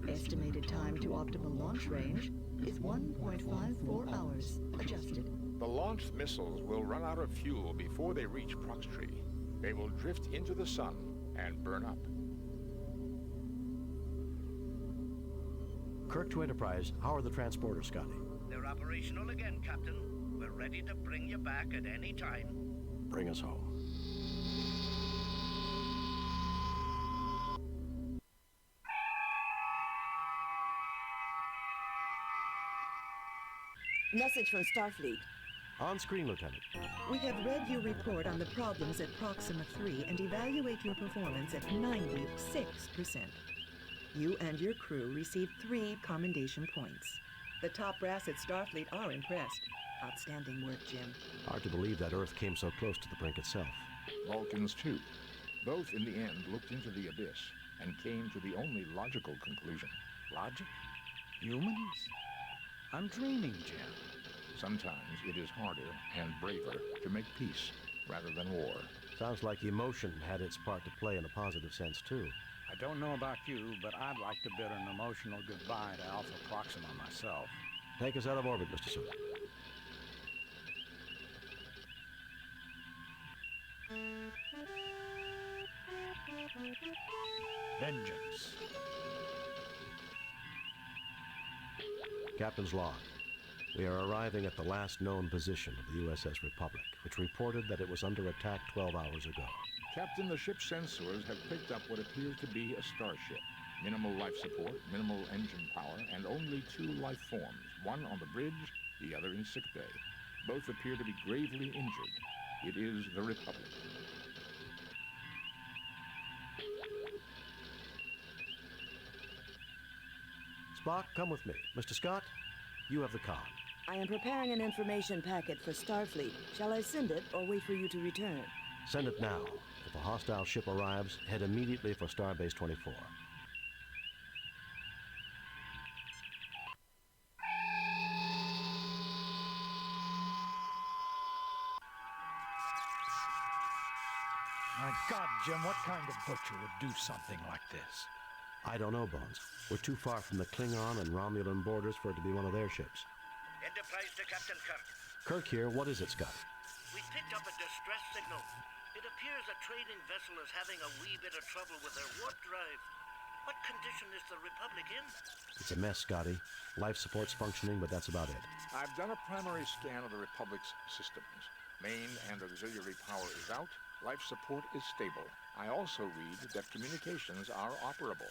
Estimated time to optimal launch range is 1.54 hours adjusted. The launched missiles will run out of fuel before they reach Proxtree. They will drift into the sun and burn up. Kirk to Enterprise, how are the transporters, Scotty? They're operational again, Captain. We're ready to bring you back at any time. Bring us home. Message from Starfleet. On screen, Lieutenant. We have read your report on the problems at Proxima 3 and evaluate your performance at 96%. You and your crew received 3 commendation points. The top brass at Starfleet are impressed. Outstanding work, Jim. Hard to believe that Earth came so close to the brink itself. Vulcans, too. Both, in the end, looked into the abyss and came to the only logical conclusion. Logic? Humans? I'm dreaming, Jim. Sometimes it is harder and braver to make peace rather than war. Sounds like emotion had its part to play in a positive sense, too. I don't know about you, but I'd like to bid an emotional goodbye to Alpha Proxima myself. Take us out of orbit, Mr. Seward. Vengeance. Captain's log. We are arriving at the last known position of the USS Republic, which reported that it was under attack 12 hours ago. Captain, the ship's sensors have picked up what appears to be a starship. Minimal life support, minimal engine power, and only 2 life forms, one on the bridge, the other in sickbay. Both appear to be gravely injured. It is the Republic. Spock, come with me. Mr. Scott, you have the comm. I am preparing an information packet for Starfleet. Shall I send it or wait for you to return? Send it now. If a hostile ship arrives, head immediately for Starbase 24. My God, Jim, what kind of butcher would do something like this? I don't know, Bones. We're too far from the Klingon and Romulan borders for it to be one of their ships. Enterprise to Captain Kirk. Kirk here. What is it, Scott? We picked up a distress signal. It appears a trading vessel is having a wee bit of trouble with their warp drive. What condition is the Republic in? It's a mess, Scotty. Life support's functioning, but that's about it. I've done a primary scan of the Republic's systems. Main and auxiliary power is out. Life support is stable. I also read that communications are operable.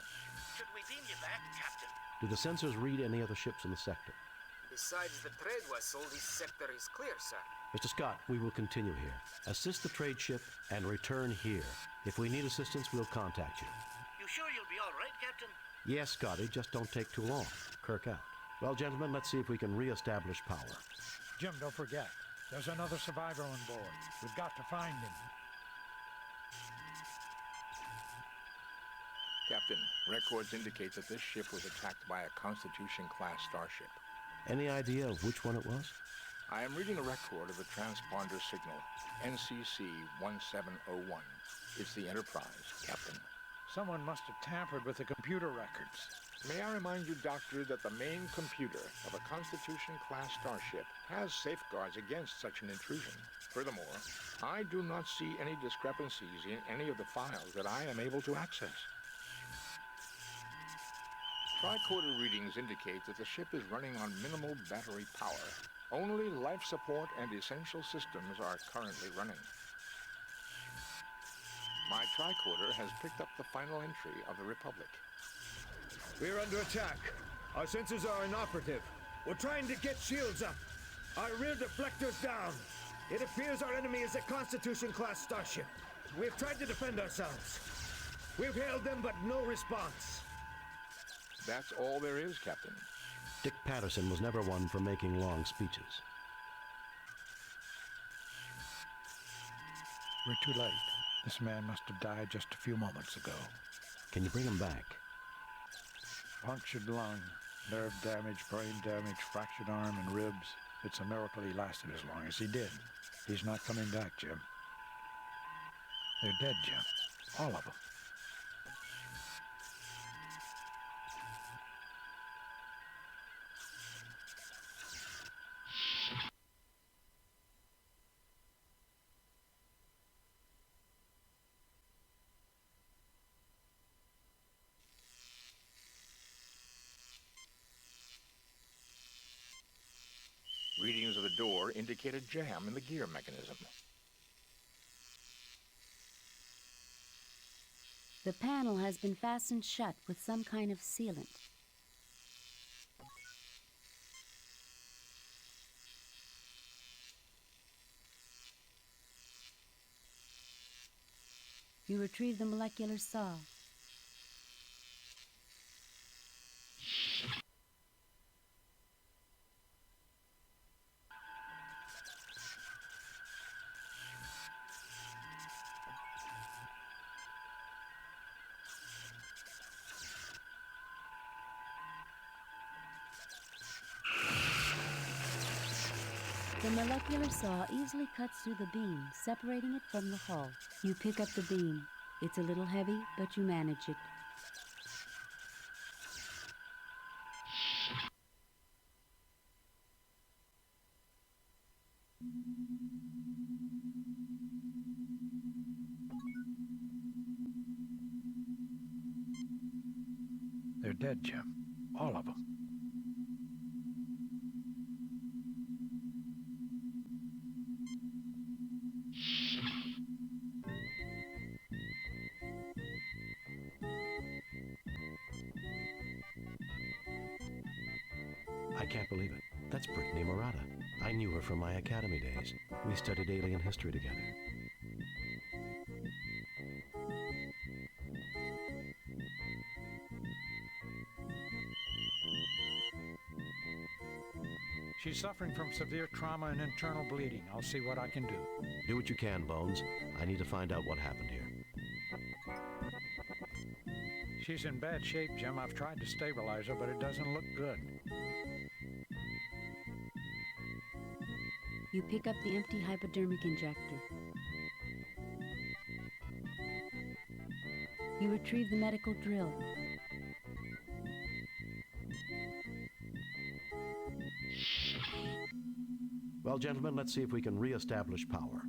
Should we beam you back, Captain? Do the sensors read any other ships in the sector? Besides the trade vessel, this sector is clear, sir. Mr. Scott, we will continue here. Assist the trade ship and return here. If we need assistance, we'll contact you. You sure you'll be all right, Captain? Yes, Scotty, just don't take too long. Kirk out. Well, gentlemen, let's see if we can re-establish power. Jim, don't forget. There's another survivor on board. We've got to find him. Captain, records indicate that this ship was attacked by a Constitution-class starship. Any idea of which one it was? I am reading a record of the transponder signal, NCC 1701. It's the Enterprise, Captain. Someone must have tampered with the computer records. May I remind you, Doctor, that the main computer of a Constitution-class starship has safeguards against such an intrusion. Furthermore, I do not see any discrepancies in any of the files that I am able to access. Tricorder readings indicate that the ship is running on minimal battery power. Only life support and essential systems are currently running. My tricorder has picked up the final entry of the Republic. We're under attack. Our sensors are inoperative. We're trying to get shields up. Our rear deflector's down. It appears our enemy is a Constitution-class starship. We've tried to defend ourselves. We've hailed them, but no response. That's all there is, Captain. Dick Patterson was never one for making long speeches. We're too late. This man must have died just a few moments ago. Can you bring him back? Punctured lung, nerve damage, brain damage, fractured arm and ribs. It's a miracle he lasted as long as he did. He's not coming back, Jim. They're dead, Jim. All of them. Readings of the door indicate a jam in the gear mechanism. The panel has been fastened shut with some kind of sealant. You retrieve the molecular saw. The molecular saw easily cuts through the beam, separating it from the hull. You pick up the beam. It's a little heavy, but you manage it. They're dead, Jim. All of them. I can't believe it. That's Brittany Murata. I knew her from my academy days. We studied alien history together. She's suffering from severe trauma and internal bleeding. I'll see what I can do. Do what you can, Bones. I need to find out what happened here. She's in bad shape, Jim. I've tried to stabilize her, but it doesn't look good. You pick up the empty hypodermic injector. You retrieve the medical drill. Well, gentlemen, let's see if we can re-establish power.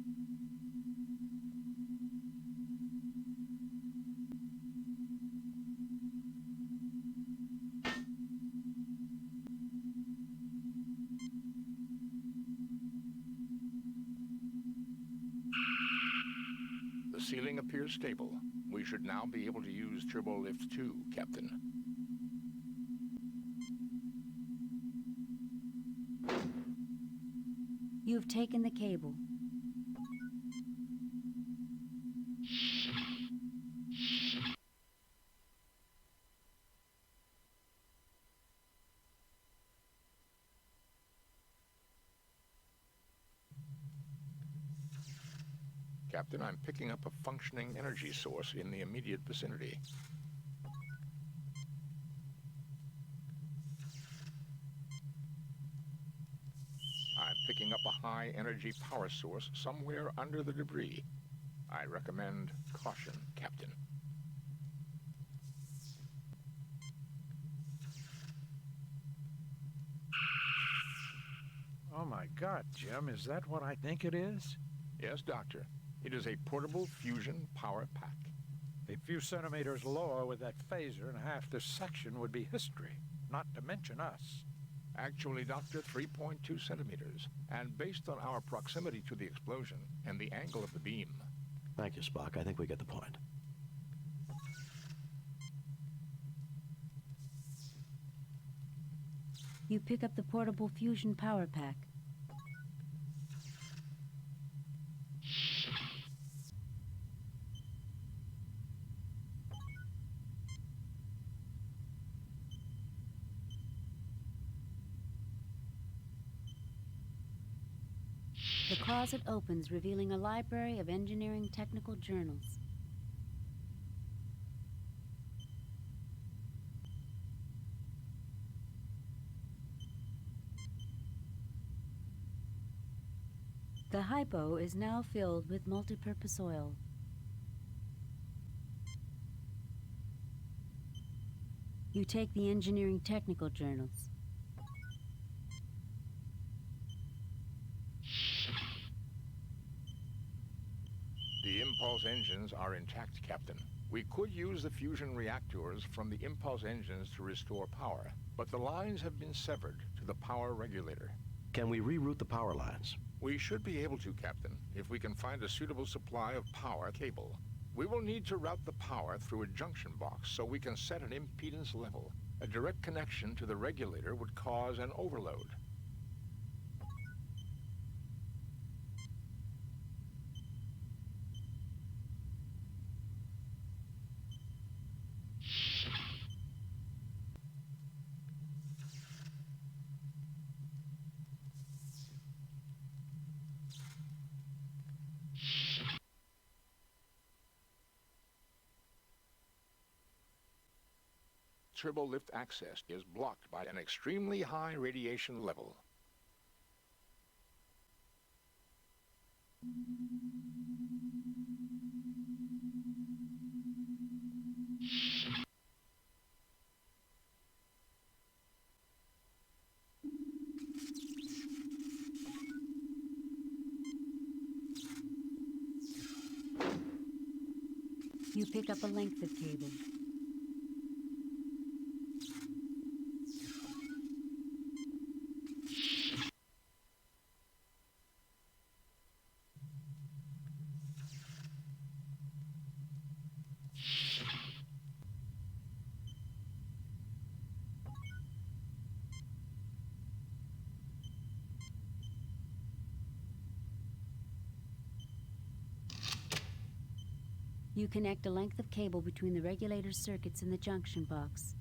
The ceiling appears stable. We should now be able to use Turbo Lift 2, Captain. You've taken the cable. Captain, I'm picking up a functioning energy source in the immediate vicinity. I'm picking up a high-energy power source somewhere under the debris. I recommend caution, Captain. Oh my God, Jim, is that what I think it is? Yes, Doctor. It is a portable fusion power pack. A few centimeters lower with that phaser and half this section would be history, not to mention us. Actually, Doctor, 3.2 centimeters. And based on our proximity to the explosion and the angle of the beam. Thank you, Spock. I think we get the point. You pick up the portable fusion power pack. The closet opens, revealing a library of engineering technical journals. The hypo is now filled with multipurpose oil. You take the engineering technical journals. The impulse engines are intact, Captain. We could use the fusion reactors from the impulse engines to restore power, but the lines have been severed to the power regulator. Can we reroute the power lines? We should be able to, Captain, if we can find a suitable supply of power cable. We will need to route the power through a junction box so we can set an impedance level. A direct connection to the regulator would cause an overload. Turbo lift access is blocked by an extremely high radiation level. You pick up a length of cable. You connect a length of cable between the regulator circuits in the junction box.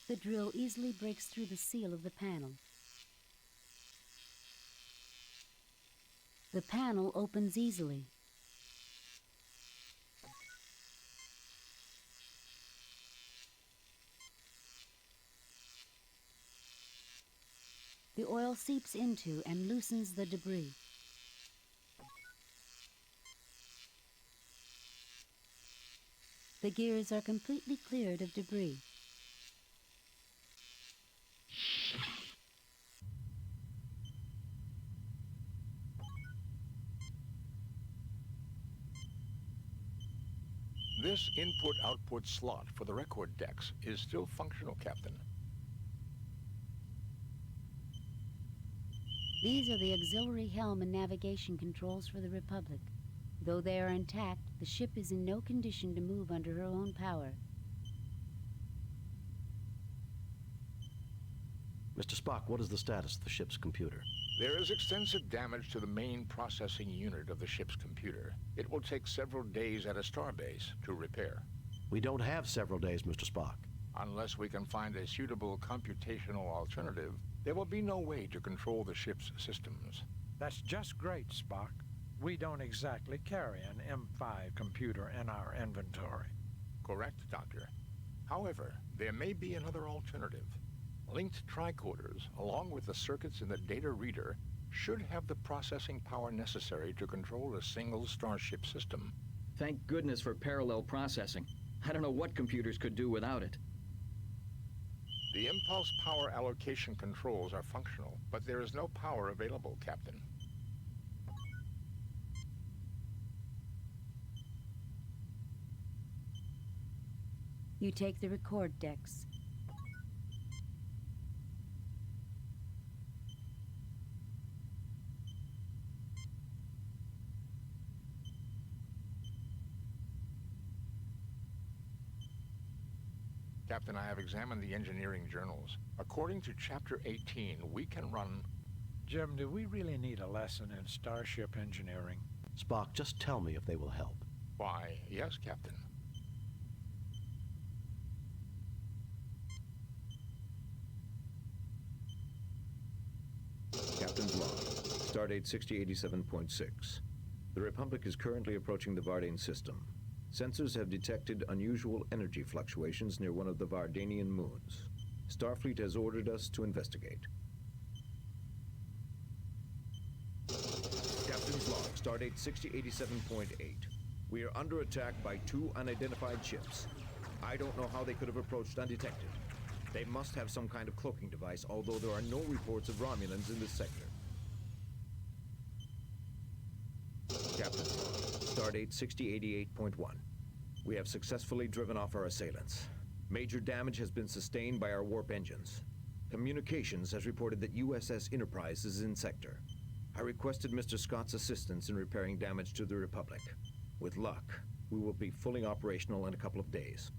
The drill easily breaks through the seal of the panel. The panel opens easily. The oil seeps into and loosens the debris. The gears are completely cleared of debris. This input-output slot for the record decks is still functional, Captain. These are the auxiliary helm and navigation controls for the Republic. Though they are intact, the ship is in no condition to move under her own power. Mr. Spock, what is the status of the ship's computer? There is extensive damage to the main processing unit of the ship's computer. It will take several days at a starbase to repair. We don't have several days, Mr. Spock. Unless we can find a suitable computational alternative, there will be no way to control the ship's systems. That's just great, Spock. We don't exactly carry an M5 computer in our inventory. Correct, Doctor. However, there may be another alternative. Linked tricorders, along with the circuits in the data reader, should have the processing power necessary to control a single starship system. Thank goodness for parallel processing. I don't know what computers could do without it. The impulse power allocation controls are functional, but there is no power available, Captain. You take the record decks. Captain, I have examined the engineering journals. According to Chapter 18, we can run... Jim, do we really need a lesson in starship engineering? Spock, just tell me if they will help. Why, yes, Captain. Captain's log, stardate 6087.6. The Republic is currently approaching the Vardane system. Sensors have detected unusual energy fluctuations near one of the Vardanian moons. Starfleet has ordered us to investigate. Captain's log, stardate 6087.8. We are under attack by 2 unidentified ships. I don't know how they could have approached undetected. They must have some kind of cloaking device, although there are no reports of Romulans in this sector. Captain's log, stardate 6088.1. We have successfully driven off our assailants. Major damage has been sustained by our warp engines. Communications has reported that USS Enterprise is in sector. I requested Mr. Scott's assistance in repairing damage to the Republic. With luck, we will be fully operational in a couple of days.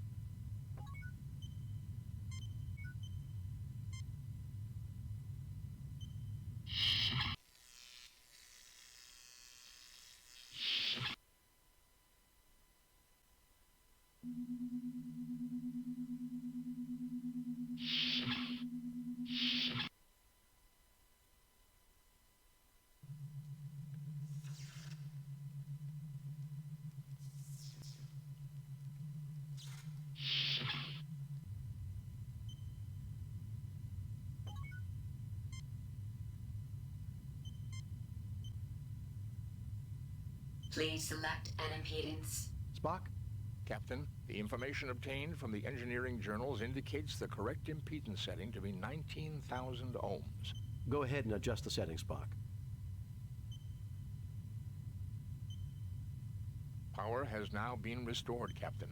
Please select an impedance. Spock, Captain, the information obtained from the engineering journals indicates the correct impedance setting to be 19,000 ohms. Go ahead and adjust the setting, Spock. Power has now been restored, Captain.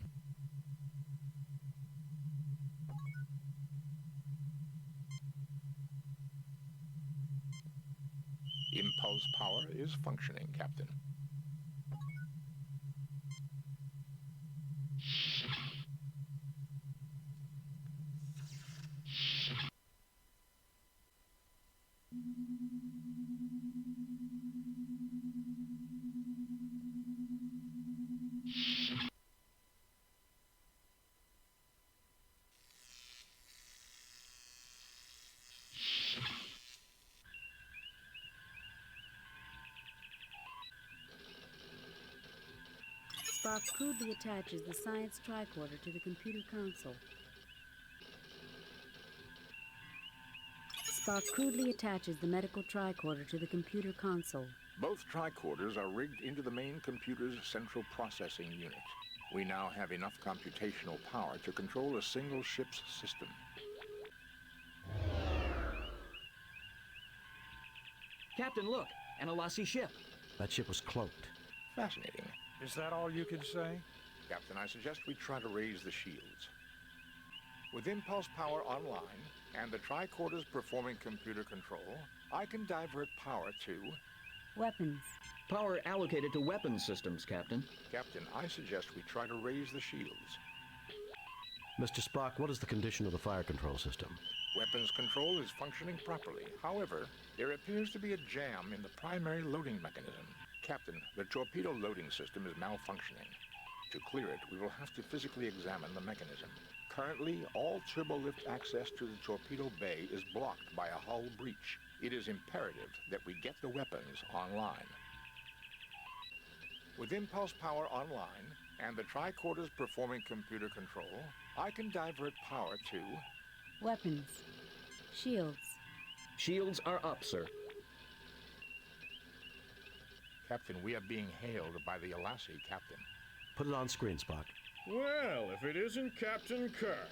Impulse power is functioning, Captain. Spock crudely attaches the science tricorder to the computer console. Spock crudely attaches the medical tricorder to the computer console. Both tricorders are rigged into the main computer's central processing unit. We now have enough computational power to control a single ship's system. Captain, look! An Alassi ship. That ship was cloaked. Fascinating. Is that all you can say? Captain, I suggest we try to raise the shields. With impulse power online and the tricorders performing computer control, I can divert power to... Weapons. Power allocated to weapons systems, Captain. Captain, I suggest we try to raise the shields. Mr. Spock, what is the condition of the fire control system? Weapons control is functioning properly. However, there appears to be a jam in the primary loading mechanism. Captain, the torpedo loading system is malfunctioning. To clear it, we will have to physically examine the mechanism. Currently, all turbolift access to the torpedo bay is blocked by a hull breach. It is imperative that we get the weapons online. With impulse power online and the tricorders performing computer control, I can divert power to... Weapons. Shields. Shields are up, sir. Captain, we are being hailed by the Alassi, Captain. Put it on screen, Spock. Well, if it isn't Captain Kirk.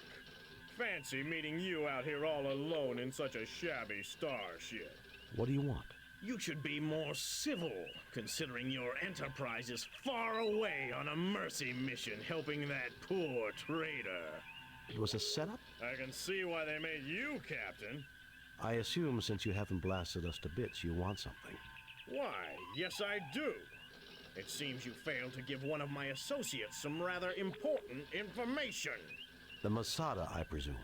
Fancy meeting you out here all alone in such a shabby starship. What do you want? You should be more civil, considering your Enterprise is far away on a mercy mission helping that poor traitor. It was a setup? I can see why they made you captain. I assume since you haven't blasted us to bits, you want something. Why, yes I do. It seems you failed to give one of my associates some rather important information. The Masada, I presume.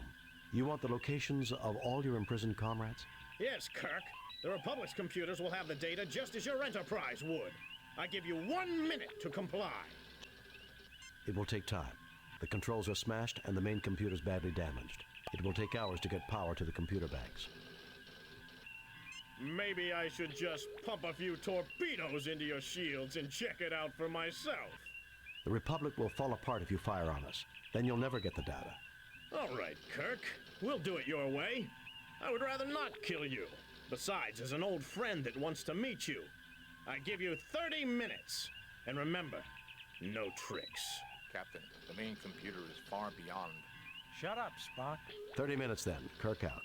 You want the locations of all your imprisoned comrades? Yes, Kirk. The Republic's computers will have the data just as your Enterprise would. I give you 1 minute to comply. It will take time. The controls are smashed and the main computer's badly damaged. It will take hours to get power to the computer banks. Maybe I should just pump a few torpedoes into your shields and check it out for myself. The Republic will fall apart if you fire on us. Then you'll never get the data. All right, Kirk. We'll do it your way. I would rather not kill you. Besides, as an old friend that wants to meet you, I give you 30 minutes. And remember, no tricks. Captain, the main computer is far beyond. Shut up, Spock. 30 minutes then. Kirk out.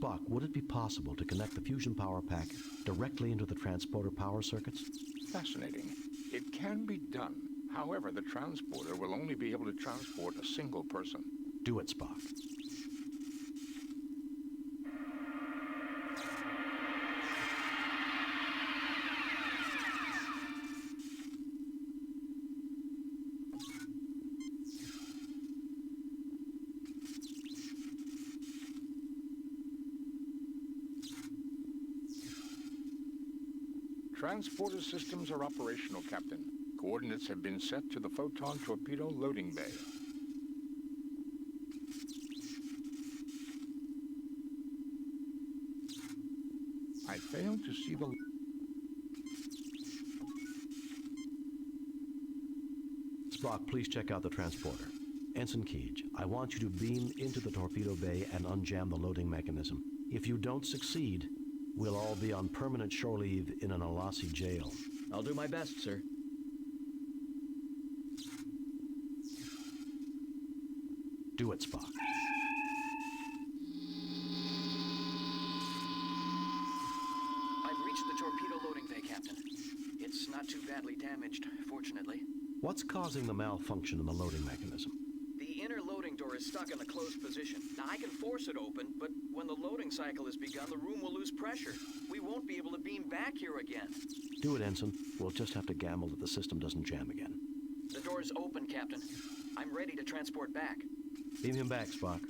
Spock, would it be possible to connect the fusion power pack directly into the transporter power circuits? Fascinating. It can be done. However, the transporter will only be able to transport a single person. Do it, Spock. Transporter systems are operational, Captain. Coordinates have been set to the Photon Torpedo loading bay. I fail to see the... Spock, please check out the transporter. Ensign Keege, I want you to beam into the torpedo bay and unjam the loading mechanism. If you don't succeed, we'll all be on permanent shore leave in an Alasi jail. I'll do my best, sir. Do it, Spock. I've reached the torpedo loading bay, Captain. It's not too badly damaged, fortunately. What's causing the malfunction in the loading mechanism? The inner loading door is stuck in the closed position. Now, I can force it open, but when the loading cycle has begun, the room will lose pressure. We won't be able to beam back here again. Do it, Ensign. We'll just have to gamble that the system doesn't jam again. The door's open, Captain. I'm ready to transport back. Beam him back, Spock.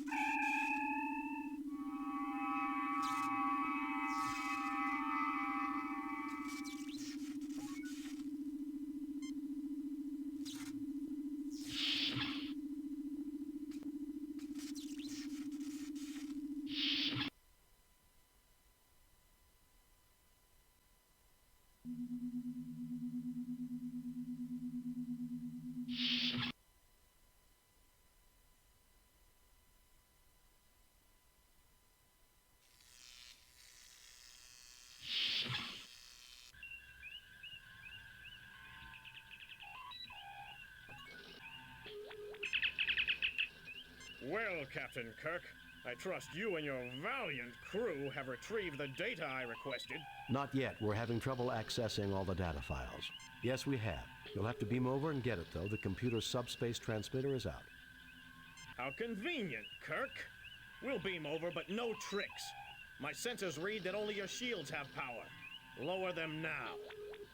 Well, Captain Kirk, I trust you and your valiant crew have retrieved the data I requested. Not yet. We're having trouble accessing all the data files. Yes, we have. You'll have to beam over and get it, though. The computer's subspace transmitter is out. How convenient, Kirk. We'll beam over, but no tricks. My sensors read that only your shields have power. Lower them now.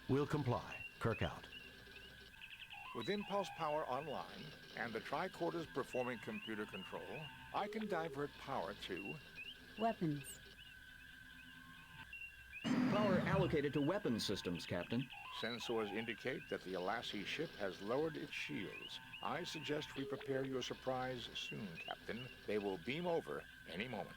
We'll comply. Kirk out. With impulse power online and the tricorders performing computer control, I can divert power to... Weapons. Power allocated to weapons systems, Captain. Sensors indicate that the Alasi ship has lowered its shields. I suggest we prepare your surprise soon, Captain. They will beam over any moment.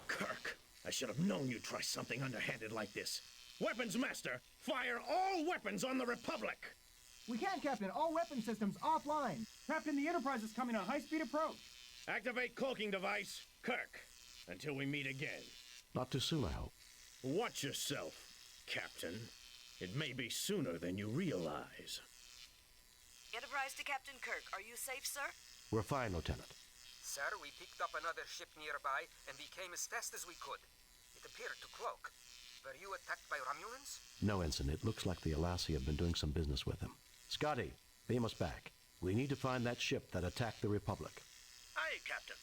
Kirk, I should have known you'd try something underhanded like this. Weapons Master, fire all weapons on the Republic! We can't, Captain. All weapon systems offline. Captain, the Enterprise is coming on high-speed approach. Activate cloaking device. Kirk, until we meet again. Not too soon, I hope. Watch yourself, Captain. It may be sooner than you realize. Enterprise to Captain Kirk. Are you safe, sir? We're fine, Lieutenant. Sir, we picked up another ship nearby, and we came as fast as we could. It appeared to cloak. Were you attacked by Romulans? No, Ensign. It looks like the Alasi have been doing some business with him. Scotty, beam us back. We need to find that ship that attacked the Republic. Aye, Captain.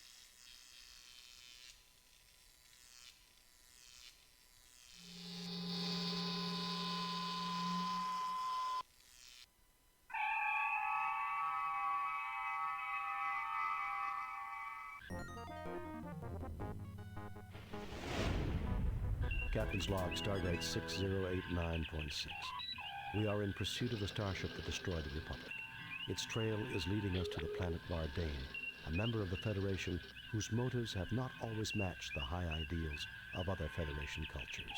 Captain's log, stardate 6089.6. We are in pursuit of the starship that destroyed the Republic. Its trail is leading us to the planet Vardane, a member of the Federation whose motives have not always matched the high ideals of other Federation cultures.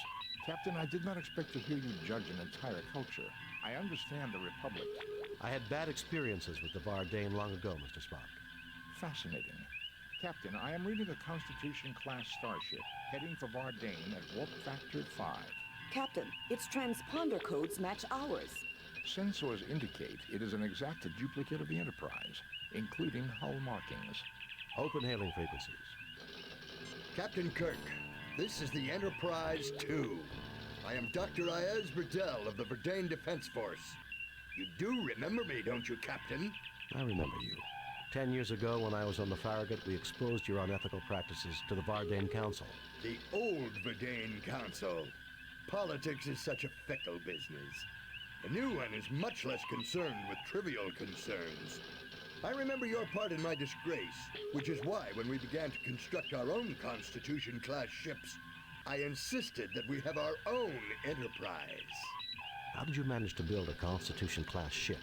Captain, I did not expect to hear you judge an entire culture. I understand the Republic. I had bad experiences with the Vardane long ago, Mr. Spock. Fascinating. Captain, I am reading a Constitution-class starship heading for Vardane at warp factor 5. Captain, its transponder codes match ours. Sensors indicate it is an exact duplicate of the Enterprise, including hull markings. Open hailing frequencies. Captain Kirk, this is the Enterprise 2. I am Dr. Ayaz Burdell of the Verdane Defense Force. You do remember me, don't you, Captain? I remember you. 10 years ago, when I was on the Farragut, we exposed your unethical practices to the Vardane Council. The old Verdane Council. Politics is such a fickle business. The new one is much less concerned with trivial concerns. I remember your part in my disgrace, which is why when we began to construct our own Constitution-class ships, I insisted that we have our own Enterprise. How did you manage to build a Constitution-class ship?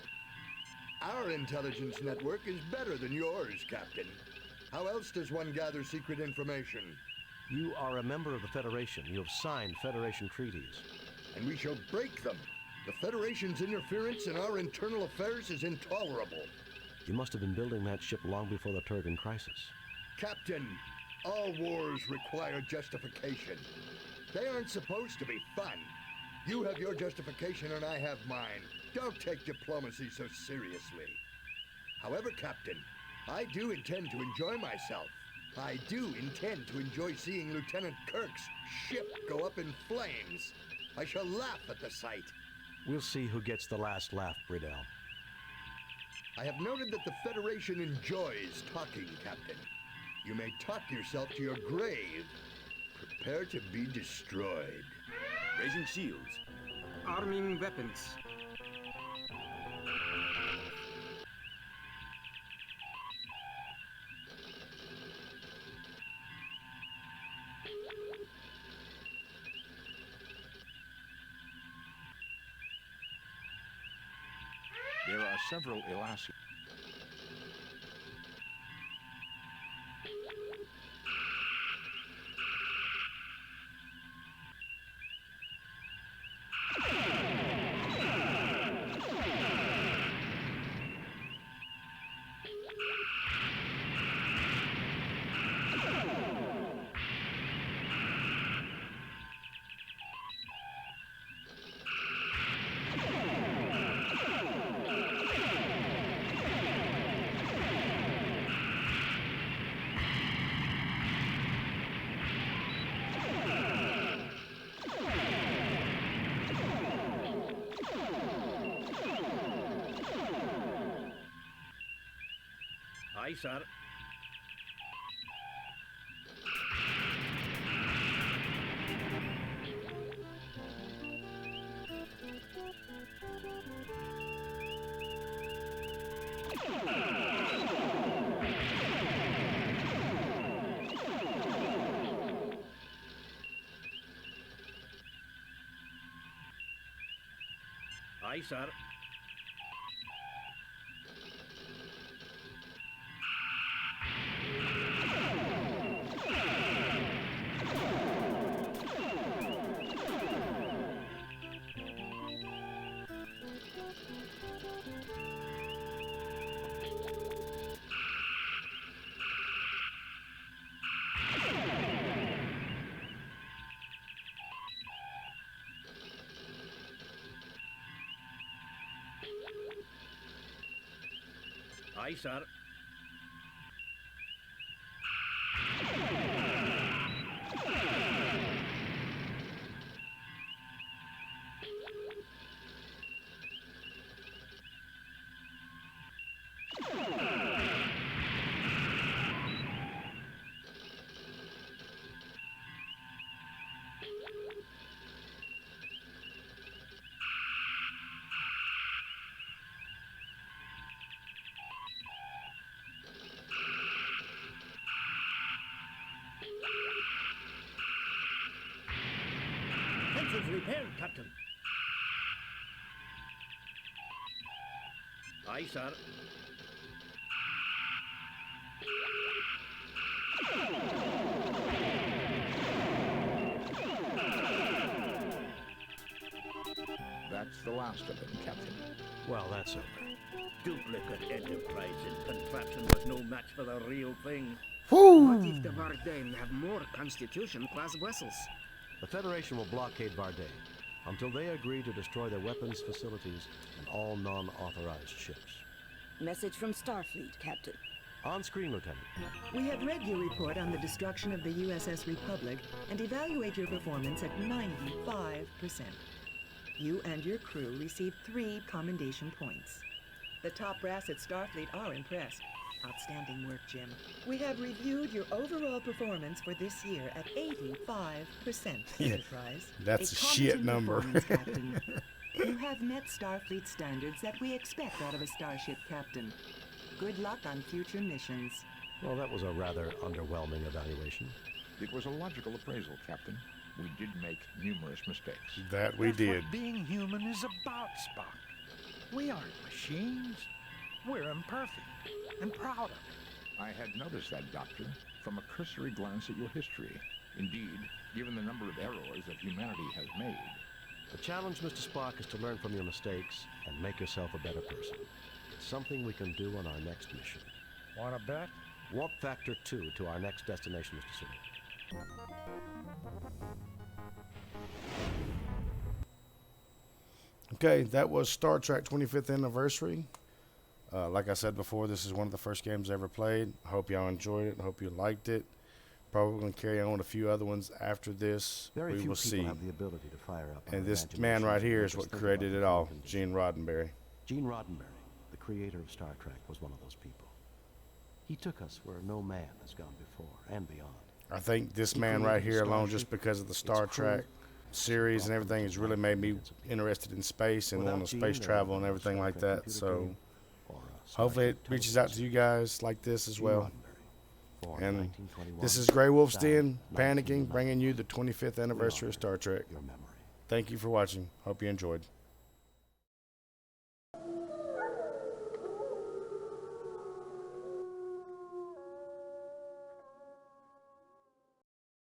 Our intelligence network is better than yours, Captain. How else does one gather secret information? You are a member of the Federation. You have signed Federation treaties. And we shall break them. The Federation's interference in our internal affairs is intolerable. You must have been building that ship long before the Turgan crisis. Captain, all wars require justification. They aren't supposed to be fun. You have your justification and I have mine. Don't take diplomacy so seriously. However, Captain, I do intend to enjoy myself. I do intend to enjoy seeing Lieutenant Kirk's ship go up in flames. I shall laugh at the sight. We'll see who gets the last laugh, Bridell. I have noted that the Federation enjoys talking, Captain. You may talk yourself to your grave. Prepare to be destroyed. Raising shields. Arming weapons. There are several Elasi. Aye, sir. Aye, sir. Aye, sir. Engines repaired, Captain. Aye, sir. That's the last of them, Captain. Well, that's over. Duplicate Enterprise in contraption was no match for the real thing. What if the Vardain have more Constitution-class vessels? The Federation will blockade Varday until they agree to destroy their weapons facilities and all non-authorized ships. Message from Starfleet, Captain. On screen, Lieutenant. We have read your report on the destruction of the USS Republic and evaluate your performance at 95%. You and your crew received 3 commendation points. The top brass at Starfleet are impressed. Outstanding work, Jim. We have reviewed your overall performance for this year at 85%. Yeah, Enterprise. that's a shit competent number. performance, Captain. You have met Starfleet standards that we expect out of a starship captain. Good luck on future missions. Well, that was a rather underwhelming evaluation. It was a logical appraisal, Captain. We did make numerous mistakes. That we did. What being human is about, Spock. We aren't machines. We're imperfect and proud of it. I had noticed that, Doctor, from a cursory glance at your history. Indeed, given the number of errors that humanity has made. The challenge, Mr. Spock, is to learn from your mistakes and make yourself a better person. It's something we can do on our next mission. Want to bet? Warp Factor 2 to our next destination, Mr. Sulu. Okay, that was Star Trek 25th Anniversary. Like I said before, this is one of the first games I ever played. I hope y'all enjoyed it. I hope you liked it. Probably going to carry on with a few other ones after this. Very we few will people see. have the ability to fire up. And our this man imaginations right and here make is us what think created about it the all, conditions. Gene Roddenberry. Gene Roddenberry, the creator of Star Trek, was one of those people. He took us where no man has gone before and beyond. I think this He man created right here the alone, starship, just because of the its Star crew, Trek series and everything, has really made me interested in space and Without wanting Gene, space there travel would and be no everything Star like Trek that. computer So game or a Star hopefully it Trek reaches out to television you guys like this as Gene well. Roddenberry, born And 1921, this is Greywolf's died Den, panicking, 1990. bringing you the 25th anniversary of Star Trek. Your memory. Thank you for watching. Hope you enjoyed.